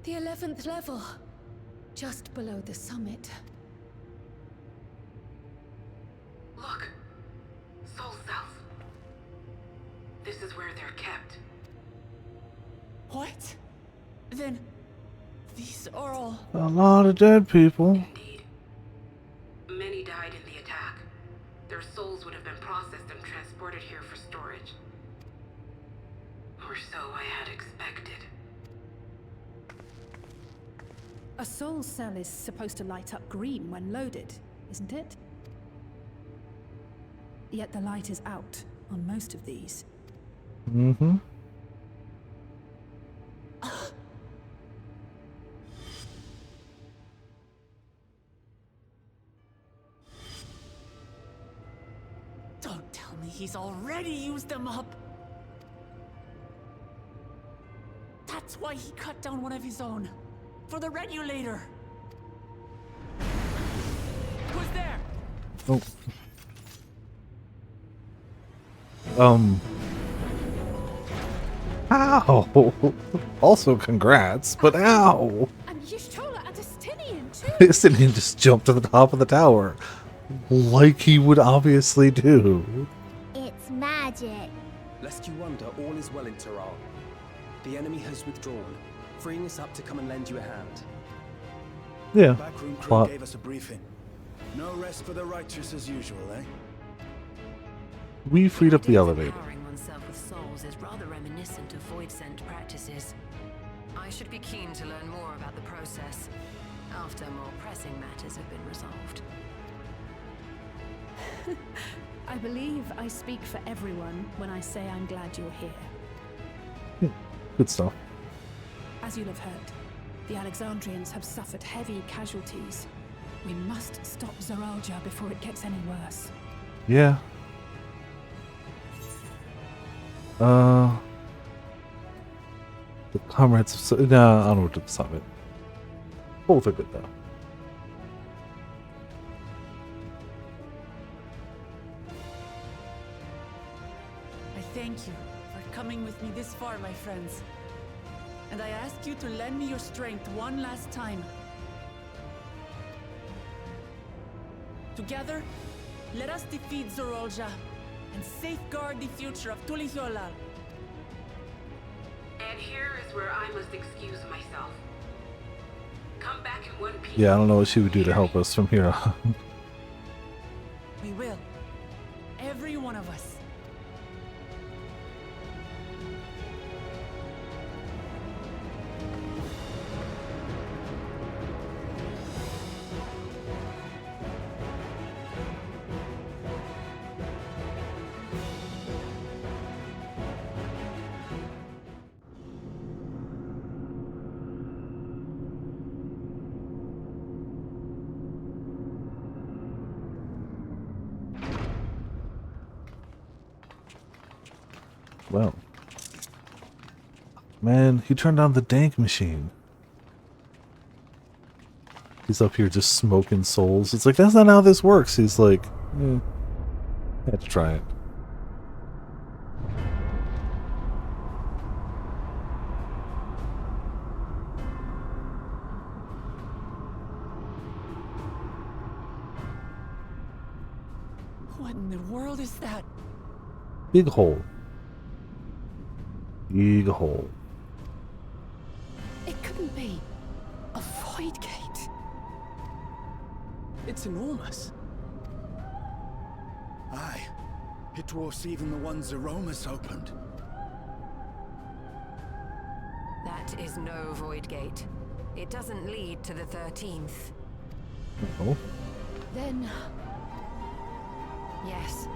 The 11th level. Just below the summit. Look. Soul cells. This is where they're kept. What? Then these are all... A lot of dead people. Indeed. Many died in the attack. Their souls would have been processed and transported here for storage. Or so I had expected. A soul cell is supposed to light up green when loaded, isn't it? Yet the light is out on most of these. Mm-hmm. Don't tell me he's already used them up. That's why he cut down one of his own. For the regulator. Who's there? Oh. Ow! Also, congrats, but ow! And Y'shtola and Estinian too. Estinian just jumped to the top of the tower. Like he would obviously do. It's magic. Lest you wonder, all is well in Taral. The enemy has withdrawn, freeing us up to come and lend you a hand. Yeah. Backroom crew Plot. gave us a briefing. No rest for the righteous as usual, eh? We freed up the elevator. Empowering oneself with souls is rather reminiscent of void scent practices. I should be keen to learn more about the process after more pressing matters have been resolved. I believe I speak for everyone when I say I'm glad you're here. Good stuff. As you'll have heard, the Alexandrians have suffered heavy casualties. We must stop Zoralja before it gets any worse. Yeah. The comrades of... Nah, I don't know what to stop it. Both are good, though. I thank you for coming with me this far, my friends. And I ask you to lend me your strength one last time. Together, let us defeat Zoralja and safeguard the future of Tuliyollal. And here is where I must excuse myself. Come back in one piece. Yeah, I don't know what she would do to help us from here on. We will. Every one of us. Well. Man, he turned on the dank machine. He's up here just smoking souls. It's like, that's not how this works. He's like, I had to try it. What in the world is that? Big hole. Big hole. It couldn't be a void gate. It's enormous. Aye. It dwarfs even the one Zeromus opened. That is no void gate. It doesn't lead to the 13th. Oh. Then... Yes.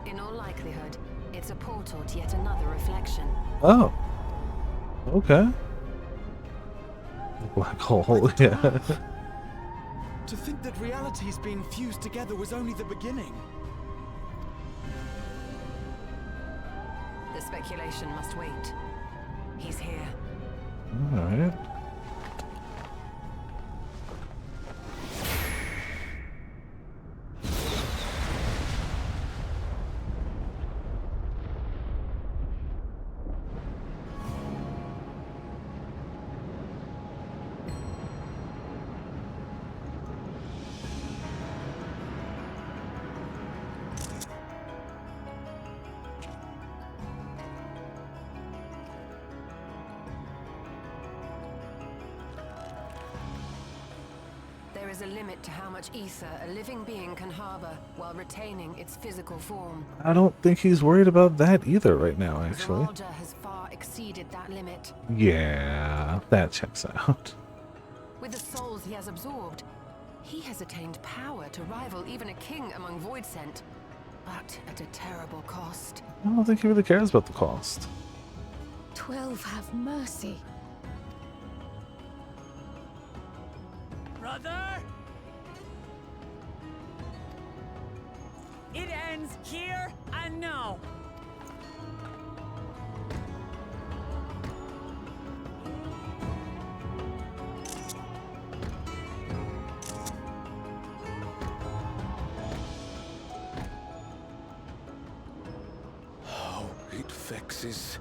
In all likelihood, It's a portal to yet another reflection. Oh. Okay. Black hole, yeah. To think that realities being fused together was only the beginning. The speculation must wait. He's here. Alright. There is a limit to how much ether a living being can harbor while retaining its physical form. I don't think he's worried about that either right now, actually. Zoraal Ja has far exceeded that limit. Yeah, that checks out. With the souls he has absorbed, he has attained power to rival even a king among Voidsent, but at a terrible cost. I don't think he really cares about the cost. 12 have mercy. Brother! It ends here and now. How it vexes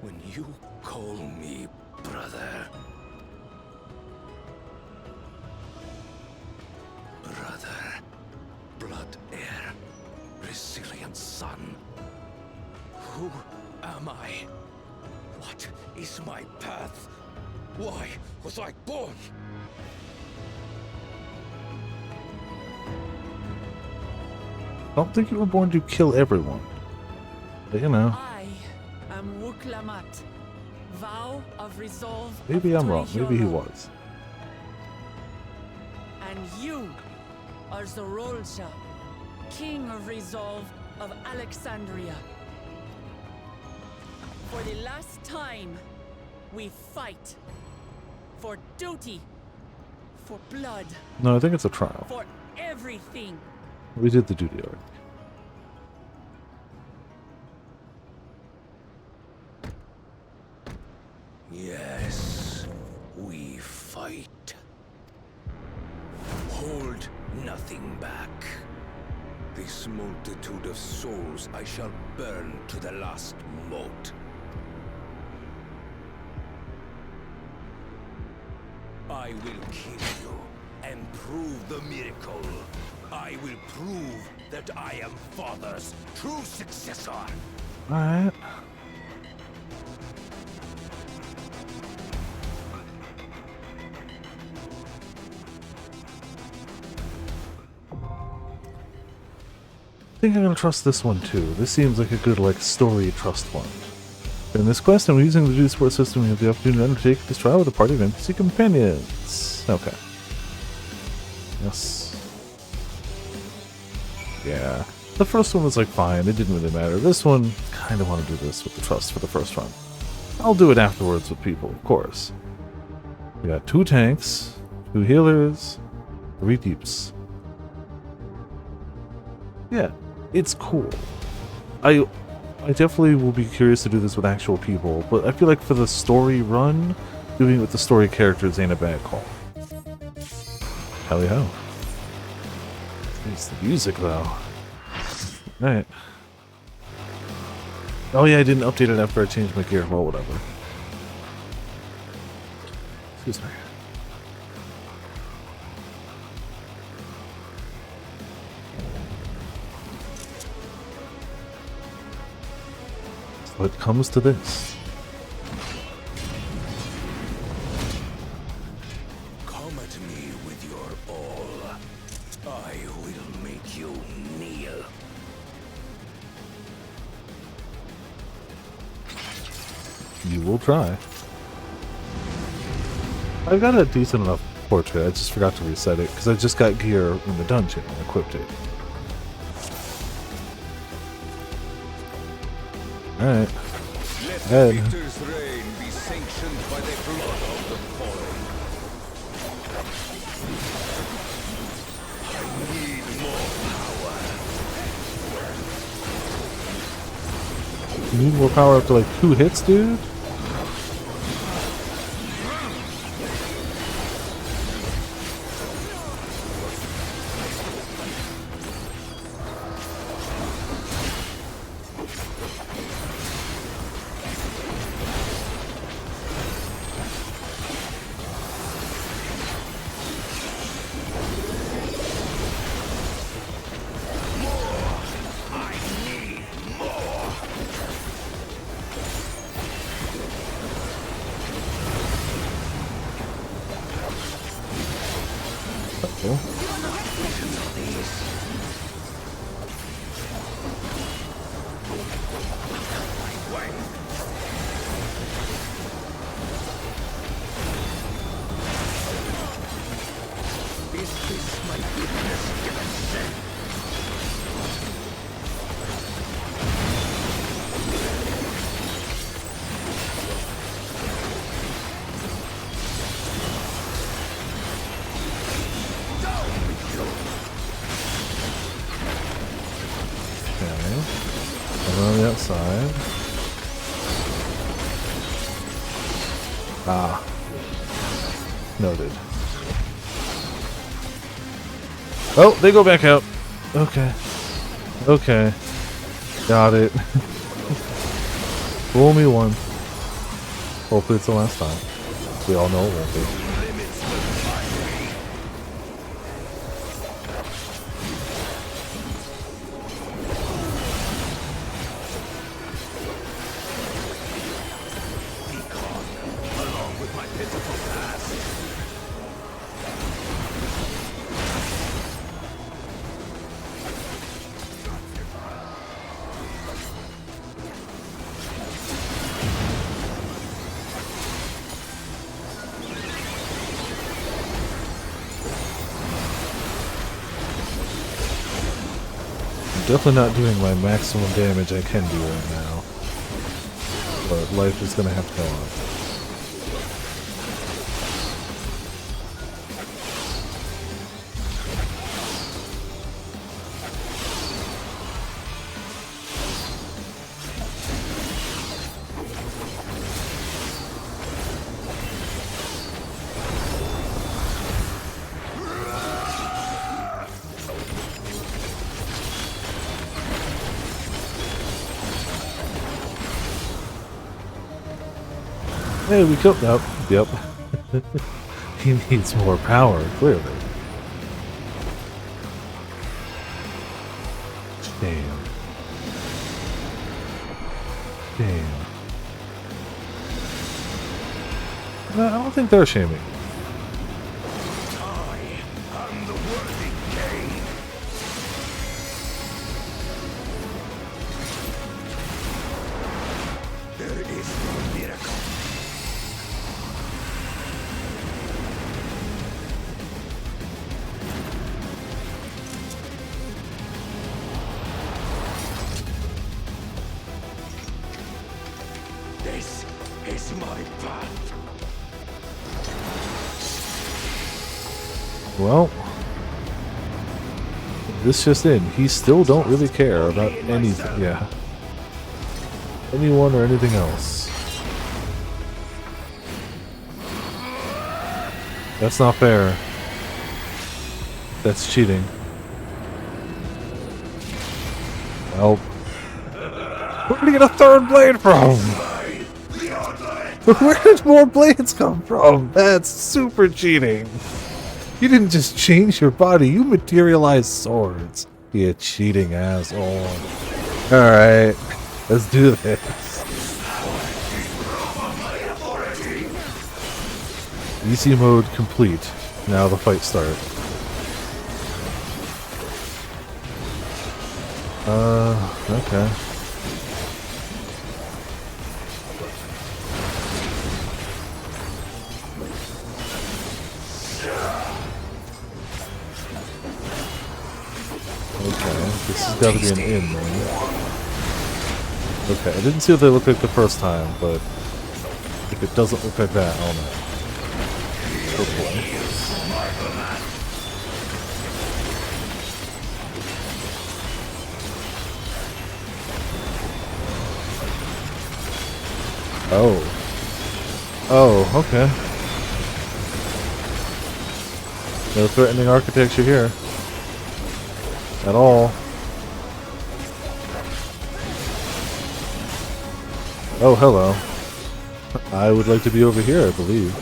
when you call me brother. Brother, blood heir, resilient son. Who am I? What is my path? Why was I born? I don't think you were born to kill everyone. But you know. I am Wuklamat, vow of resolve. Maybe of I'm wrong. Maybe he Tuliyola. was. And you are Zoraal Ja, king of resolve of Alexandria. For the last time, we fight. For duty. For blood. No, I think it's a trial. For everything. We did the duty arc. Yes, we fight. Hold nothing back. This multitude of souls I shall burn to the last mote. I will kill you and prove the miracle. I will prove that I am Father's true successor. Alright. I think I'm gonna trust this one too. This seems like a good, like, story trust one. In this quest, and using the duty support system, you have the opportunity to undertake this trial with a party of NPC companions. Okay. Yes. Yeah. The first one was like fine, it didn't really matter. This one, kinda wanna do this with the trust for the first run. I'll do it afterwards with people, of course. We got 2 tanks, 2 healers, 3 deeps. Yeah, it's cool. I definitely will be curious to do this with actual people, but I feel like for the story run, doing it with the story characters ain't a bad call. Hell yeah. It's the music though. Alright. Oh yeah, I didn't update it after I changed my gear. Well, whatever. Excuse me. So it comes to this. Come at me with your all. I will make you kneel. You will try. I've got a decent enough portrait. I just forgot to reset it because I just got gear in the dungeon and equipped it. Alright. Let the Ed. victor's reign be sanctioned by the blood of the fallen. I need more power. You need more power up to like 2 hits, dude? Cool. On the outside. Ah. Noted. Oh, they go back out. Okay. Okay. Got it. Fool me once. Hopefully it's the last time. We all know it won't be. Definitely not doing my maximum damage I can do right now. But life is gonna have to go on. Hey, we killed that. Yep. He needs more power, clearly. Damn. Damn. No, I don't think they're shaming. This is my path. Well, this just in. He still don't really care about anything. Yeah. Anyone or anything else. That's not fair. That's cheating. Well, where did he get a third blade from? Where did more blades come from? That's super cheating. You didn't just change your body, you materialized swords. You cheating asshole. Alright, let's do this. Easy mode complete. Now the fight starts. Okay. Okay, this has got to be an in then. Okay, I didn't see what they looked like the first time, but if it doesn't look like that, I'll know. Hopefully. Oh. Oh, okay. No threatening architecture here. At all. Oh, hello. I would like to be over here, I believe.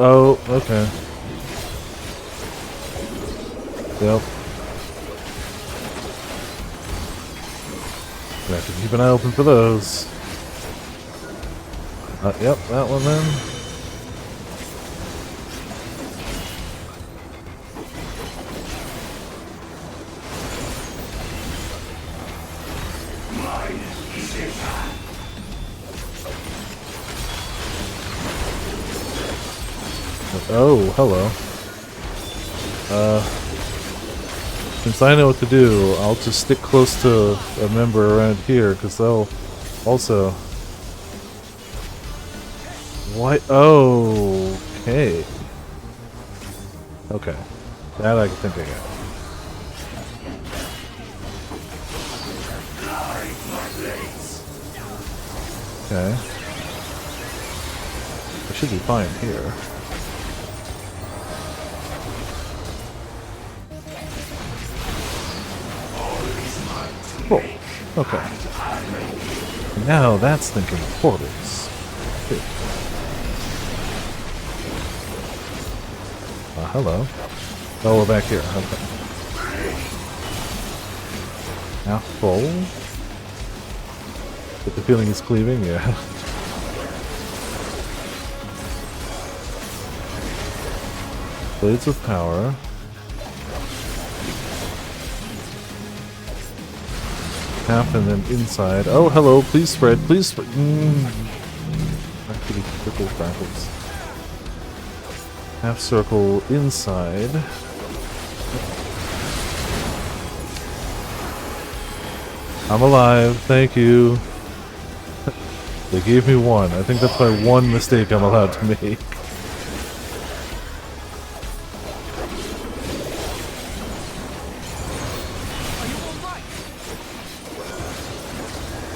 Oh, okay. Yep. We have to keep an eye open for those. Yep, that one then. Oh, hello. Since I know what to do, I'll just stick close to a member around here, because they'll also... What? Oh, okay. Okay. That I think I got. Okay. I should be fine here. Cool. Okay. Now that's thinking portals. Good. Hello. Oh, we're back here. Okay. Now full. Get the feeling he's cleaving? Yeah. Blades of power. Half and then inside. Oh, hello. Please spread. Please spread. Actually, triple crackles. Half circle inside. I'm alive. Thank you. They gave me one. I think that's my one mistake I'm allowed to make.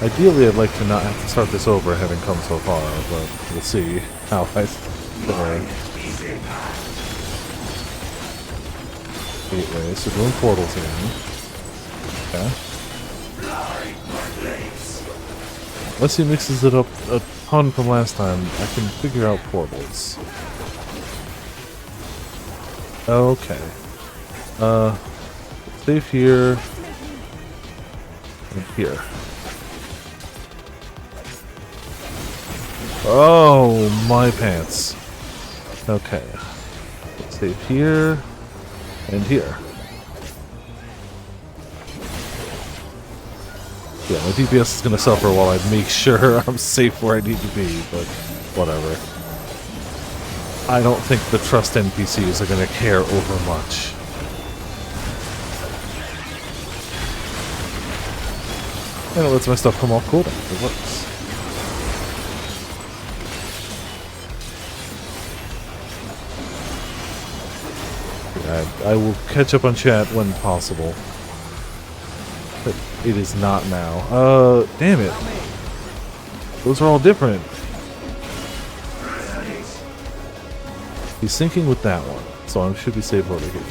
Ideally, I'd like to not have to start this over having come so far, but we'll see how I fare. Gateway, so doing portals again. Okay. Unless he mixes it up a ton from last time, I can figure out portals. Okay. Save here. And here. Oh, my pants. Okay. Save here and here. Yeah, my DPS is gonna suffer while I make sure I'm safe where I need to be, but whatever. I don't think the trust NPCs are gonna care over much. And it lets my stuff come off cooldown. It works. I will catch up on chat when possible. But it is not now. Damn it. Those are all different. He's syncing with that one, so I should be safe over here.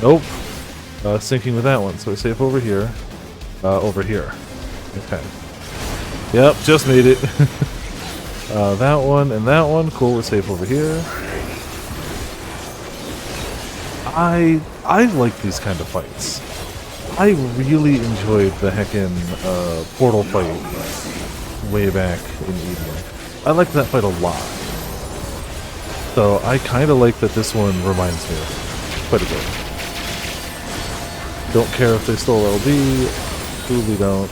Nope. Syncing with that one, so we're safe over here. Over here. Okay. Yep, just made it. That one and that one. Cool, we're safe over here. I like these kind of fights. I really enjoyed the heckin' portal fight way back in Eden. I liked that fight a lot. So I kind of like that this one reminds me quite a bit. Don't care if they stole LB, truly don't.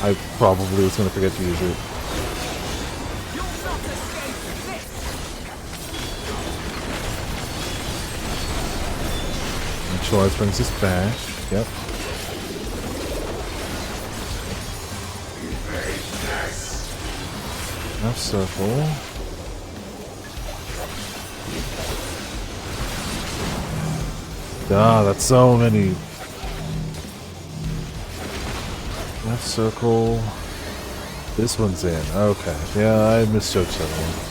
I probably was going to forget to use it. And Shores brings us back. Yep. Enough circle. Ah, that's so many. Left circle. This one's in. Okay. Yeah, I misjudged that one.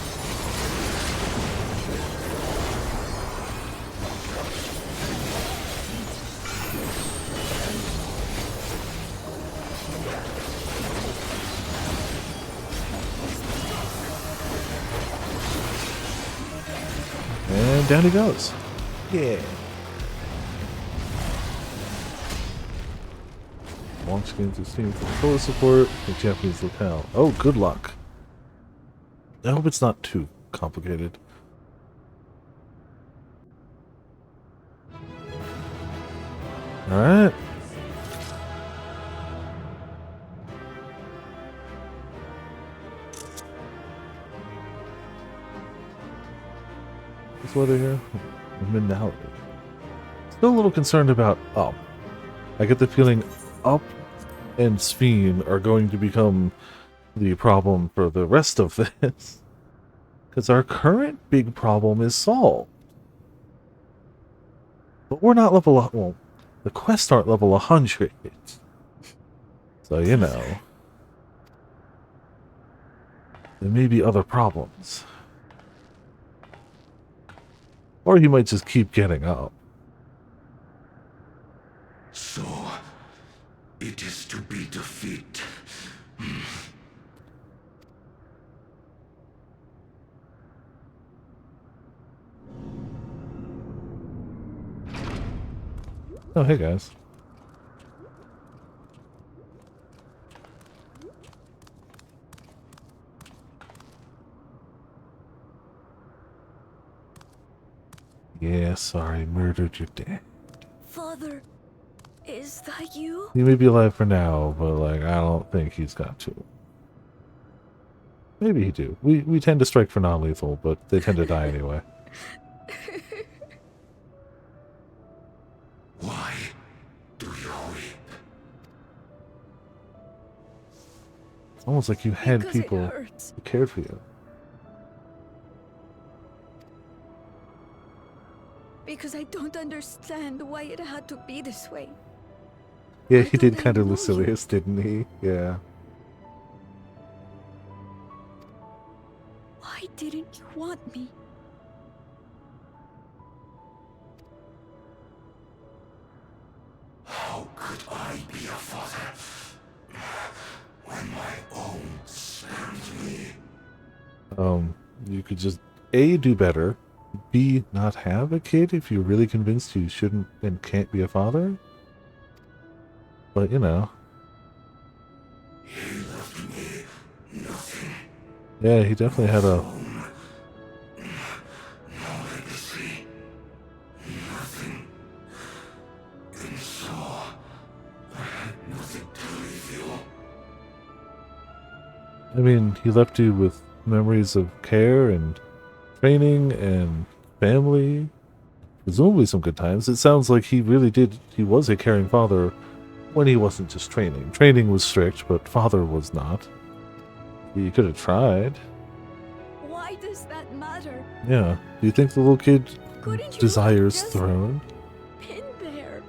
And down he goes. Yeah. Launch games of Steam for controller support and Japanese locale. Oh, good luck. I hope it's not too complicated. Alright. What's weather here? Midnight. Still a little concerned about Up. I get the feeling Up and Sphene are going to become the problem for the rest of this. Because our current big problem is solved. But we're not level... Well, the quests aren't level 100. So, you know. There may be other problems. Or he might just keep getting up. So, it is to be defeat. Oh, hey guys. Yeah, sorry, murdered your dad. Father, is that you? He may be alive for now, but like I don't think he's got to. Maybe he do. We tend to strike for non-lethal, but they tend to die anyway. Why do you weep? It's almost like you had Because it people hurts. who cared for you. Because I don't understand why it had to be this way. Yeah, Why he don't did I kind of know Lucilius, didn't he? Yeah. Why didn't you want me? How could I be a father when my own spurned me? You could just A, do better, B, not have a kid if you're really convinced you shouldn't and can't be a father. But, you know. He left me nothing. Yeah, he definitely had a... No legacy. Nothing. And so, I had nothing to leave you. I mean, he left you with memories of care and training and family. Presumably some good times. It sounds like he really did... He was a caring father when he wasn't just training. Training was strict, but father was not. He could have tried. Why does that matter? Yeah. Do you think the little kid Couldn't you desires just throne? Been there.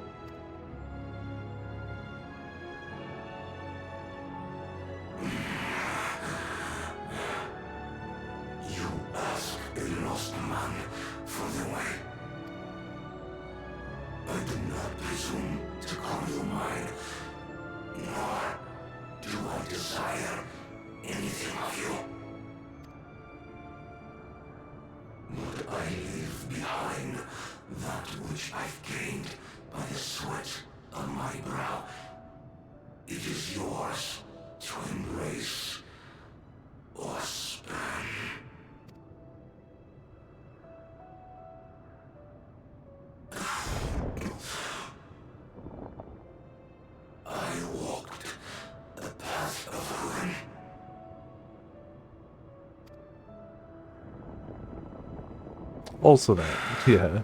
You ask a lost man for the way. I do not presume to call you mine, nor do I desire anything of you. But I leave behind that which I've gained by the sweat on my brow. It is yours to embrace or spurn. Also that, yeah.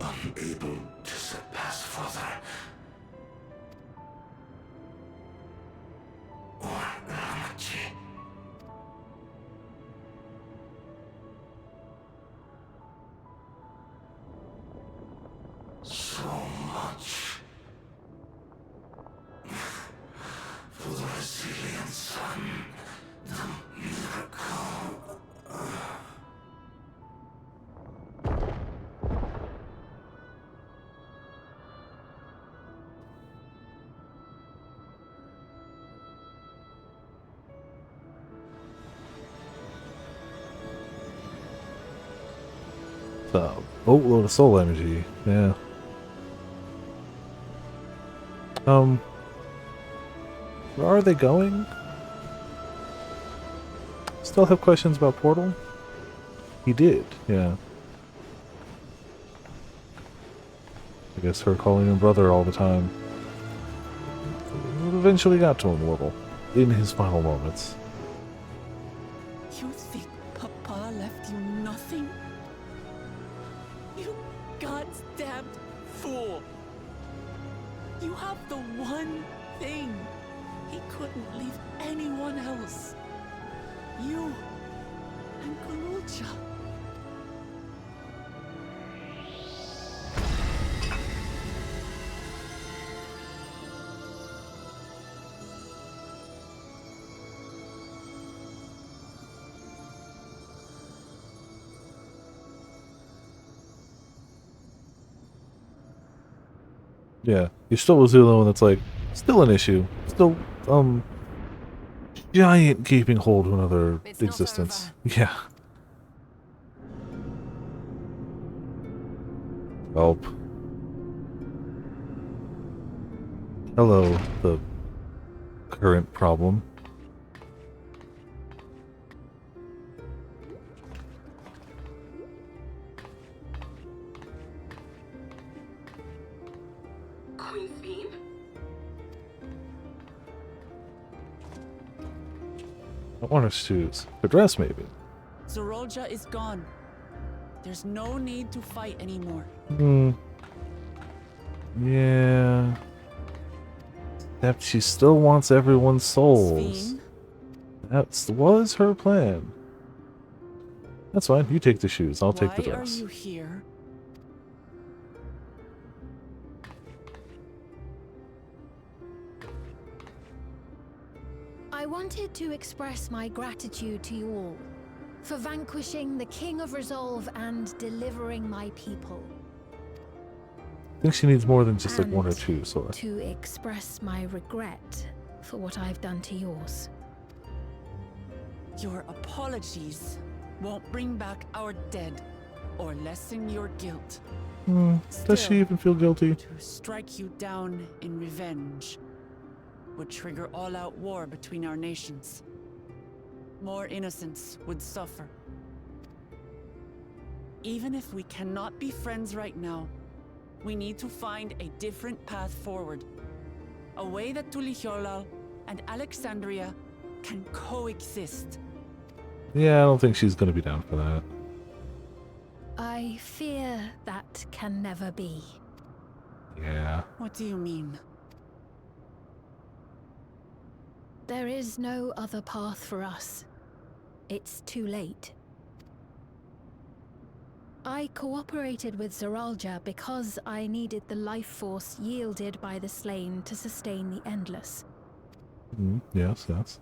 Unable to surpass further. Or Ramachi. So much for the resilient sun, the miracle. The boatload of soul energy, yeah. Where are they going? Still have questions about Portal? He did, yeah. I guess her calling him brother all the time eventually got to him a little in his final moments. You think Papa left you nothing? You goddamn fool! You have the one thing he couldn't leave anyone else. You and Garulcha. Yeah, you're still a Zulu, and that's like still an issue. Still, giant gaping hole to another existence. Yeah. Help. Hello, the current problem. Queen's Beam? I want her shoes. Her dress, maybe. Zorolja is gone. There's no need to fight anymore. Yeah. Except she still wants everyone's souls. Sven? That was her plan. That's fine. You take the shoes. I'll take the Why dress. are you here? I wanted to express my gratitude to you all for vanquishing the King of Resolve and delivering my people. I think she needs more than just like one or two, Sora. To express my regret for what I've done to yours. Your apologies won't bring back our dead or lessen your guilt. Does she even feel guilty? To strike you down in revenge would trigger all-out war between our nations. More innocents would suffer. Even if we cannot be friends right now, we need to find a different path forward. A way that Tulihyolal and Alexandria can coexist. Yeah, I don't think she's gonna be down for that. I fear that can never be. Yeah. What do you mean? There is no other path for us. It's too late. I cooperated with Zoralja because I needed the life force yielded by the slain to sustain the Endless. Yes, yes.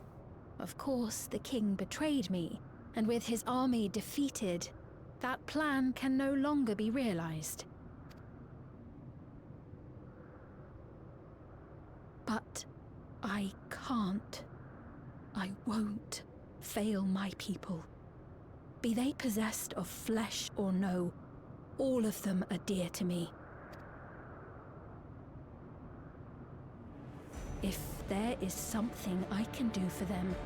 Of course, the king betrayed me, and with his army defeated, that plan can no longer be realized. But I can't. I won't fail my people. Be they possessed of flesh or no, all of them are dear to me. If there is something I can do for them,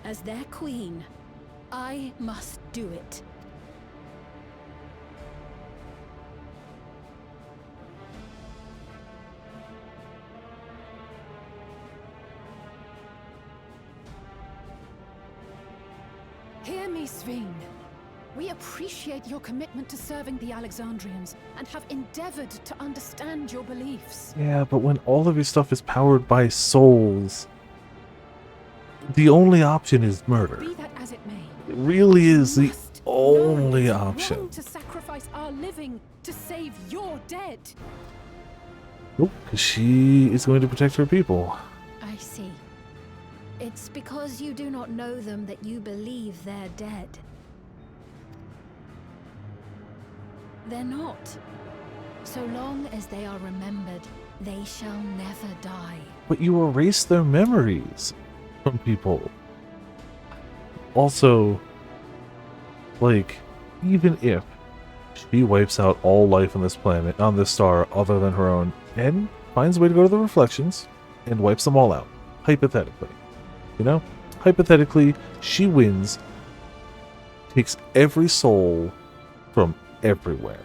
as their queen, I must do it. Hear me, Sven. We appreciate your commitment to serving the Alexandrians and have endeavored to understand your beliefs. Yeah, but when all of your stuff is powered by souls, the only option is murder. Be that as it may, It really is the must only know it's option. wrong to sacrifice our living to save your dead. Nope, because she is going to protect her people. I see. It's because you do not know them that you believe they're dead. They're not. So long as they are remembered, they shall never die. But you erase their memories from people. Also, like, even if she wipes out all life on this planet, on this star, other than her own, and finds a way to go to the reflections and wipes them all out, hypothetically. You know? Hypothetically, she wins, takes every soul from everywhere.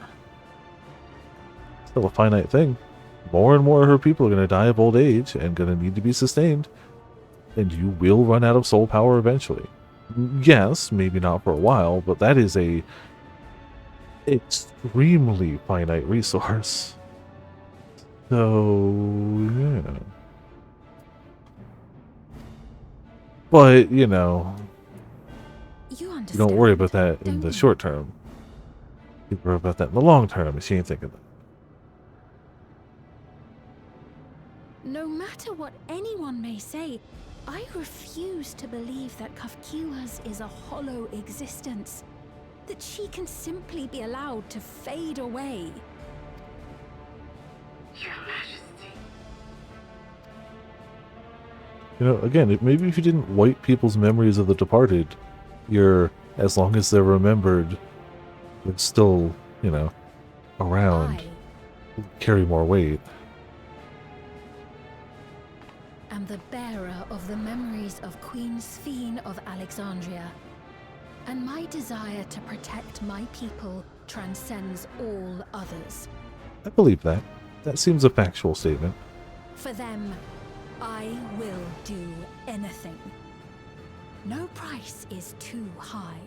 Still a finite thing. More and more of her people are going to die of old age and going to need to be sustained. And you will run out of soul power eventually. Yes, maybe not for a while, but that is a extremely finite resource. So, yeah. But, you know, you don't worry about that in the short term. You worry about that in the long term, and she ain't thinking that. No matter what anyone may say, I refuse to believe that Kafkiwa's is a hollow existence. That she can simply be allowed to fade away. Your Majesty. You know, again, maybe if you didn't wipe people's memories of the departed, as long as they're remembered, they're still, you know, around, carry more weight. Am the bearer of the memories of Queen Sphene of Alexandria, and my desire to protect my people transcends all others. I believe that. That seems a factual statement. For them, I will do anything. No price is too high.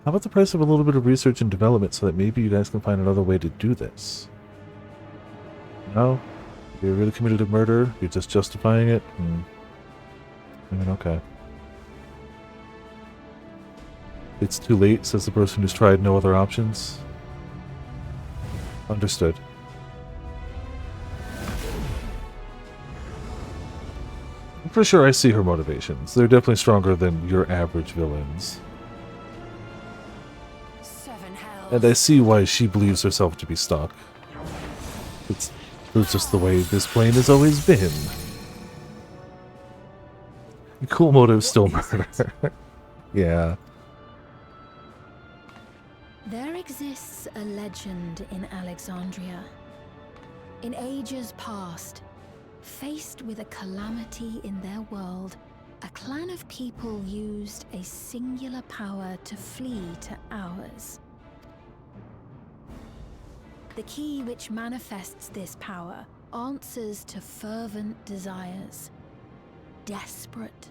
How about the price of a little bit of research and development so that maybe you guys can find another way to do this? No? You're really committed to murder? You're just justifying it? I mean, okay. It's too late, says the person who's tried no other options. Understood. For sure, I see her motivations. They're definitely stronger than your average villains. And I see why she believes herself to be stuck. It's just the way this plane has always been. Cool motive, still murder. Yeah. There exists a legend in Alexandria. In ages past, faced with a calamity in their world, a clan of people used a singular power to flee to ours. The key which manifests this power answers to fervent desires, desperate,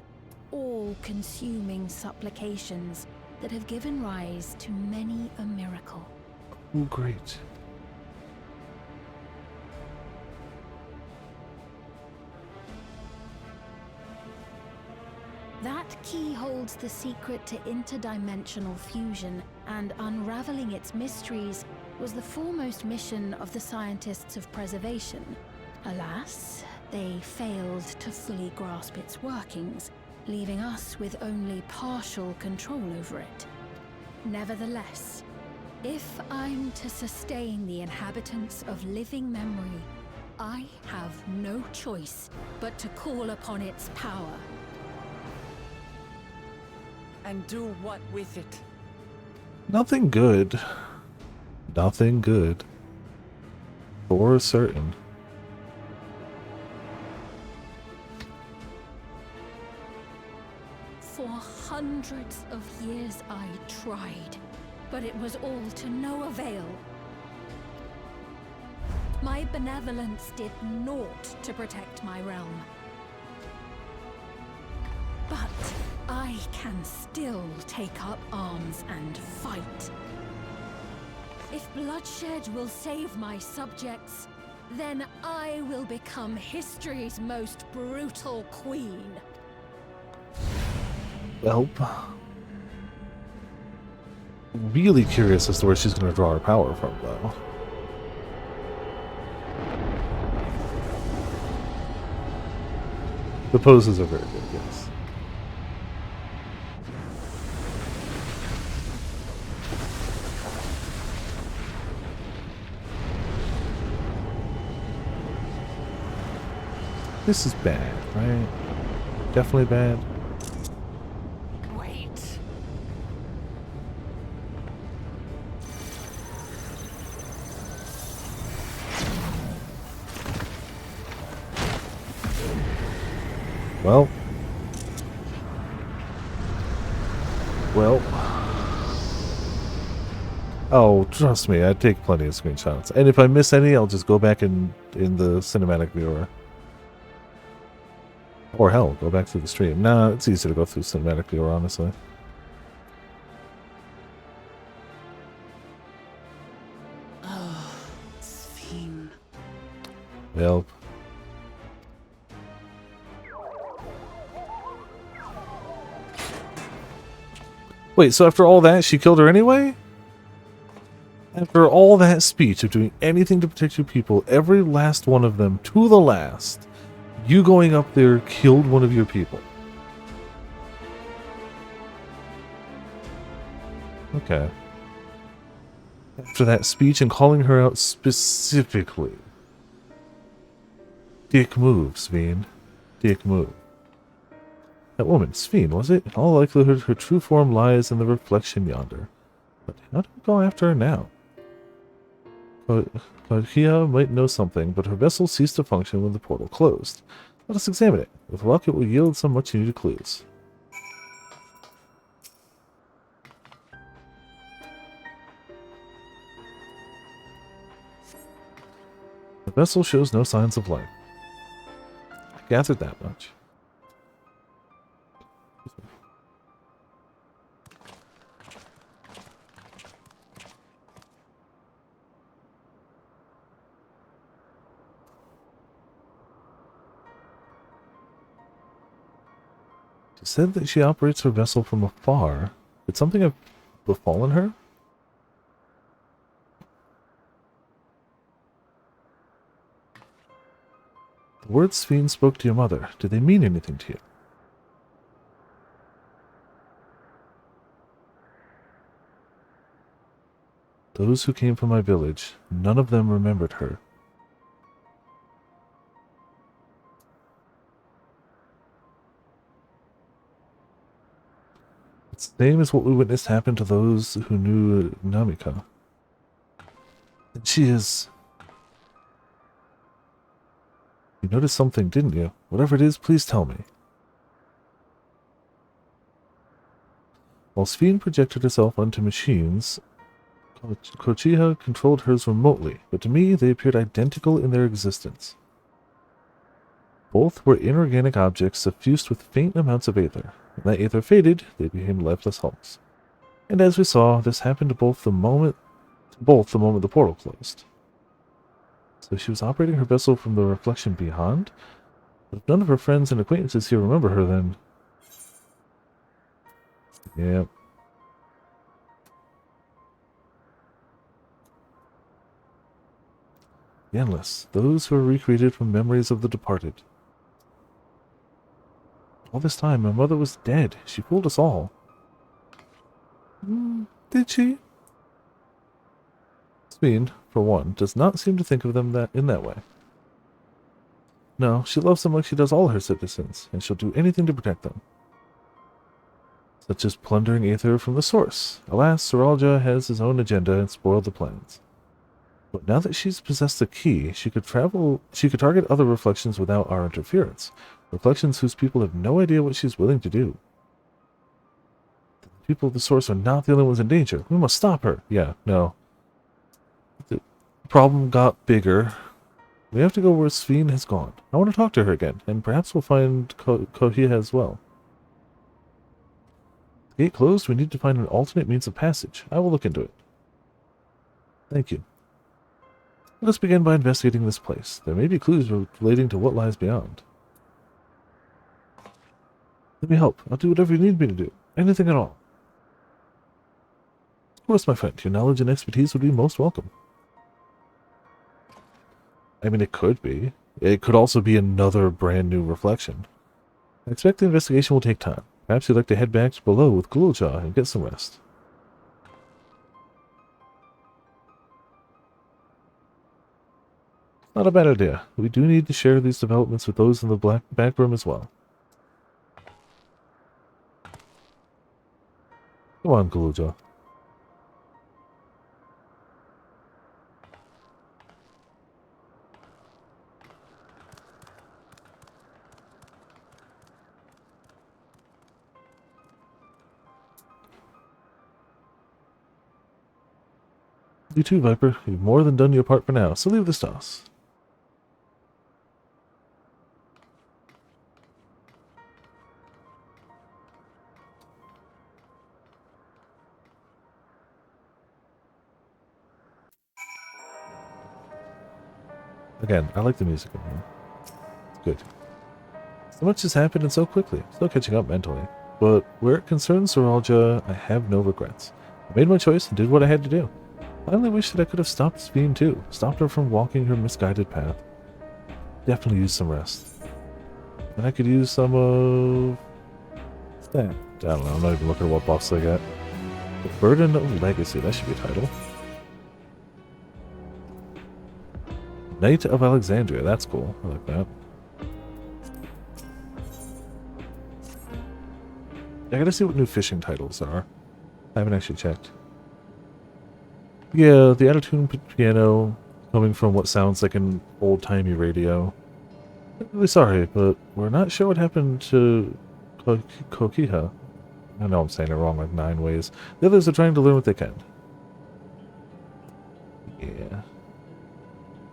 all-consuming supplications that have given rise to many a miracle. Oh, great. That key holds the secret to interdimensional fusion, and unraveling its mysteries was the foremost mission of the scientists of preservation. Alas, they failed to fully grasp its workings, leaving us with only partial control over it. Nevertheless, if I'm to sustain the inhabitants of living memory, I have no choice but to call upon its power. And do what with it? Nothing good. Nothing good. For certain. For hundreds of years I tried, but it was all to no avail. My benevolence did naught to protect my realm. But I can still take up arms and fight. If bloodshed will save my subjects, then I will become history's most brutal queen. Well, really curious as to where she's going to draw her power from, though. The poses are very good, yes. This is bad, right? Definitely bad. Wait. Well. Well. Oh, trust me, I take plenty of screenshots. And if I miss any, I'll just go back in the cinematic viewer. Or hell, go back to the stream. Nah, it's easier to go through cinematic viewer, honestly. Oh, Sphene. Well. Wait, so after all that, she killed her anyway? After all that speech of doing anything to protect your people, every last one of them, to the last, you going up there killed one of your people. Okay. After that speech and calling her out specifically. Dick move, Sphene. Dick move. That woman, Sphene, was it? In all likelihood, her true form lies in the reflection yonder. But how do we go after her now? Kohia might know something, but her vessel ceased to function when the portal closed. Let us examine it. With luck, it will yield some much needed clues. The vessel shows no signs of life. I gathered that much. She said that she operates her vessel from afar. Did something have befallen her? The words Sphene spoke to your mother, did they mean anything to you? Those who came from my village, none of them remembered her. It's the same as what we witnessed happen to those who knew Namika. And she is... You noticed something, didn't you? Whatever it is, please tell me. While Sphene projected herself onto machines, Kochiha controlled hers remotely, but to me they appeared identical in their existence. Both were inorganic objects suffused with faint amounts of aether. When that aether faded, they became lifeless hulks. And as we saw, this happened to both the moment the portal closed. So she was operating her vessel from the reflection beyond? But if none of her friends and acquaintances here remember her, then... Yep. The endless. Those who are recreated from memories of the departed. All this time, my mother was dead. She fooled us all. Did she? Sphene, for one, does not seem to think of them in that way. No, she loves them like she does all her citizens, and she'll do anything to protect them. Such as plundering aether from the source. Alas, Seralja has his own agenda and spoiled the plans. But now that she's possessed the key, she could target other reflections without our interference. Reflections whose people have no idea what she's willing to do. The people of the source are not the only ones in danger. We must stop her. Yeah, no. The problem got bigger. We have to go where Sphene has gone. I want to talk to her again, and perhaps we'll find Kohia as well. Gate closed, we need to find an alternate means of passage. I will look into it. Thank you. Let us begin by investigating this place. There may be clues relating to what lies beyond. Let me help. I'll do whatever you need me to do. Anything at all. Of course, my friend. Your knowledge and expertise would be most welcome. I mean, it could be. It could also be another brand new reflection. I expect the investigation will take time. Perhaps you'd like to head back below with Ghouljaw and get some rest. Not a bad idea. We do need to share these developments with those in the back room as well. Come on, Ghouljaw. You too, Viper. You've more than done your part for now, so leave this to us. Again, I like the music in here. It's good. So much has happened and so quickly. Still catching up mentally. But where it concerns Zoralia, I have no regrets. I made my choice and did what I had to do. I only wish that I could have stopped Speen too. Stopped her from walking her misguided path. Definitely use some rest. And I could use some of... that. I don't know, I'm not even looking at what buffs I got. The Burden of Legacy, that should be a title. Knight of Alexandria, that's cool. I like that. I gotta see what new fishing titles are. I haven't actually checked. Yeah, the out-of-tune piano coming from what sounds like an old-timey radio. I'm really sorry, but we're not sure what happened to Kokiha. I know I'm saying it wrong like 9 ways. The others are trying to learn what they can. Yeah.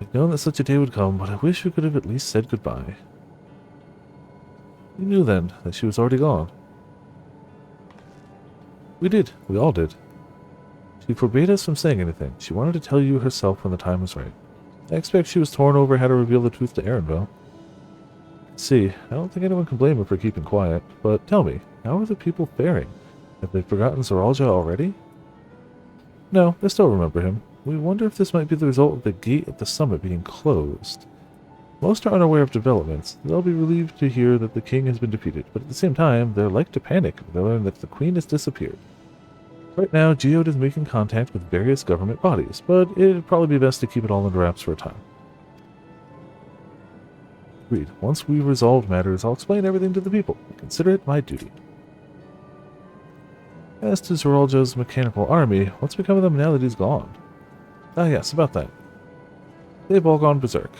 I've known that such a day would come, but I wish we could have at least said goodbye. We knew then that she was already gone. We did. We all did. She forbade us from saying anything. She wanted to tell you herself when the time was right. I expect she was torn over how to reveal the truth to Erenville. See, I don't think anyone can blame her for keeping quiet, but tell me, how are the people faring? Have they forgotten Zoralia already? No, they still remember him. We wonder if this might be the result of the gate at the summit being closed. Most are unaware of developments. They'll be relieved to hear that the king has been defeated, but at the same time, they're like to panic if they learn that the queen has disappeared. Right now, Geode is making contact with various government bodies, but it'd probably be best to keep it all under wraps for a time. Agreed. Once we've resolved matters, I'll explain everything to the people. Consider it my duty. As to Zoralja's mechanical army, what's become of them now that he's gone? Ah yes, about that. They've all gone berserk.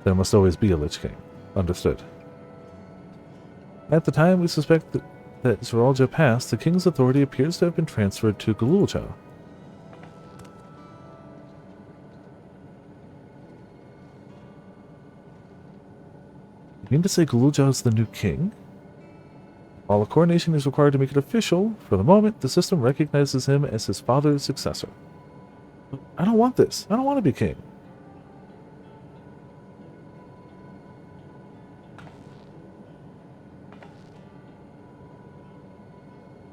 There must always be a Lich King. Understood. At the time we suspect that Zoralia passed, the king's authority appears to have been transferred to Ghouljaw. You mean to say Ghouljaw is the new king? While a coronation is required to make it official, for the moment, the system recognizes him as his father's successor. I don't want this. I don't want to be king.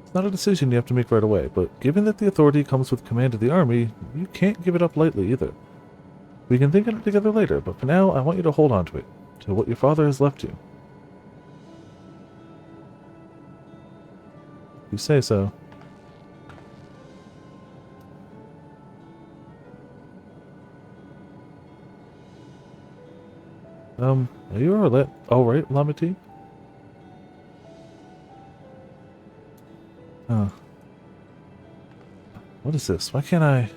It's not a decision you have to make right away, but given that the authority comes with command of the army, you can't give it up lightly either. We can think of it together later, but for now, I want you to hold on to it, to what your father has left you. You say so. Are you alright, Lamati? What is this? Why can't I...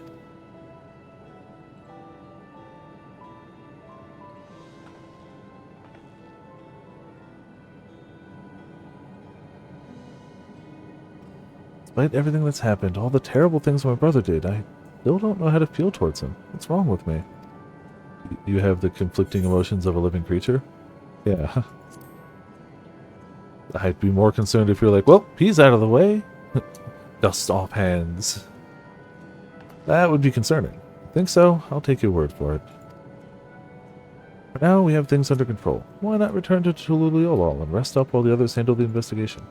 Despite everything that's happened, all the terrible things my brother did, I still don't know how to feel towards him. What's wrong with me? You have the conflicting emotions of a living creature? Yeah. I'd be more concerned if you're like, well, he's out of the way. Dust off hands. That would be concerning. Think so? I'll take your word for it. For now, we have things under control. Why not return to Tululiolol and rest up while the others handle the investigation?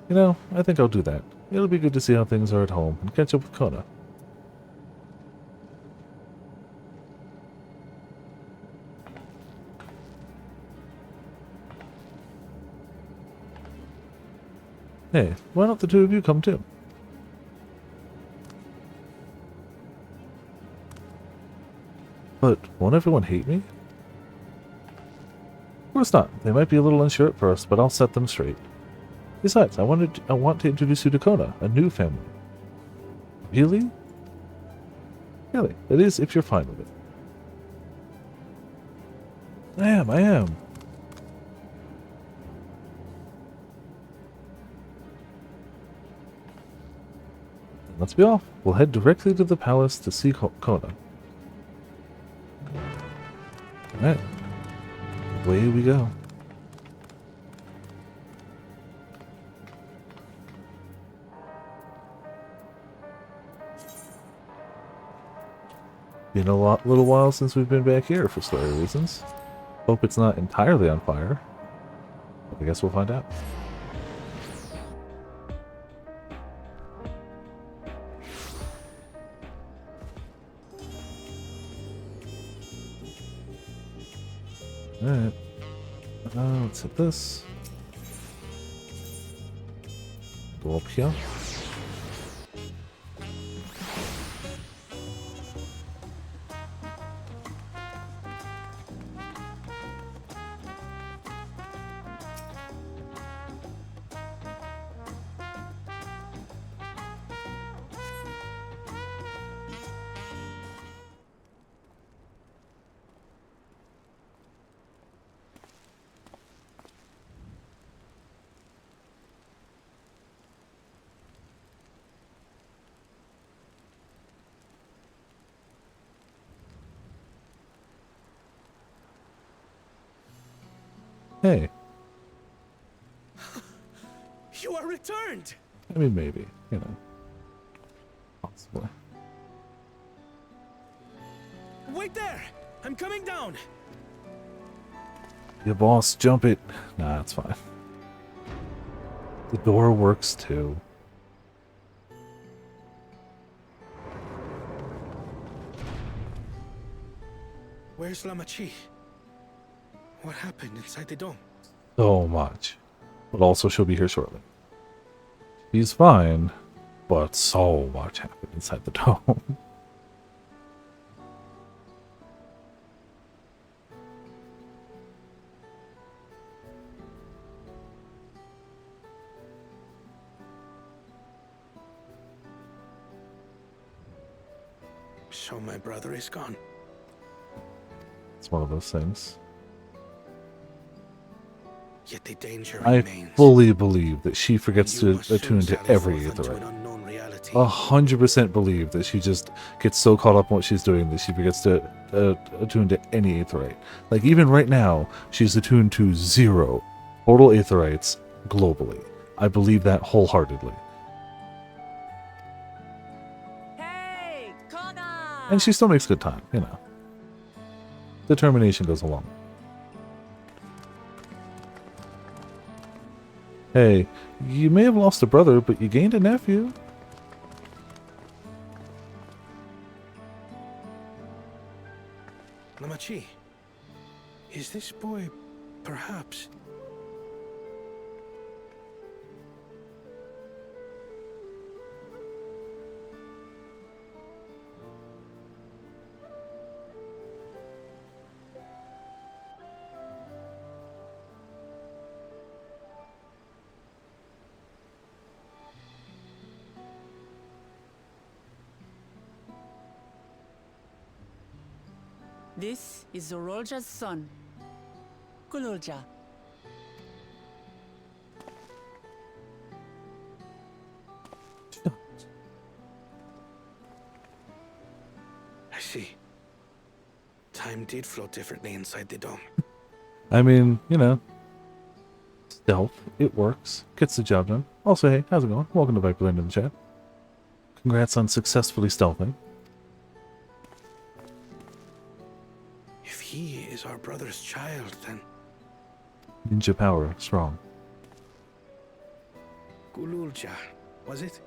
You know, I think I'll do that. It'll be good to see how things are at home and catch up with Kona. Hey, why don't the two of you come too? But won't everyone hate me? Of course not. They might be a little unsure at first, but I'll set them straight. Besides, I want to introduce you to Kona, a new family. Really? Really, it is if you're fine with it. I am. Let's be off. We'll head directly to the palace to see Kona. Alright. Away we go. Been a little while since we've been back here for story reasons. Hope it's not entirely on fire. But I guess we'll find out. Alright. Let's hit this. Go up here. Hey. You are returned! I mean, maybe. You know. Possibly. Wait there! I'm coming down! Yeah, boss, jump it. Nah, it's fine. The door works too. Where's Lamachi? What happened inside the dome? So much. But also she'll be here shortly. He's fine, but so much happened inside the dome. So my brother is gone. It's one of those things. Yet the danger I remains. fully believe that she forgets to attune to every aetherite. 100% believe that she just gets so caught up in what she's doing that she forgets to attune to any aetherite. Like, even right now, she's attuned to 0 total aetherites globally. I believe that wholeheartedly. Hey, Kona! And she still makes good time, you know. Determination goes along. Hey, you may have lost a brother, but you gained a nephew. Lamachi, is this boy perhaps... This is Zorolja's son, Kululja. time did flow differently inside the dome. I mean, you know, stealth, it works. Gets the job done. Also, hey, how's it going? Welcome to Viperland in the chat. Congrats on successfully stealthing. If he is our brother's child, then... Ninja power, strong. Gululja, was it?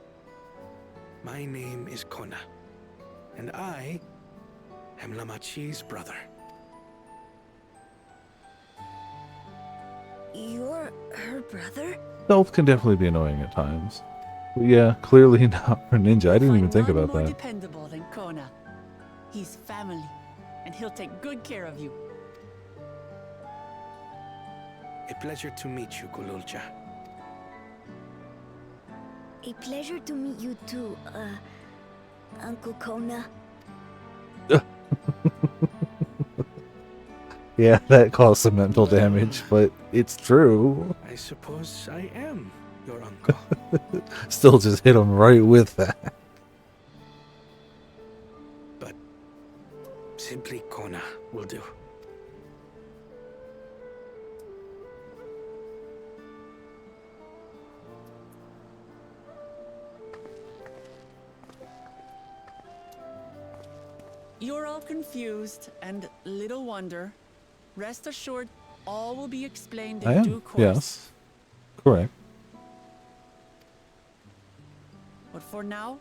My name is Kona, and I am Lamachi's brother. You're her brother? Stealth can definitely be annoying at times. But yeah, clearly not for Ninja. I didn't even think about more that. dependable than Kona. He's family, and he'll take good care of you. A pleasure to meet you, Gululja. A pleasure to meet you too, Uncle Kona. Yeah, that caused some mental damage, but it's true. I suppose I am your uncle. Still just hit him right with that. But simply Kona will do. You're all confused, and little wonder. Rest assured, all will be explained I in am, due course. yes. Correct. But for now,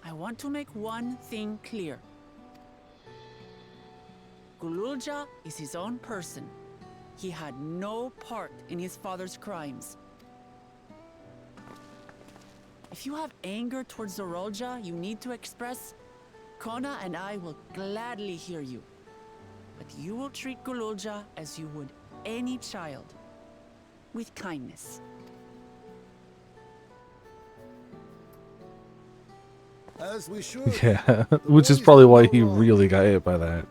I want to make one thing clear. Gululja is his own person. He had no part in his father's crimes. If you have anger towards Zorolja you need to express, Kona and I will gladly hear you. But you will treat Gululja as you would any child, with kindness. As we should. Yeah, which is probably why he really got hit by that.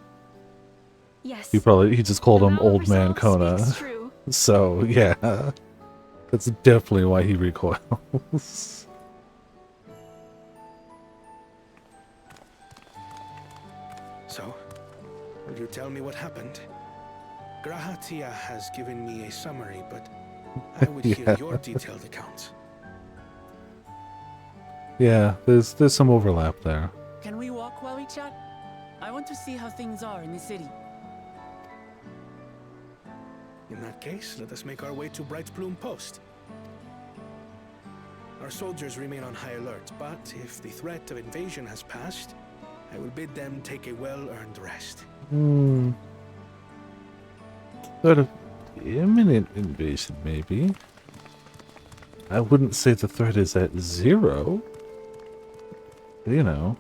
Yes. He just called him Old Man Kona. So, yeah. That's definitely why he recoils. So, will you tell me what happened? Grahatia has given me a summary, but I would hear your detailed account. Yeah, there's some overlap there. Can we walk while we chat? I want to see how things are in the city. In that case, let us make our way to Bright Plume Post. Our soldiers remain on high alert, but if the threat of invasion has passed, I will bid them take a well-earned rest. Sort of imminent invasion, maybe. I wouldn't say the threat is at 0. You know.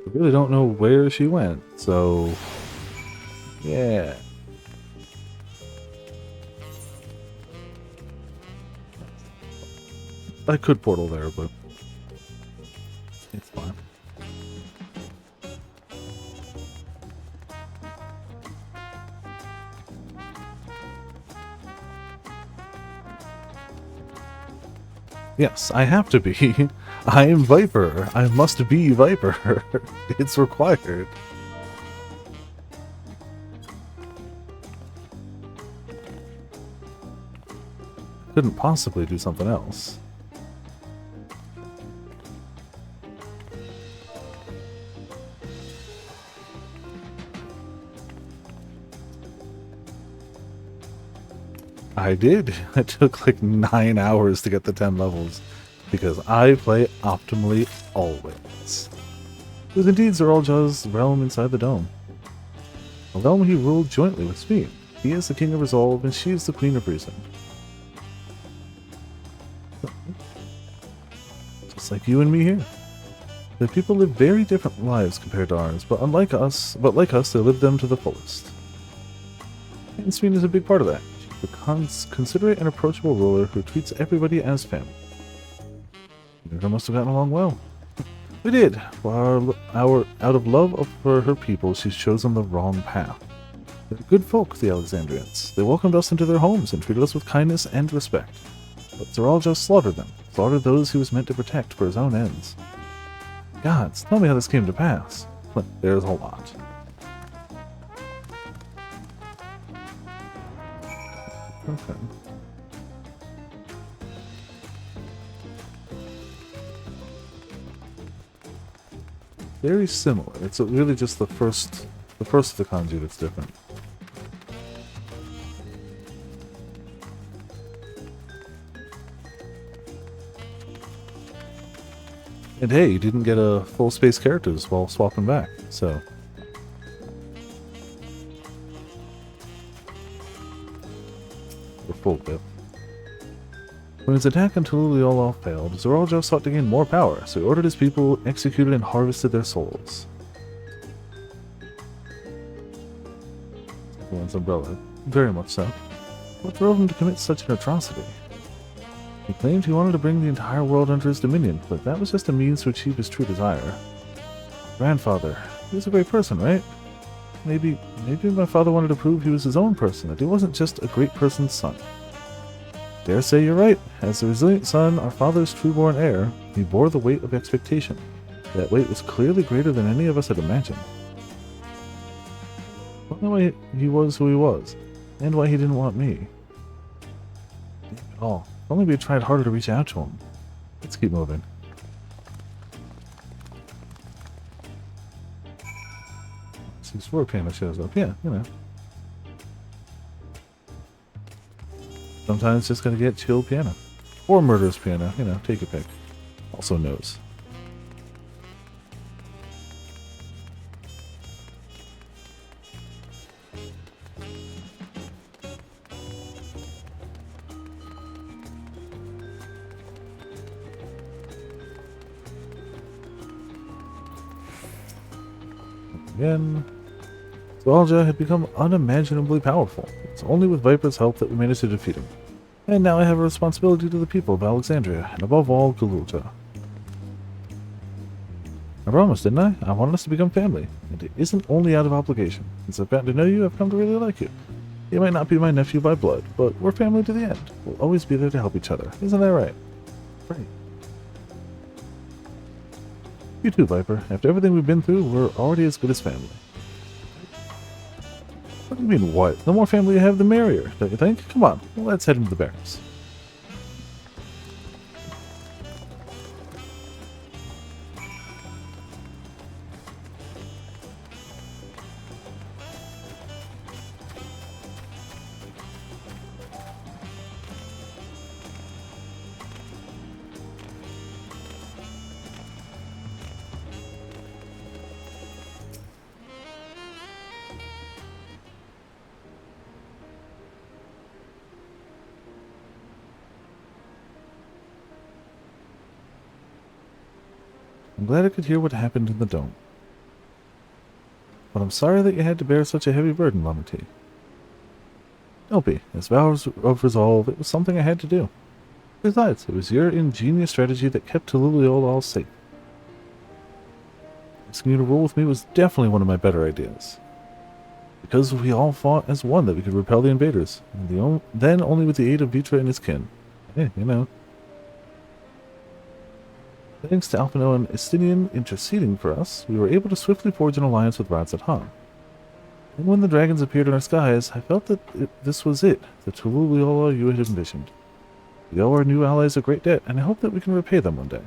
I really don't know where she went, so... Yeah. I could portal there, but... it's fine. Yes, I have to be. I am Viper. I must be Viper. It's required. Couldn't possibly do something else. I did. It took like 9 hours to get the 10 levels, because I play optimally always. It was indeed Zorolja's realm inside the dome. A realm he ruled jointly with Speed. He is the king of resolve, and she is the queen of reason. Just like you and me here. The people live very different lives compared to ours, but like us, they live them to the fullest. And Speed is a big part of that. A considerate and approachable ruler who treats everybody as family. We must have gotten along well. We did. Out of love for her people, she's chosen the wrong path. They're good folk, the Alexandrians. They welcomed us into their homes and treated us with kindness and respect. But Zorolja slaughtered them, slaughtered those he was meant to protect for his own ends. Gods, tell me how this came to pass. Well, there's a lot. Okay. Very similar. It's really just the first of the kanji that's different. And hey, you didn't get a full space characters while swapping back, so. Or full bit. When his attack on Tululiolol failed, Zoraljo sought to gain more power, so he ordered his people executed and harvested their souls. One's umbrella. Very much so. What drove him to commit such an atrocity? He claimed he wanted to bring the entire world under his dominion, but that was just a means to achieve his true desire. Grandfather. He was a great person, right? Maybe my father wanted to prove he was his own person, that he wasn't just a great person's son. Dare say you're right. As the resilient son, our father's true-born heir, he bore the weight of expectation. That weight was clearly greater than any of us had imagined. I don't know why he was who he was, and why he didn't want me. Damn it all. If only we had tried harder to reach out to him. Let's keep moving. See, Sword Panda shows up. Yeah, you know. Sometimes just gotta get chill piano. Or murderous piano, you know, take a pick. Also knows. Again. Zoalja had become unimaginably powerful. It's only with Viper's help that we managed to defeat him. And now I have a responsibility to the people of Alexandria, and above all, Galulta. I promised, didn't I? I wanted us to become family, and it isn't only out of obligation. Since I've gotten to know you, I've come to really like you. You might not be my nephew by blood, but we're family to the end. We'll always be there to help each other. Isn't that right? Right. You too, Viper. After everything we've been through, we're already as good as family. What do you mean, what? The more family you have, the merrier, don't you think? Come on, let's head into the barracks. I'm glad I could hear what happened in the dome. But I'm sorry that you had to bear such a heavy burden, Lama T. Don't be. As vows of resolve, it was something I had to do. Besides, it was your ingenious strategy that kept Tululiolol safe. Asking you to rule with me was definitely one of my better ideas. Because we all fought as one that we could repel the invaders, and then only with the aid of Vitra and his kin. Hey, you know. Thanks to Alphino and Estinian interceding for us, we were able to swiftly forge an alliance with Radzat Han. And when the dragons appeared in our skies, I felt that this was it, the Tululiolol you had envisioned. We owe our new allies a great debt, and I hope that we can repay them one day.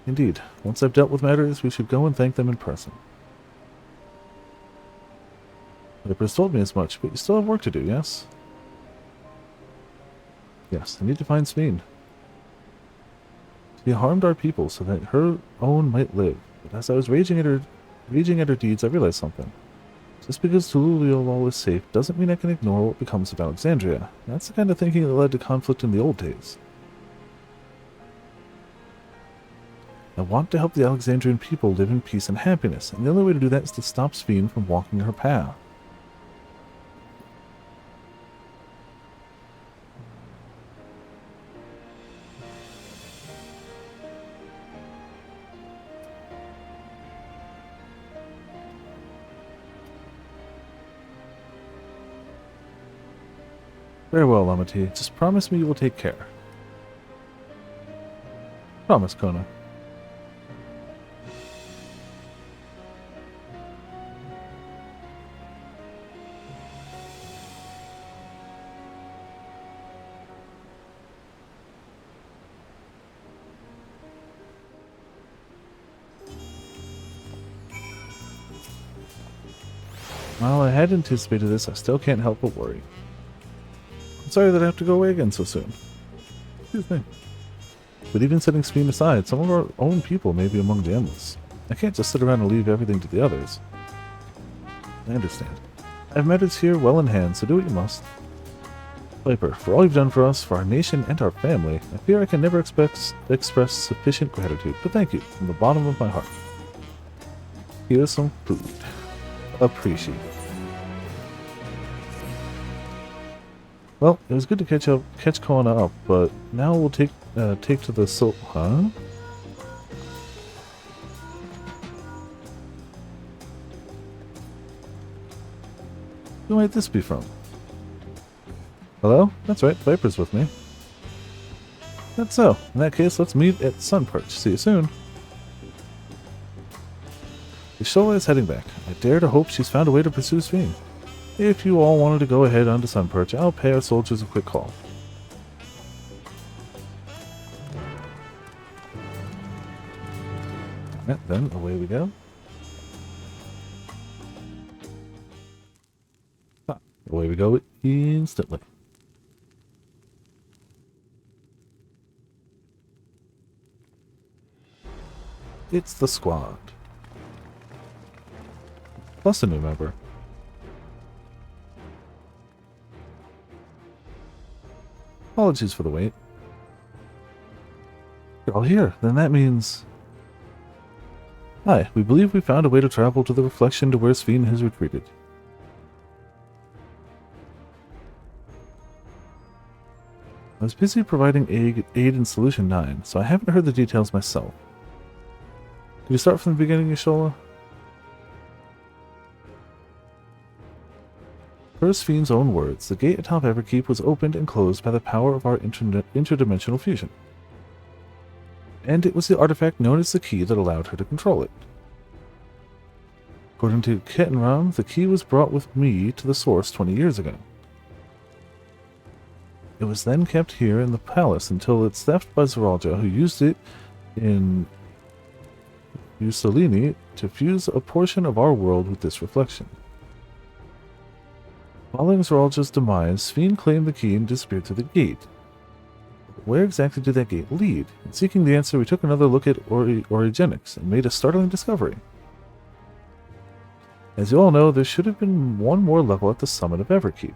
Indeed, once I've dealt with matters, we should go and thank them in person. Viper's told me as much, but you still have work to do, yes? Yes, I need to find Smeen. She harmed our people so that her own might live, but as I was raging at her deeds, I realized something. Just because Tululiolol is safe doesn't mean I can ignore what becomes of Alexandria. That's the kind of thinking that led to conflict in the old days. I want to help the Alexandrian people live in peace and happiness, and the only way to do that is to stop Smeen from walking her path. Very well, Lama T. Just promise me you will take care. Promise, Kona. While I had anticipated this, I still can't help but worry. I'm sorry that I have to go away again so soon. Excuse me. But even setting Speen aside, some of our own people may be among the endless. I can't just sit around and leave everything to the others. I understand. I have matters here well in hand, so do what you must. Viper, for all you've done for us, for our nation, and our family, I fear I can never express sufficient gratitude, but thank you from the bottom of my heart. Here's some food. Appreciate it. Well, it was good to catch Kona up, but now we'll take to the soul. Huh? Who might this be from? Hello? That's right, Viper's with me. That's so. In that case, let's meet at Sunperch. See you soon. Ishola is heading back. I dare to hope she's found a way to pursue Sphene. If you all wanted to go ahead onto Sunperch, I'll pay our soldiers a quick call. Alright, then away we go. Away we go instantly. It's the squad. Plus a new member. Apologies for the wait. You're all here. Then that means... Hi, we believe we found a way to travel to the reflection to where Sphene has retreated. I was busy providing aid in Solution 9, so I haven't heard the details myself. Could you start from the beginning, Ishola? Per Sphene's own words, the gate atop Everkeep was opened and closed by the power of our interdimensional fusion. And it was the artifact known as the key that allowed her to control it. According to Ketenram, the key was brought with me to the source 20 years ago. It was then kept here in the palace until its theft by Zeralja, who used it in Mussolini to fuse a portion of our world with this reflection. Following Zeralja's demise, Sphene claimed the key and disappeared through the gate. But where exactly did that gate lead? In seeking the answer, we took another look at orogenics and made a startling discovery. As you all know, there should have been one more level at the summit of Everkeep.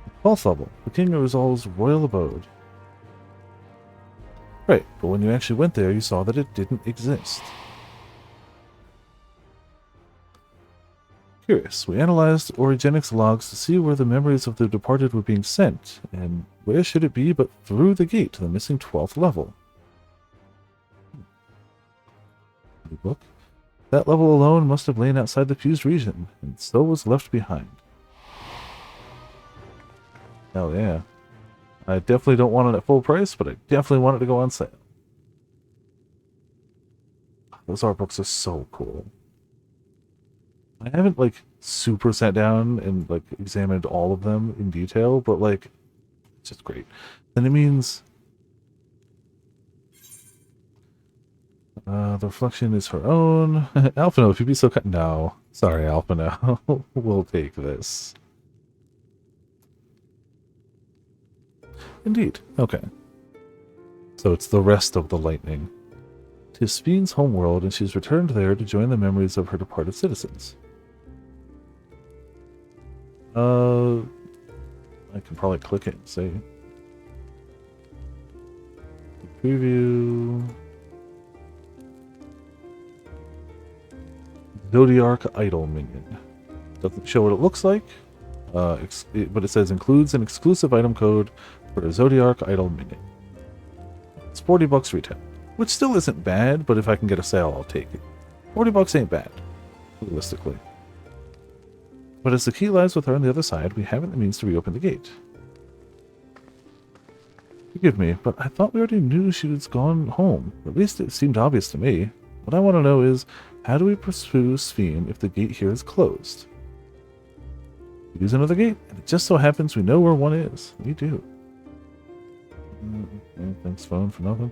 The 12th level, the King of Rizal's royal abode. Right, but when you actually went there, you saw that it didn't exist. Curious, we analyzed orogenics logs to see where the memories of the departed were being sent, and where should it be but through the gate to the missing 12th level. New book. That level alone must have lain outside the fused region, and so was left behind. Hell yeah. I definitely don't want it at full price, but I definitely want it to go on sale. Those art books are so cool. I haven't, like, super sat down and, like, examined all of them in detail, but, like, it's just great. Then it means... the reflection is her own. Alphino, if you'd be so kind... No. Sorry, Alphino. We'll take this. Indeed. Okay. So it's the rest of the lightning. 'Tis Sphene's homeworld, and she's returned there to join the memories of her departed citizens. I can probably click it and see. Preview. Zodiark Idol Minion. Doesn't show what it looks like, but it says includes an exclusive item code for a Zodiark Idol Minion. It's $40 retail, which still isn't bad, but if I can get a sale, I'll take it. $40 ain't bad, realistically. But as the key lies with her on the other side, we haven't the means to reopen the gate. Forgive me, but I thought we already knew she was gone home. At least it seemed obvious to me. What I want to know is, how do we pursue Sphene if the gate here is closed? Use another gate, and it just so happens we know where one is. We do. Thanks, phone, for nothing.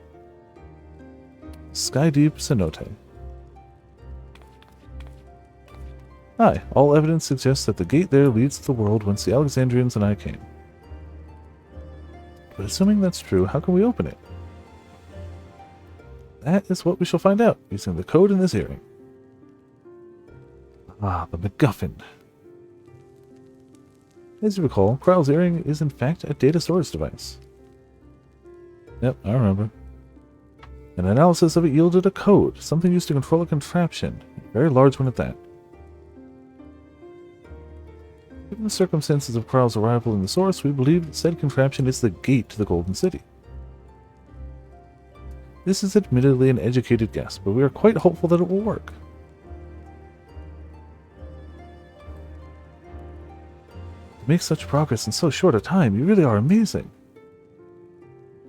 Skydeep Cenote. Aye, all evidence suggests that the gate there leads to the world whence the Alexandrians and I came. But assuming that's true, how can we open it? That is what we shall find out, using the code in this earring. Ah, the MacGuffin. As you recall, Kryl's earring is in fact a data storage device. Yep, I remember. An analysis of it yielded a code, something used to control a contraption, a very large one at that. Given the circumstances of Kryl's arrival in the source, we believe that said contraption is the gate to the Golden City. This is admittedly an educated guess, but we are quite hopeful that it will work. To make such progress in so short a time, you really are amazing.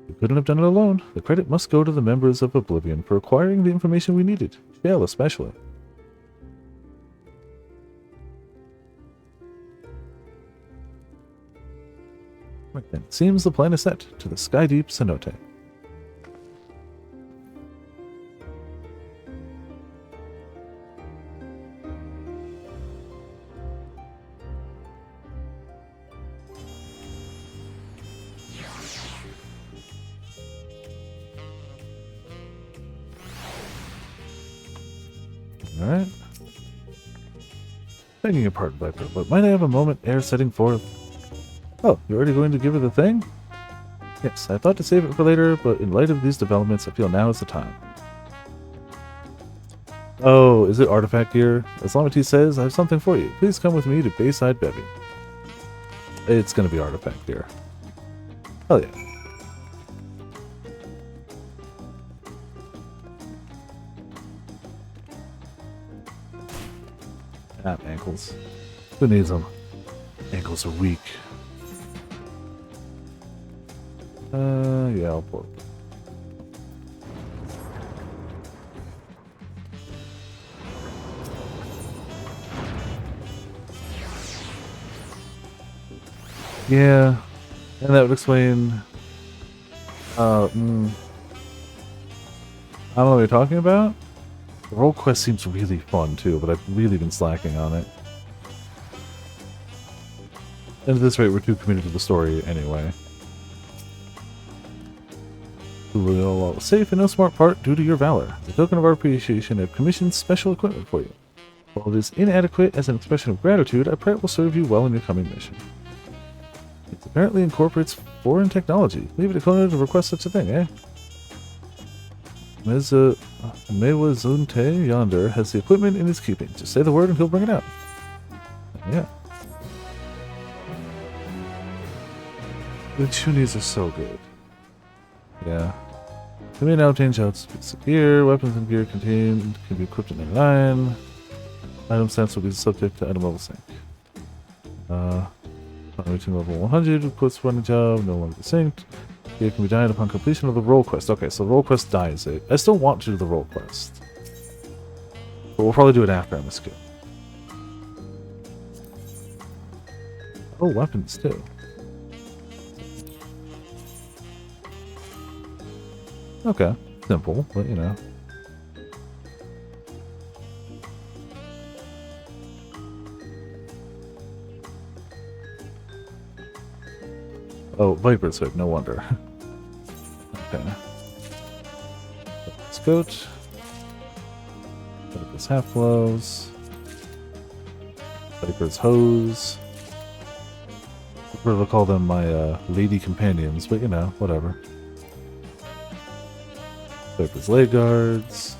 We couldn't have done it alone. The credit must go to the members of Oblivion for acquiring the information we needed, Shale especially. Right then, seems the plan is set to the Skydeep Cenote. Alright. Begging your pardon, Viper, but might I have a moment ere setting forth? Oh, you're already going to give her the thing? Yes, I thought to save it for later, but in light of these developments, I feel now is the time. Oh, is it artifact gear? As Lamity says, I have something for you. Please come with me to Bayside Bevy. It's gonna be artifact gear. Hell yeah. Ah, ankles. Who needs them? Ankles are weak. Yeah, I'll pull it. Yeah, and that would explain. I don't know what you're talking about. The role quest seems really fun too, but I've really been slacking on it. And at this rate, we're too committed to the story anyway. Safe and no smart part due to your valor. As a token of our appreciation, I've commissioned special equipment for you. While it is inadequate as an expression of gratitude, I pray it will serve you well in your coming mission. It apparently incorporates foreign technology. Leave it to Kona to request such a thing, eh? Mewazunte yonder has the equipment in his keeping. Just say the word and he'll bring it out. Yeah. The Chunies are so good. Yeah. You may now obtain shouts. Gear, weapons and gear contained can be equipped in a line. Item stats will be subject to item level sync. Reaching level 100, equips running job, no longer synced. Gear can be died upon completion of the role quest. Okay, so the role quest dies it. I still want to do the role quest. But we'll probably do it after I'm a skill. Oh, weapons too. Okay, simple, but you know. Oh, Viper's Hood, no wonder. Okay. Scout. Viper's Half Gloves. Viper's Hose. I prefer to call them my lady companions, but you know, whatever. Viper's Leg Guards.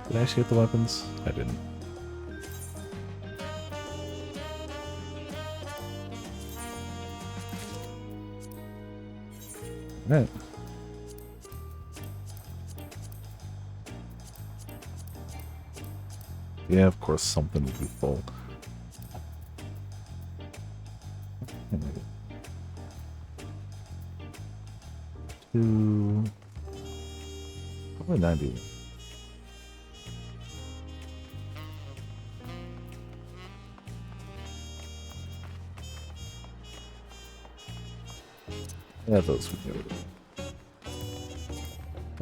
Did I actually get the weapons? I didn't. Alright. Yeah, of course something would be full. Two... Probably 90. Yeah, those would go.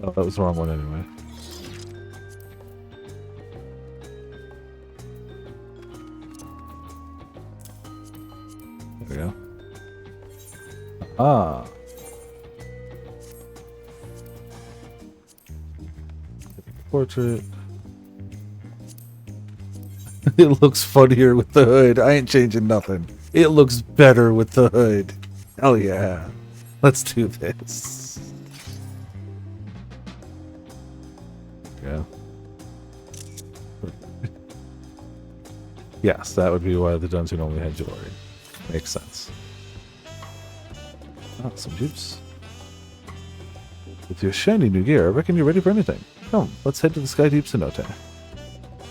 Oh, that was the wrong one anyway. There we go. Ah. Portrait. It looks funnier with the hood. I ain't changing nothing. It looks better with the hood. Hell yeah. Let's do this. Yeah. Yes, that would be why the dungeon only had jewelry. Makes sense. Ah, some juice. With your shiny new gear, I reckon you're ready for anything. Come, let's head to the Sky Deep Cenote.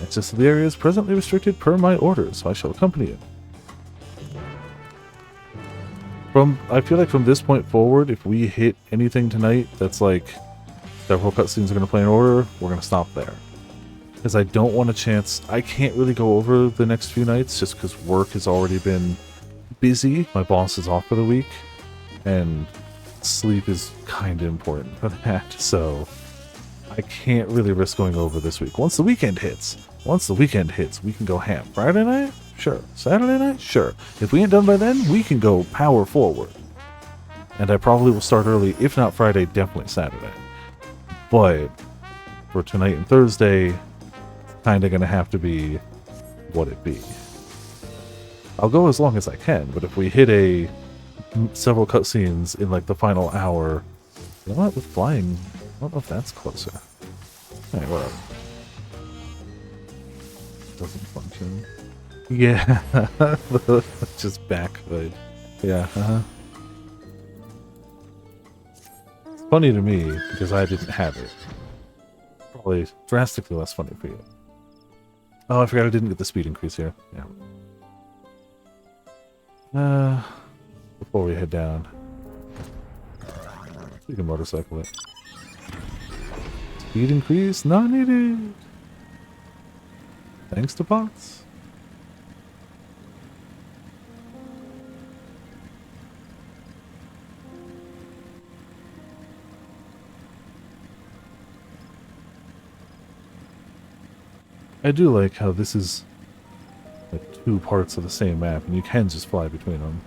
Access to the area is presently restricted per my orders, so I shall accompany you. I feel like from this point forward, if we hit anything tonight that's like several cutscenes are going to play in order, we're going to stop there. Because I don't want a chance. I can't really go over the next few nights just because work has already been busy. My boss is off for the week, and sleep is kind of important for that. So I can't really risk going over this week. Once the weekend hits, we can go ham. Friday night? Sure. Saturday night? Sure. If we ain't done by then, we can go power forward. And I probably will start early, if not Friday, definitely Saturday. But for tonight and Thursday, kind of going to have to be what it be. I'll go as long as I can, but if we hit several cutscenes in like the final hour, you know what, with flying, I don't know if that's closer. Alright, whatever. Doesn't function. Yeah, just back hood. Yeah, It's funny to me because I didn't have it. Probably drastically less funny for you. Oh, I forgot I didn't get the speed increase here. Yeah. Before we head down, we can motorcycle it. Speed increase not needed. Thanks to bots. I do like how this is like two parts of the same map, and you can just fly between them.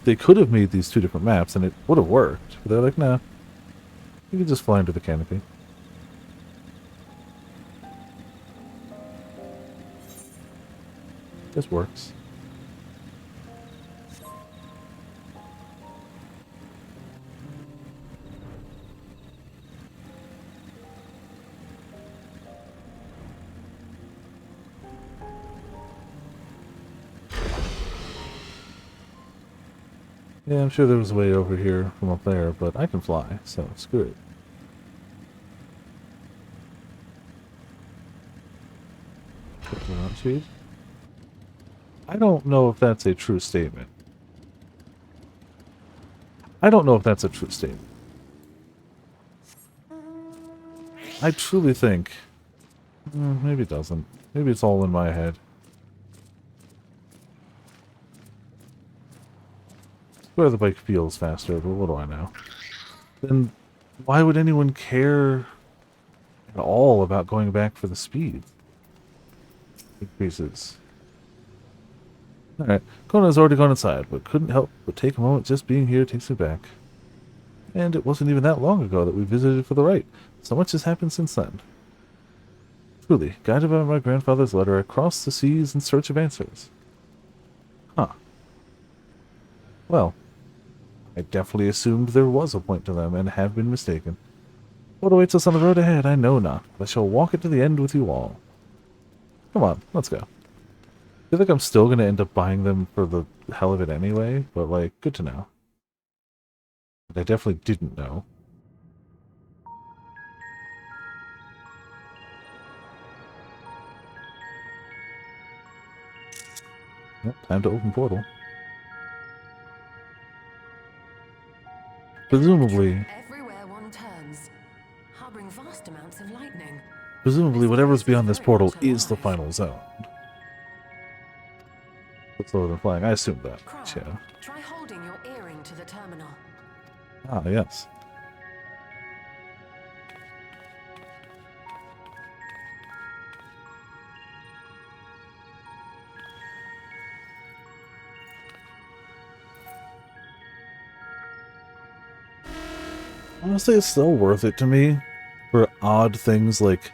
They could have made these two different maps, and it would have worked. But they're like, nah, you can just fly under the canopy. This works. Yeah, I'm sure there was a way over here from up there, but I can fly, so screw it. I don't know if that's a true statement. I truly think... maybe it doesn't. Maybe it's all in my head. Where the bike feels faster, but what do I know? Then why would anyone care at all about going back for the speed increases? Alright, Kona's already gone inside, but couldn't help but take a moment. Just being here takes me back. And it wasn't even that long ago that we visited for the rite. So much has happened since then. Truly, guided by my grandfather's letter, I crossed the seas in search of answers. Huh. Well, I definitely assumed there was a point to them, and have been mistaken. What awaits us on the road ahead, I know not, but I shall walk it to the end with you all. Come on, let's go. I feel like I'm still going to end up buying them for the hell of it anyway, but like, good to know. But I definitely didn't know. Well, time to open portal. Presumably... Everywhere one turns, harboring vast amounts of lightning. Presumably whatever's beyond this portal is the final zone. It's slower than flying. I assume that. Yeah. Try holding your earring to the terminal. Ah, yes. Honestly, it's still worth it to me for odd things like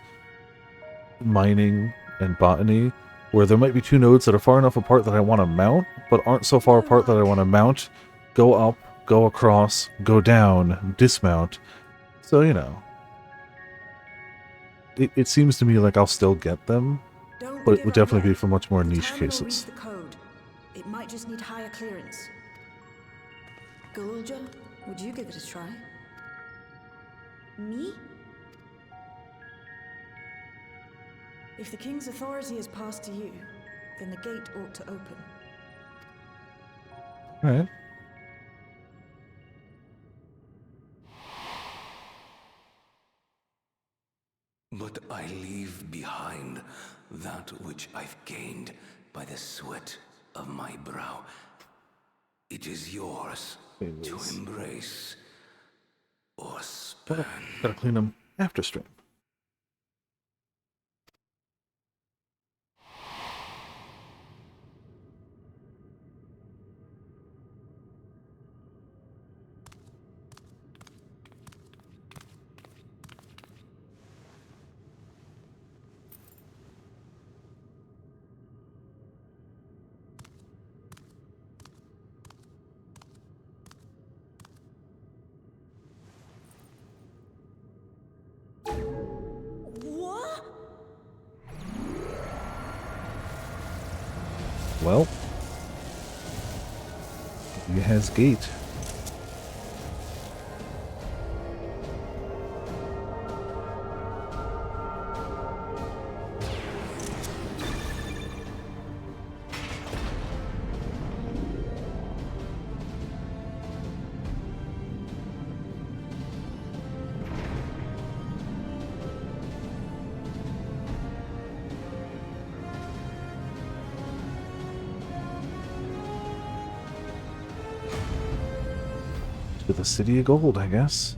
mining and botany, where there might be two nodes that are far enough apart that I want to mount, but aren't so far apart that I want to mount, go up, go across, go down, dismount. So, you know, it seems to me like I'll still get them, but it would definitely be for much more niche cases. The code. It might just need higher clearance. Galulja, would you give it a try? Me? If the king's authority is passed to you, then the gate ought to open. Alright. But I leave behind that which I've gained by the sweat of my brow. It is yours to embrace or spurn. Gotta clean them after stream. What? Well, he has gate. To the City of Gold, I guess.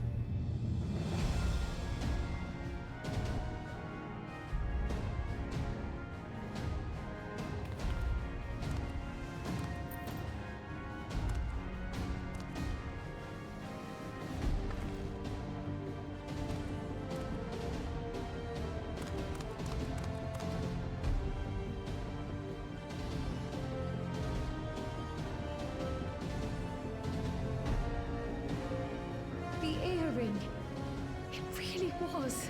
The earring. It really was.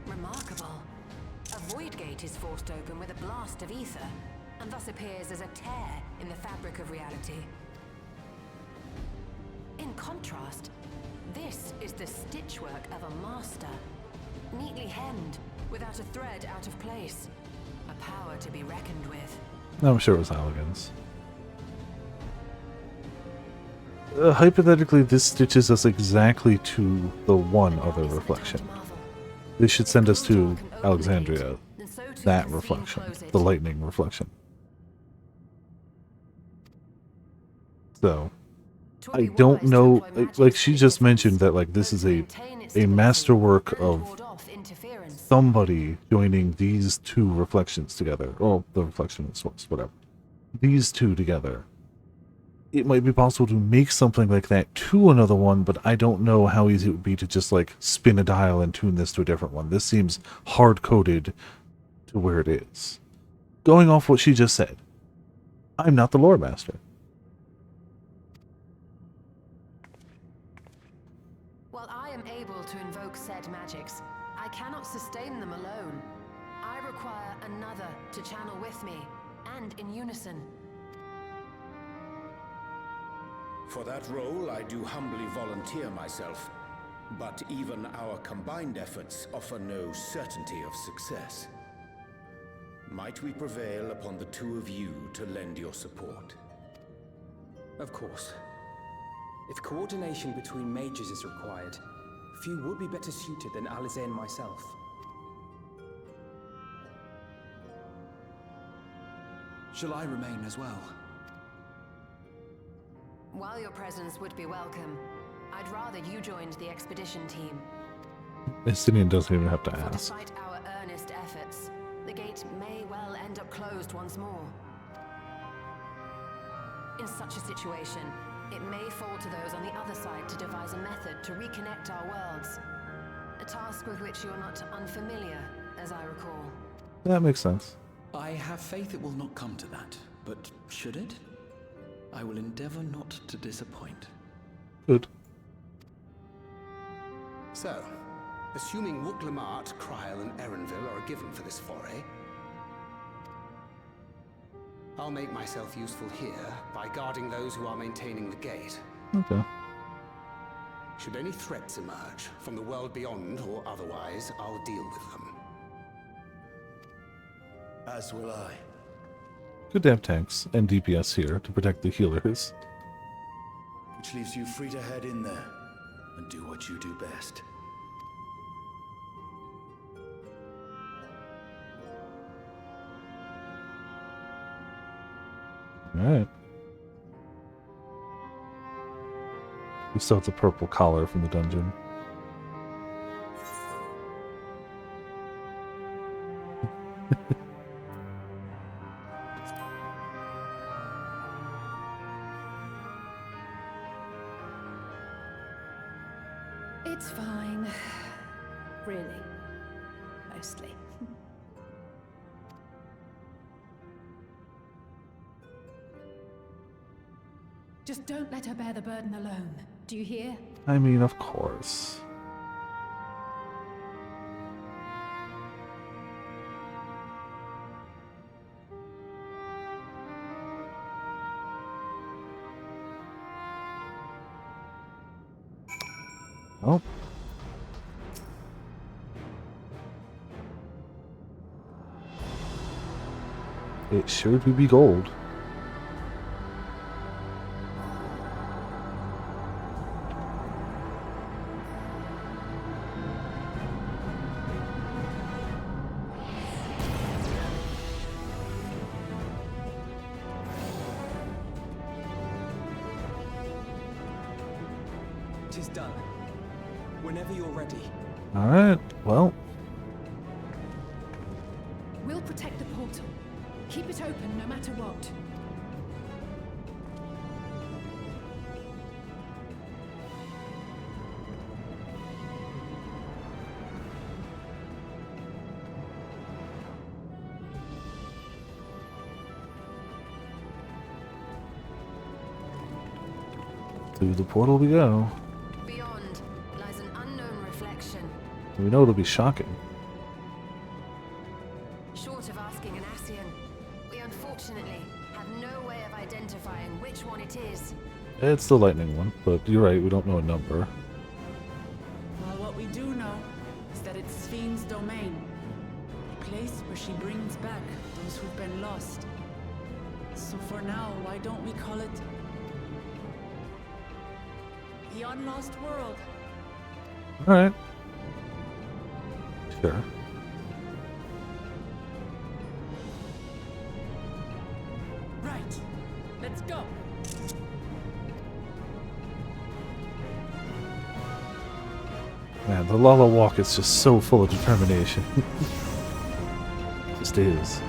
Remarkable. A void gate is forced open with a blast of ether, and thus appears as a tear in the fabric of reality. In contrast, this is the stitchwork of a master. Neatly hemmed, without a thread out of place. A power to be reckoned with. I'm sure it was Halligan's. Hypothetically, this stitches us exactly to the one other reflection. This should send us to Alexandria. That reflection. The lightning reflection. So, I don't know, like she just mentioned that like this is a masterwork of somebody joining these two reflections together. Or the reflection and source, whatever. These two together. It might be possible to make something like that to another one, but I don't know how easy it would be to just like spin a dial and tune this to a different one. This seems hard-coded to where it is. Going off what she just said, I'm not the lore master. While I am able to invoke said magics, I cannot sustain them alone. I require another to channel with me, and in unison. For that role, I do humbly volunteer myself. But even our combined efforts offer no certainty of success. Might we prevail upon the two of you to lend your support? Of course. If coordination between mages is required, few would be better suited than Alize and myself. Shall I remain as well? While your presence would be welcome, I'd rather you joined the expedition team. Estinian doesn't even have to For ask. despite our earnest efforts, end up closed once more. In such a situation, it may fall to those on the other side to devise a method to reconnect our worlds. A task with which you're not unfamiliar, as I recall. That makes sense. I have faith it will not come to that, but should it? I will endeavor not to disappoint. Good. So, assuming Wooklamart, Kryl, and Erenville are a given for this foray, I'll make myself useful here by guarding those who are maintaining the gate. Okay. Should any threats emerge, from the world beyond or otherwise, I'll deal with them. As will I. Good to have tanks and DPS here to protect the healers. Which leaves you free to head in there and do what you do best. Alright. We still have the purple collar from the dungeon. It's fine. Really. Mostly. Just don't let her bear the burden alone. Do you hear? I mean, of course. Oh. It sure do be gold. Tis done. Whenever you're ready. Alright, well. We'll protect the portal. Keep it open no matter what. Through the portal we go. Beyond lies an unknown reflection. We know it'll be shocking. Short of asking an Ascian, we unfortunately have no way of identifying which one it is. It's the lightning one, but you're right, we don't know a number. Well, what we do know is that it's Fiend's domain. A place where she brings back those who've been lost. So for now, why don't we call it the Unlost World? Alright. Sure. Right. Let's go. Man, the Lala Walk is just so full of determination. Just is.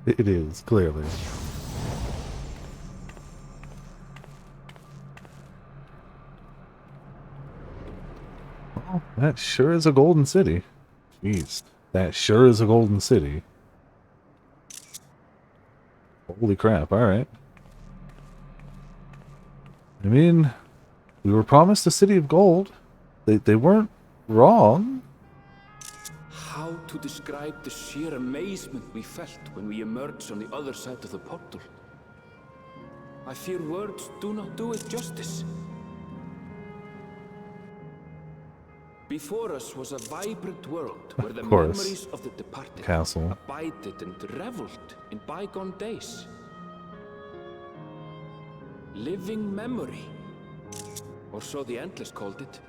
It is, clearly. Well, that sure is a golden city. Jeez, that sure is a golden city. Holy crap, alright. I mean, we were promised a city of gold. They weren't wrong. How to describe the sheer amazement we felt when we emerged on the other side of the portal? I fear words do not do it justice. Before us was a vibrant world where the memories of the departed abided and reveled in bygone days. Living memory, or so the Endless called it.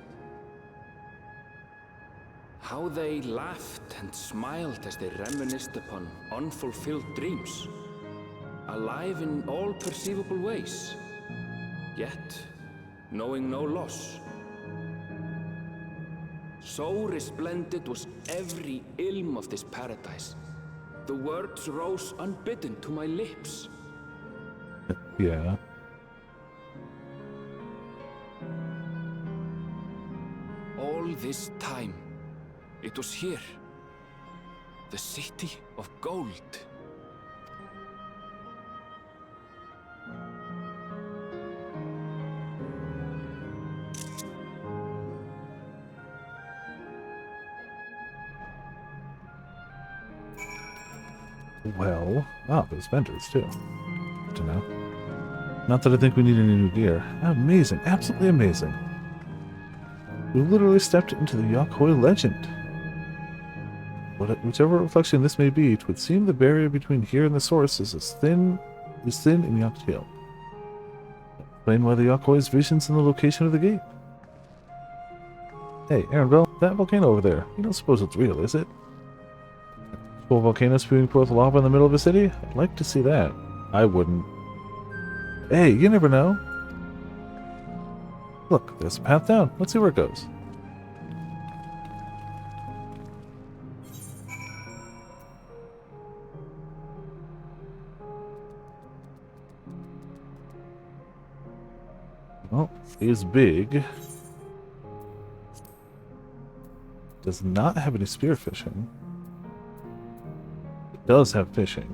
How they laughed and smiled as they reminisced upon unfulfilled dreams. Alive in all perceivable ways, yet knowing no loss. So resplendent was every ilm of this paradise. The words rose unbidden to my lips. Yeah. All this time, it was here. The city of gold. Well, there's vendors too. Good to know. Not that I think we need any new gear. Amazing, absolutely amazing. We've literally stepped into the Yokoi legend. Whichever reflection this may be, it would seem the barrier between here and the source is thin in Yoktail. Explain why the Yokoi's visions in the location of the gate. Hey, Aaronville, that volcano over there, you don't suppose it's real, is it? Full volcano spewing forth lava in the middle of a city? I'd like to see that. I wouldn't. Hey, you never know. Look, there's a path down. Let's see where it goes. Well, is big. Does not have any spearfishing. It does have fishing.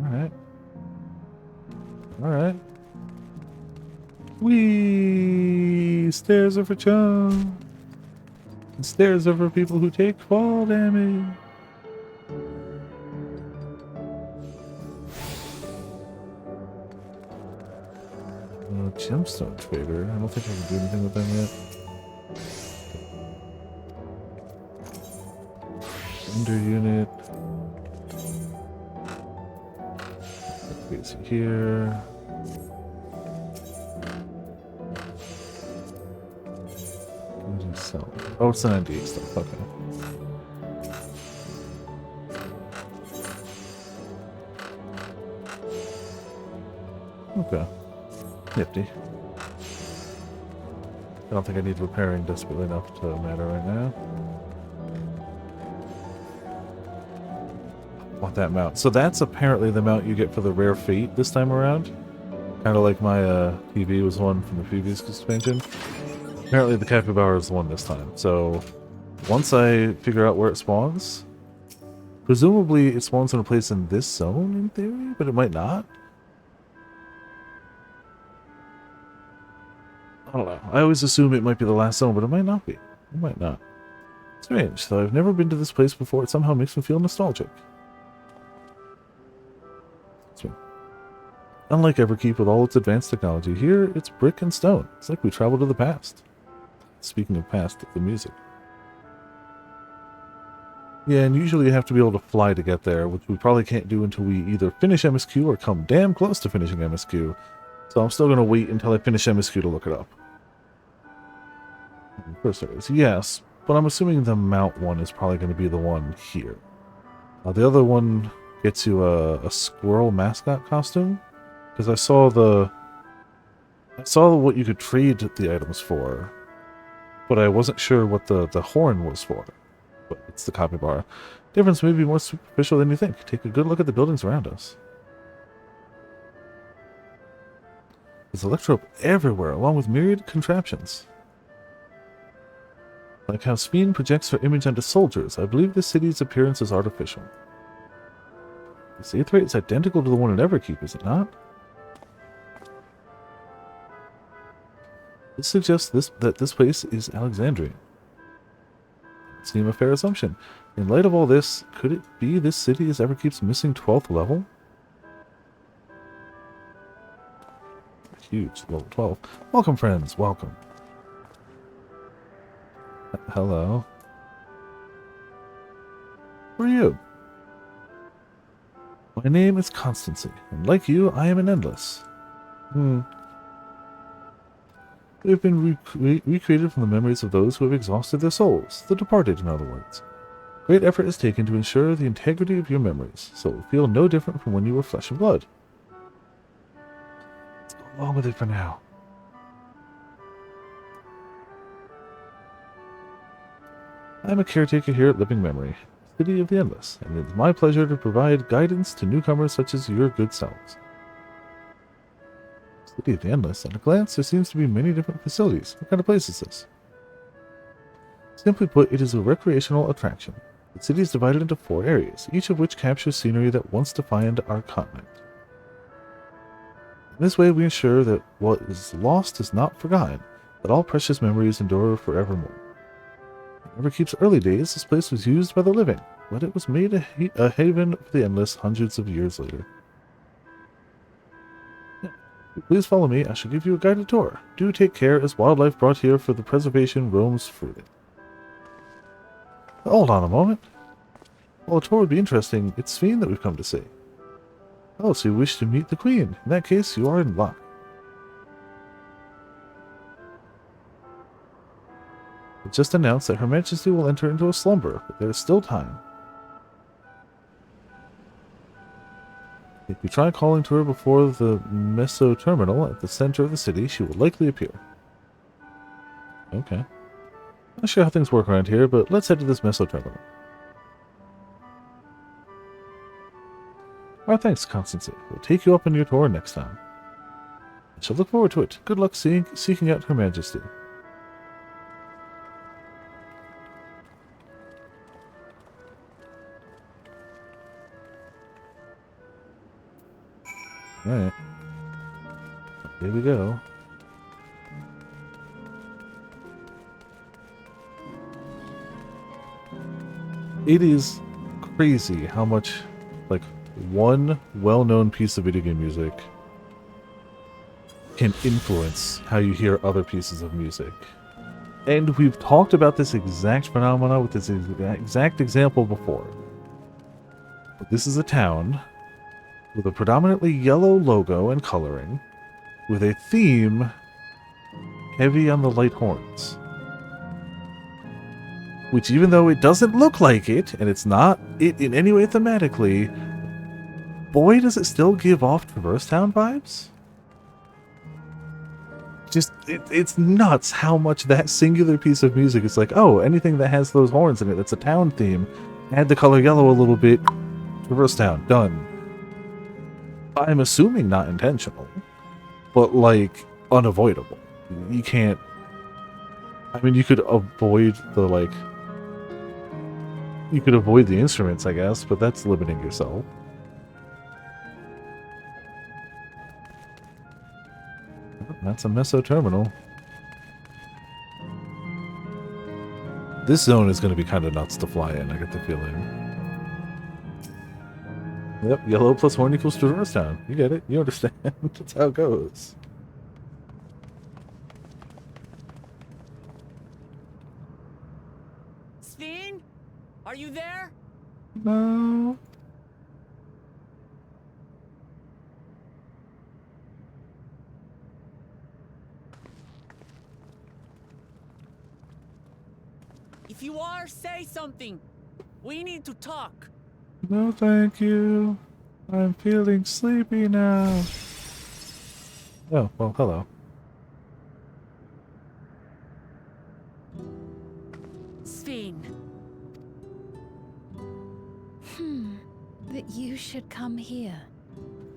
Alright. Alright. Whee! Stairs are for chum. And stairs are for people who take fall damage. Gemstone trader. I don't think I can do anything with them yet. Under unit. Basic here. Sell. Oh, it's an ND stuff. Okay. Okay. Nifty. I don't think I need repairing desperately enough to matter right now. Want that mount. So that's apparently the mount you get for the rare feat this time around. Kind of like my TV was one from the previous expansion. Apparently the capybara is the one this time. So once I figure out where it spawns, presumably it spawns in a place in this zone in theory, but it might not. I don't know. I always assume it might be the last zone, but it might not be. It might not. Strange, though I've never been to this place before, it somehow makes me feel nostalgic. Unlike Everkeep with all its advanced technology, here it's brick and stone. It's like we traveled to the past. Speaking of past, the music. Yeah, and usually you have to be able to fly to get there, which we probably can't do until we either finish MSQ or come damn close to finishing MSQ. So I'm still going to wait until I finish MSQ to look it up. First service, yes, but I'm assuming the mount one is probably going to be the one here. The other one gets you a squirrel mascot costume, because I saw what you could trade the items for, but I wasn't sure what the horn was for. But it's the capybara. Difference may be more superficial than you think. Take a good look at the buildings around us. There's electrope everywhere, along with myriad contraptions. Like how Speen projects her image onto soldiers, I believe this city's appearance is artificial. This aetherite is identical to the one in Everkeep, is it not? This suggests that this place is Alexandrian. Seem a fair assumption. In light of all this, could it be this city is Everkeep's missing 12th level? Huge, level 12. Welcome, friends, welcome. Hello. Who are you? My name is Constancy, and like you, I am an endless. They've been recreated from the memories of those who have exhausted their souls, the departed, in other words. Great effort is taken to ensure the integrity of your memories, so it will feel no different from when you were flesh and blood. Let's go along with it for now. I'm a caretaker here at Living Memory, City of the Endless, and it's my pleasure to provide guidance to newcomers such as your good selves. City of the Endless. At a glance, there seems to be many different facilities. What kind of place is this? Simply put, it is a recreational attraction. The city is divided into 4 areas, each of which captures scenery that once defined our continent. In this way, we ensure that what is lost is not forgotten, that all precious memories endure forevermore. It never keeps early days, this place was used by the living, but it was made a haven for the Endless hundreds of years later. Please follow me, I shall give you a guided tour. Do take care, as wildlife brought here for the preservation roams freely. Hold on a moment. While the tour would be interesting, it's Sphene that we've come to see. Oh, so you wish to meet the Queen. In that case, you are in luck. It just announced that Her Majesty will enter into a slumber, but there is still time. If you try calling to her before the Meso Terminal at the center of the city, she will likely appear. Okay. Not sure how things work around here, but let's head to this Meso Terminal. Our thanks, Constancy. We'll take you up on your tour next time. I shall look forward to it. Good luck seeking out Her Majesty. Alright. Here we go. It is crazy how much, like, one well-known piece of video game music can influence how you hear other pieces of music. And we've talked about this exact phenomena with this exact example before. But this is a town with a predominantly yellow logo and coloring, with a theme heavy on the light horns. Which, even though it doesn't look like it, and it's not it in any way thematically, boy does it still give off Traverse Town vibes. Just, it's nuts how much that singular piece of music is like, oh, anything that has those horns in it that's a town theme, add the color yellow a little bit, Traverse Town, done. I'm assuming not intentional, but, like, unavoidable. You can't... I mean, you could avoid the, like... You could avoid the instruments, I guess, but that's limiting yourself. That's a Meso Terminal. This zone is going to be kind of nuts to fly in, I get the feeling. Yep, yellow plus horn equals Traverse Town. You get it. You understand. That's how it goes. Sphene? Are you there? No. If you are, say something. We need to talk. No, thank you. I'm feeling sleepy now. Oh, well, hello. Sphene. That you should come here.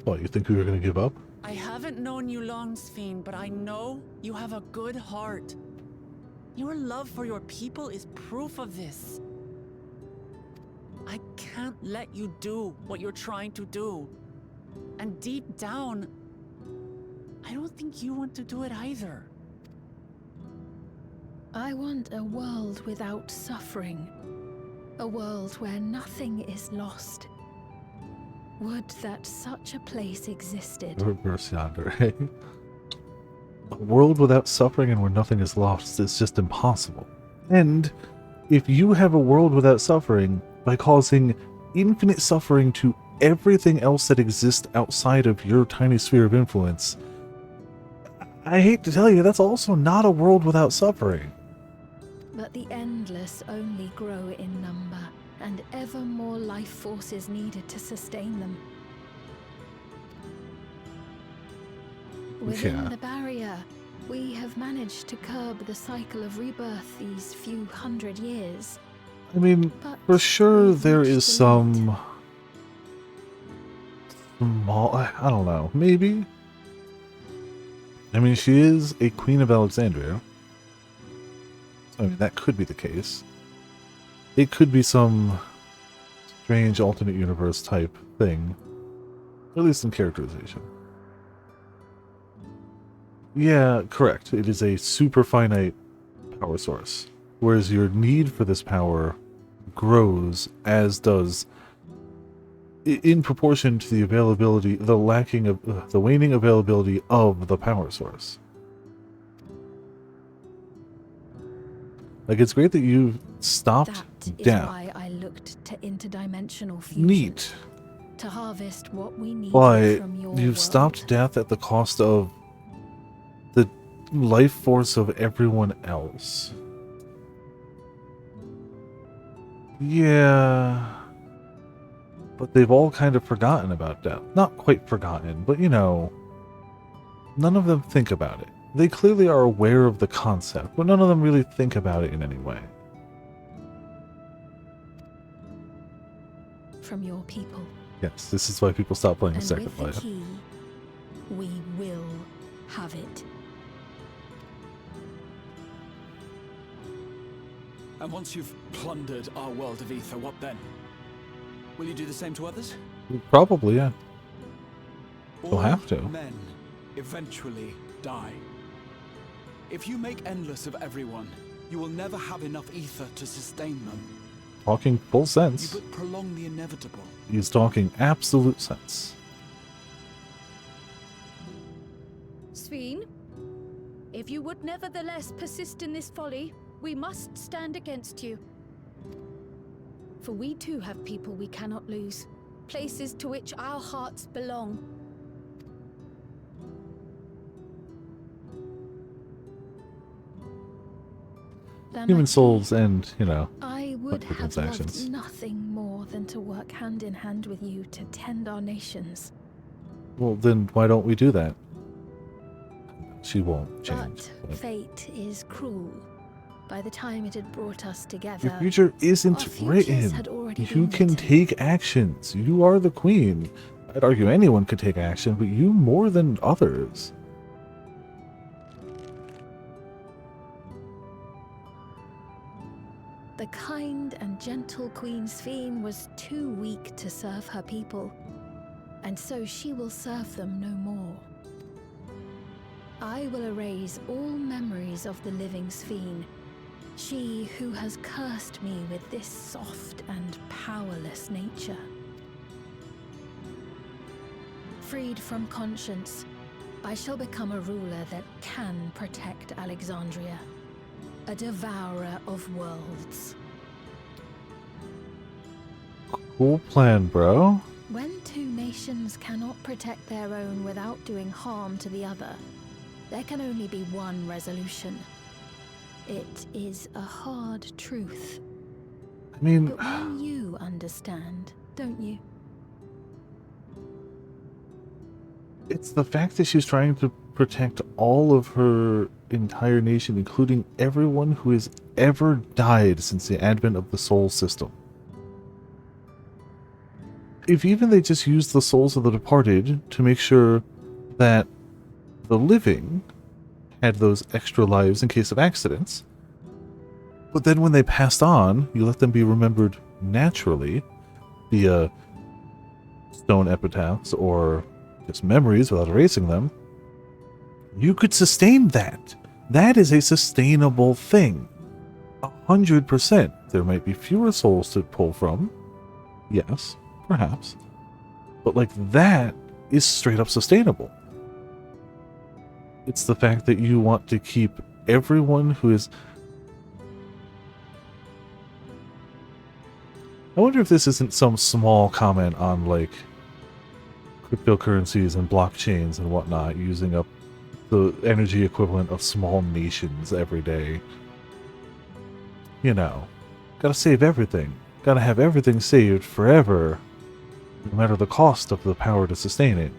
What, you think we were going to give up? I haven't known you long, Sphene, but I know you have a good heart. Your love for your people is proof of this. I can't let you do what you're trying to do. And deep down, I don't think you want to do it either. I want a world without suffering. A world where nothing is lost. Would that such a place existed. Reverse yonder, eh? A world without suffering and where nothing is lost is just impossible. And if you have a world without suffering, by causing infinite suffering to everything else that exists outside of your tiny sphere of influence, I hate to tell you, that's also not a world without suffering. But the endless only grow in number, and ever more life force is needed to sustain them. Within the barrier, we have managed to curb the cycle of rebirth these few hundred years. I mean, for sure there is some small, I don't know, maybe? I mean, she is a Queen of Alexandria. I mean, that could be the case. It could be some strange alternate universe type thing. At least in characterization. Yeah, correct. It is a super finite power source. Whereas your need for this power grows, as does, in proportion to the availability, the waning availability of the power source. Like, it's great that you've stopped death. That is why I looked to interdimensional fusion. Neat. To harvest what we need But from your you've world. stopped death at the cost of the life force of everyone else. Yeah. But they've all kind of forgotten about death. Not quite forgotten, but you know, none of them think about it. They clearly are aware of the concept, but none of them really think about it in any way. From your people. Yes, this is why people stop playing And Second with the Life. key, we will have it. And once you've plundered our world of ether, what then? Will you do the same to others? Probably, yeah. You'll have to. Men eventually die. If you make endless of everyone, you will never have enough ether to sustain them. Talking full sense. You but prolong the inevitable. He's talking absolute sense. Sveen, if you would nevertheless persist in this folly, we must stand against you. For we too have people we cannot lose, places to which our hearts belong. Human souls and, you know, I would have transactions. loved nothing more than to work hand in hand with you to tend our nations. Well, then why don't we do that? She won't change. But fate is cruel. By the time it had brought us together, Your future isn't our futures written. had already You been can written. take actions. You are the queen. I'd argue anyone could take action, but you more than others. The kind and gentle Queen Sveen was too weak to serve her people, and so she will serve them no more. I will erase all memories of the living Sveen, she who has cursed me with this soft and powerless nature. Freed from conscience, I shall become a ruler that can protect Alexandria. A devourer of worlds. Cool plan, bro. When two nations cannot protect their own without doing harm to the other, there can only be one resolution. It is a hard truth. I mean, but when you understand, don't you? it's the fact that she's trying to protect all of her entire nation, including everyone who has ever died since the advent of the soul system. If even they just used the souls of the departed to make sure that the living had those extra lives in case of accidents, but then when they passed on, you let them be remembered naturally via stone epitaphs or just memories without erasing them, you could sustain that. That is a sustainable thing. 100%. There might be fewer souls to pull from. Yes, perhaps. But like that is straight up sustainable. It's the fact that you want to keep everyone who is... I wonder if this isn't some small comment on like cryptocurrencies and blockchains and whatnot using up the energy equivalent of small nations every day. You know, gotta save everything. Gotta have everything saved forever, no matter the cost of the power to sustain it,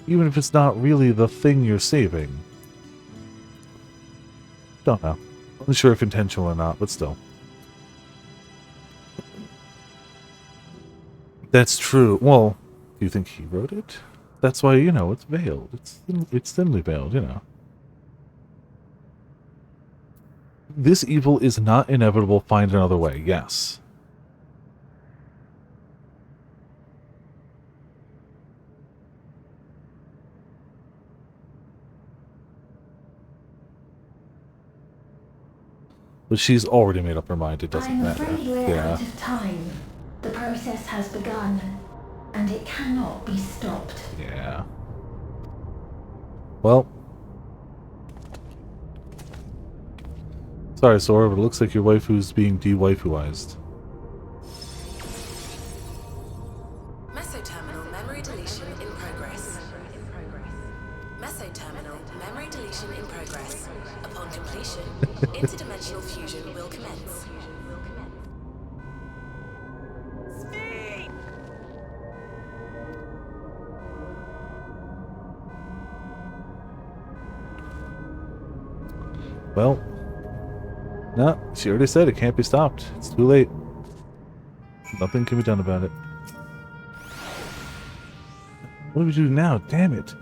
even if it's not really the thing you're saving. Don't know. Unsure if intentional or not, but still. That's true. Well, do you think he wrote it? That's why, you know, it's veiled. It's thinly veiled, you know. This evil is not inevitable. Find another way. Yes. But she's already made up her mind. It doesn't matter. I'm afraid we're out of time. The process has begun, and it cannot be stopped. Yeah. Well. Sorry, Sora, but it looks like your waifu's being de-waifuized. Mesoterminal memory deletion in progress. Mesoterminal memory deletion in progress. Upon completion, interdimensional fusion will commence. Well, no, she already said it can't be stopped. It's too late. Nothing can be done about it. What do we do now? Damn it.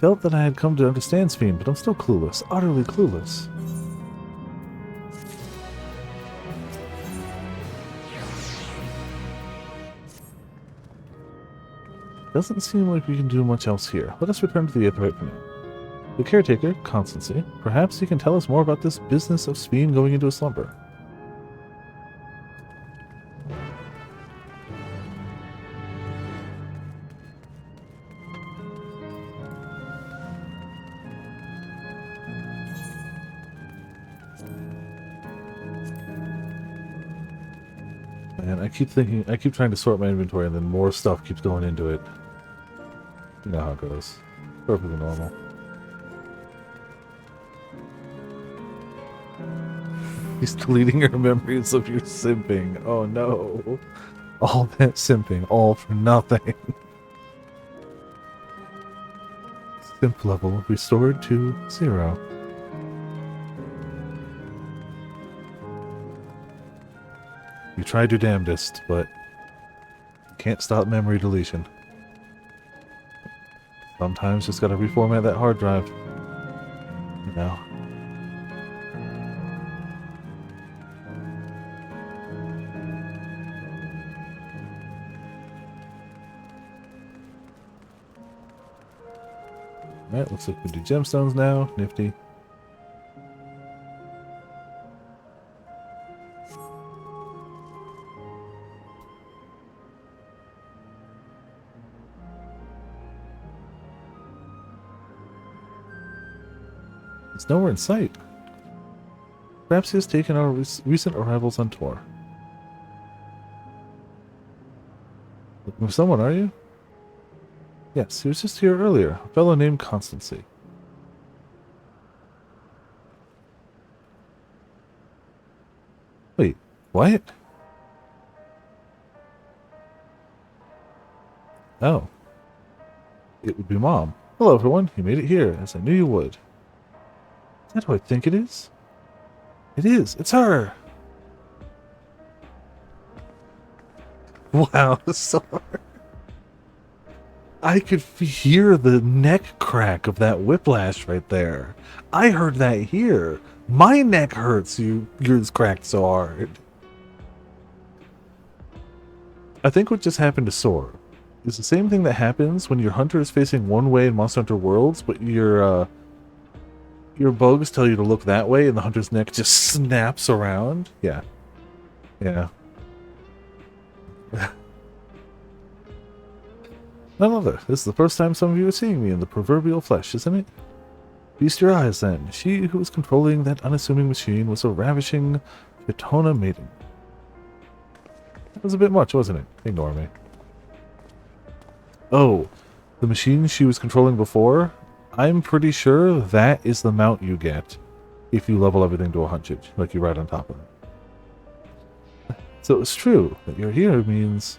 Felt that I had come to understand Sphene, but I'm still clueless. Utterly clueless. Doesn't seem like we can do much else here. Let us return to the Aetheryte for now. The caretaker, Constancy, perhaps he can tell us more about this business of Sphene going into a slumber. Man, I keep trying to sort my inventory and then more stuff keeps going into it. You know how it goes. Perfectly normal. He's deleting her memories of your simping. Oh no. All that simping, all for nothing. Simp level restored to 0. You tried your damnedest, but you can't stop memory deletion. Sometimes just gotta reformat that hard drive. You know. Alright, looks like we do gemstones now. Nifty. It's nowhere in sight. Perhaps he has taken our recent arrivals on tour. Looking for someone, are you? Yes, he was just here earlier. A fellow named Constancy. Wait, what? Oh. It would be Mom. Hello, everyone. You made it here, as I knew you would. Is that who I think it is? It is. It's her. Wow, sorry. I could hear the neck crack of that whiplash right there. I heard that here. My neck hurts. Yours cracked so hard. I think what just happened to Sora is the same thing that happens when your hunter is facing one way in Monster Hunter Worlds, but your bugs tell you to look that way, and the hunter's neck just snaps around. Yeah. Yeah. None other. This is the first time some of you are seeing me in the proverbial flesh, isn't it? Feast your eyes, then. She who was controlling that unassuming machine was a ravishing Fitona maiden. That was a bit much, wasn't it? Ignore me. Oh, the machine she was controlling before? I'm pretty sure that is the mount you get if you level everything to 100, like you ride on top of it. So it's true that you're here means...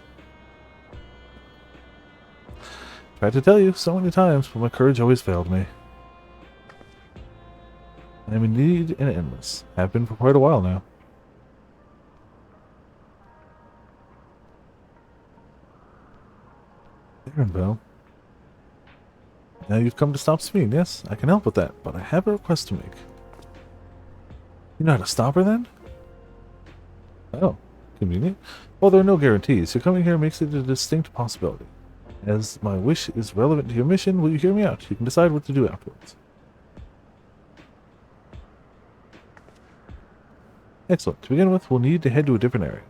Tried to tell you so many times, but my courage always failed me. I am in need and endless. Have been for quite a while now. Bell. Now you've come to stop Speen, yes? I can help with that, but I have a request to make. You know how to stop her then? Oh, convenient. Well, there are no guarantees, so coming here makes it a distinct possibility. As my wish is relevant to your mission, will you hear me out? You can decide what to do afterwards. Excellent. To begin with, we'll need to head to a different area.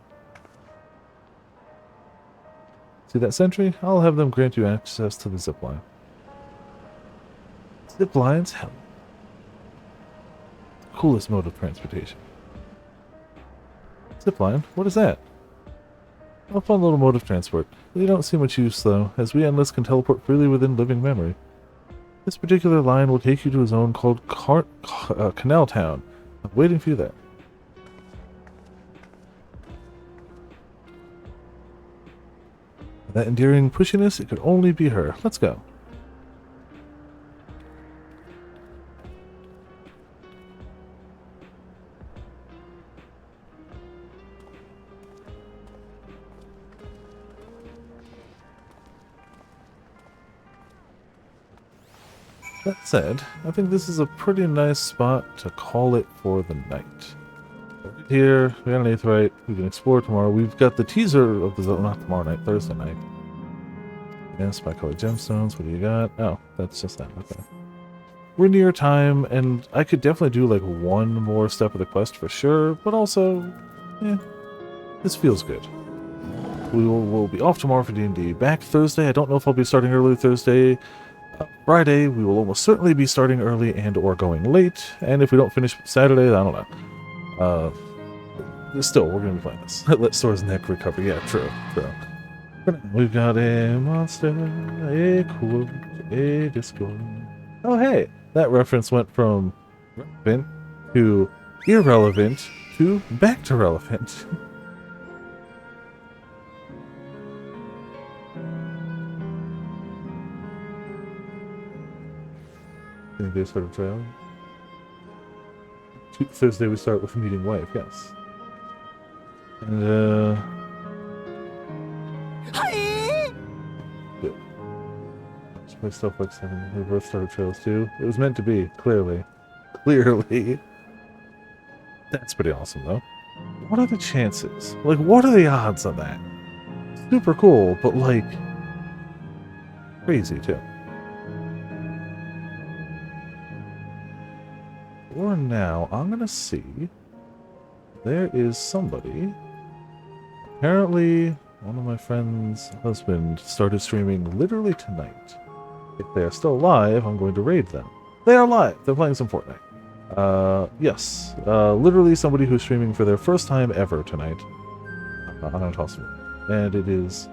See that sentry? I'll have them grant you access to the zipline. Ziplines? Hell. Coolest mode of transportation. Zipline? What is that? A fun little mode of transport. They don't see much use, though, as we endless can teleport freely within living memory. This particular line will take you to a zone called Canal Town. I'm waiting for you there. That endearing pushiness, it could only be her. Let's go. That said, I think this is a pretty nice spot to call it for the night. Right here, we got an Aetheryte. We can explore tomorrow. We've got the teaser of the zone, not tomorrow night, Thursday night. Yes, bi-colored gemstones. What do you got? Oh, that's just that. Okay. We're near time, and I could definitely do like one more step of the quest for sure, but also, this feels good. We'll be off tomorrow for D&D. Back Thursday. I don't know if I'll be starting early Thursday. Friday, we will almost certainly be starting early and or going late, and if we don't finish Saturday, I don't know. Still, we're going to be playing this. Let Sora's neck recover. Yeah, true. We've got a monster, a quote, a discord. Oh, hey! That reference went from relevant to irrelevant to back to relevant. They start a trail. Thursday we start with meeting wife, yes. And good. Just play stuff like 7 reverse starter trails too. It was meant to be, clearly. Clearly. That's pretty awesome though. What are the chances? Like, what are the odds on that? Super cool, but like crazy too. For now, I'm gonna see. There is somebody. Apparently, one of my friend's husband started streaming literally tonight. If they are still alive, I'm going to raid them. They are live. They're playing some Fortnite. Yes. Literally somebody who's streaming for their first time ever tonight. On Awesome. And it is...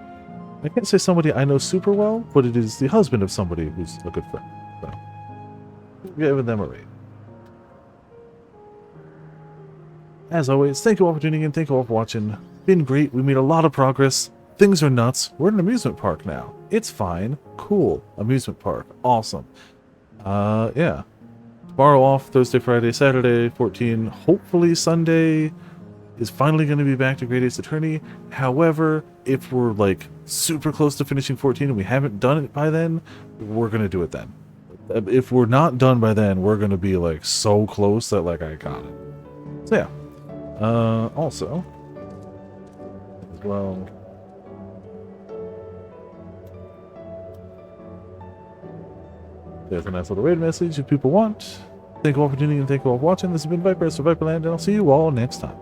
I can't say somebody I know super well, but it is the husband of somebody who's a good friend. So, we're giving them a raid. As always, thank you all for tuning in, thank you all for watching. Been great, we made a lot of progress. Things are nuts. We're in an amusement park now. It's fine. Cool. Amusement park. Awesome. Yeah. Tomorrow off, Thursday, Friday, Saturday, 14. Hopefully Sunday is finally going to be back to Great Ace Attorney. However, if we're like super close to finishing 14 and we haven't done it by then, we're going to do it then. If we're not done by then, we're going to be like so close that like I got it. So yeah. Also, as well, there's a nice little raid message if people want. Thank you all for tuning in, thank you all for watching. This has been Viper for Viperland, and I'll see you all next time.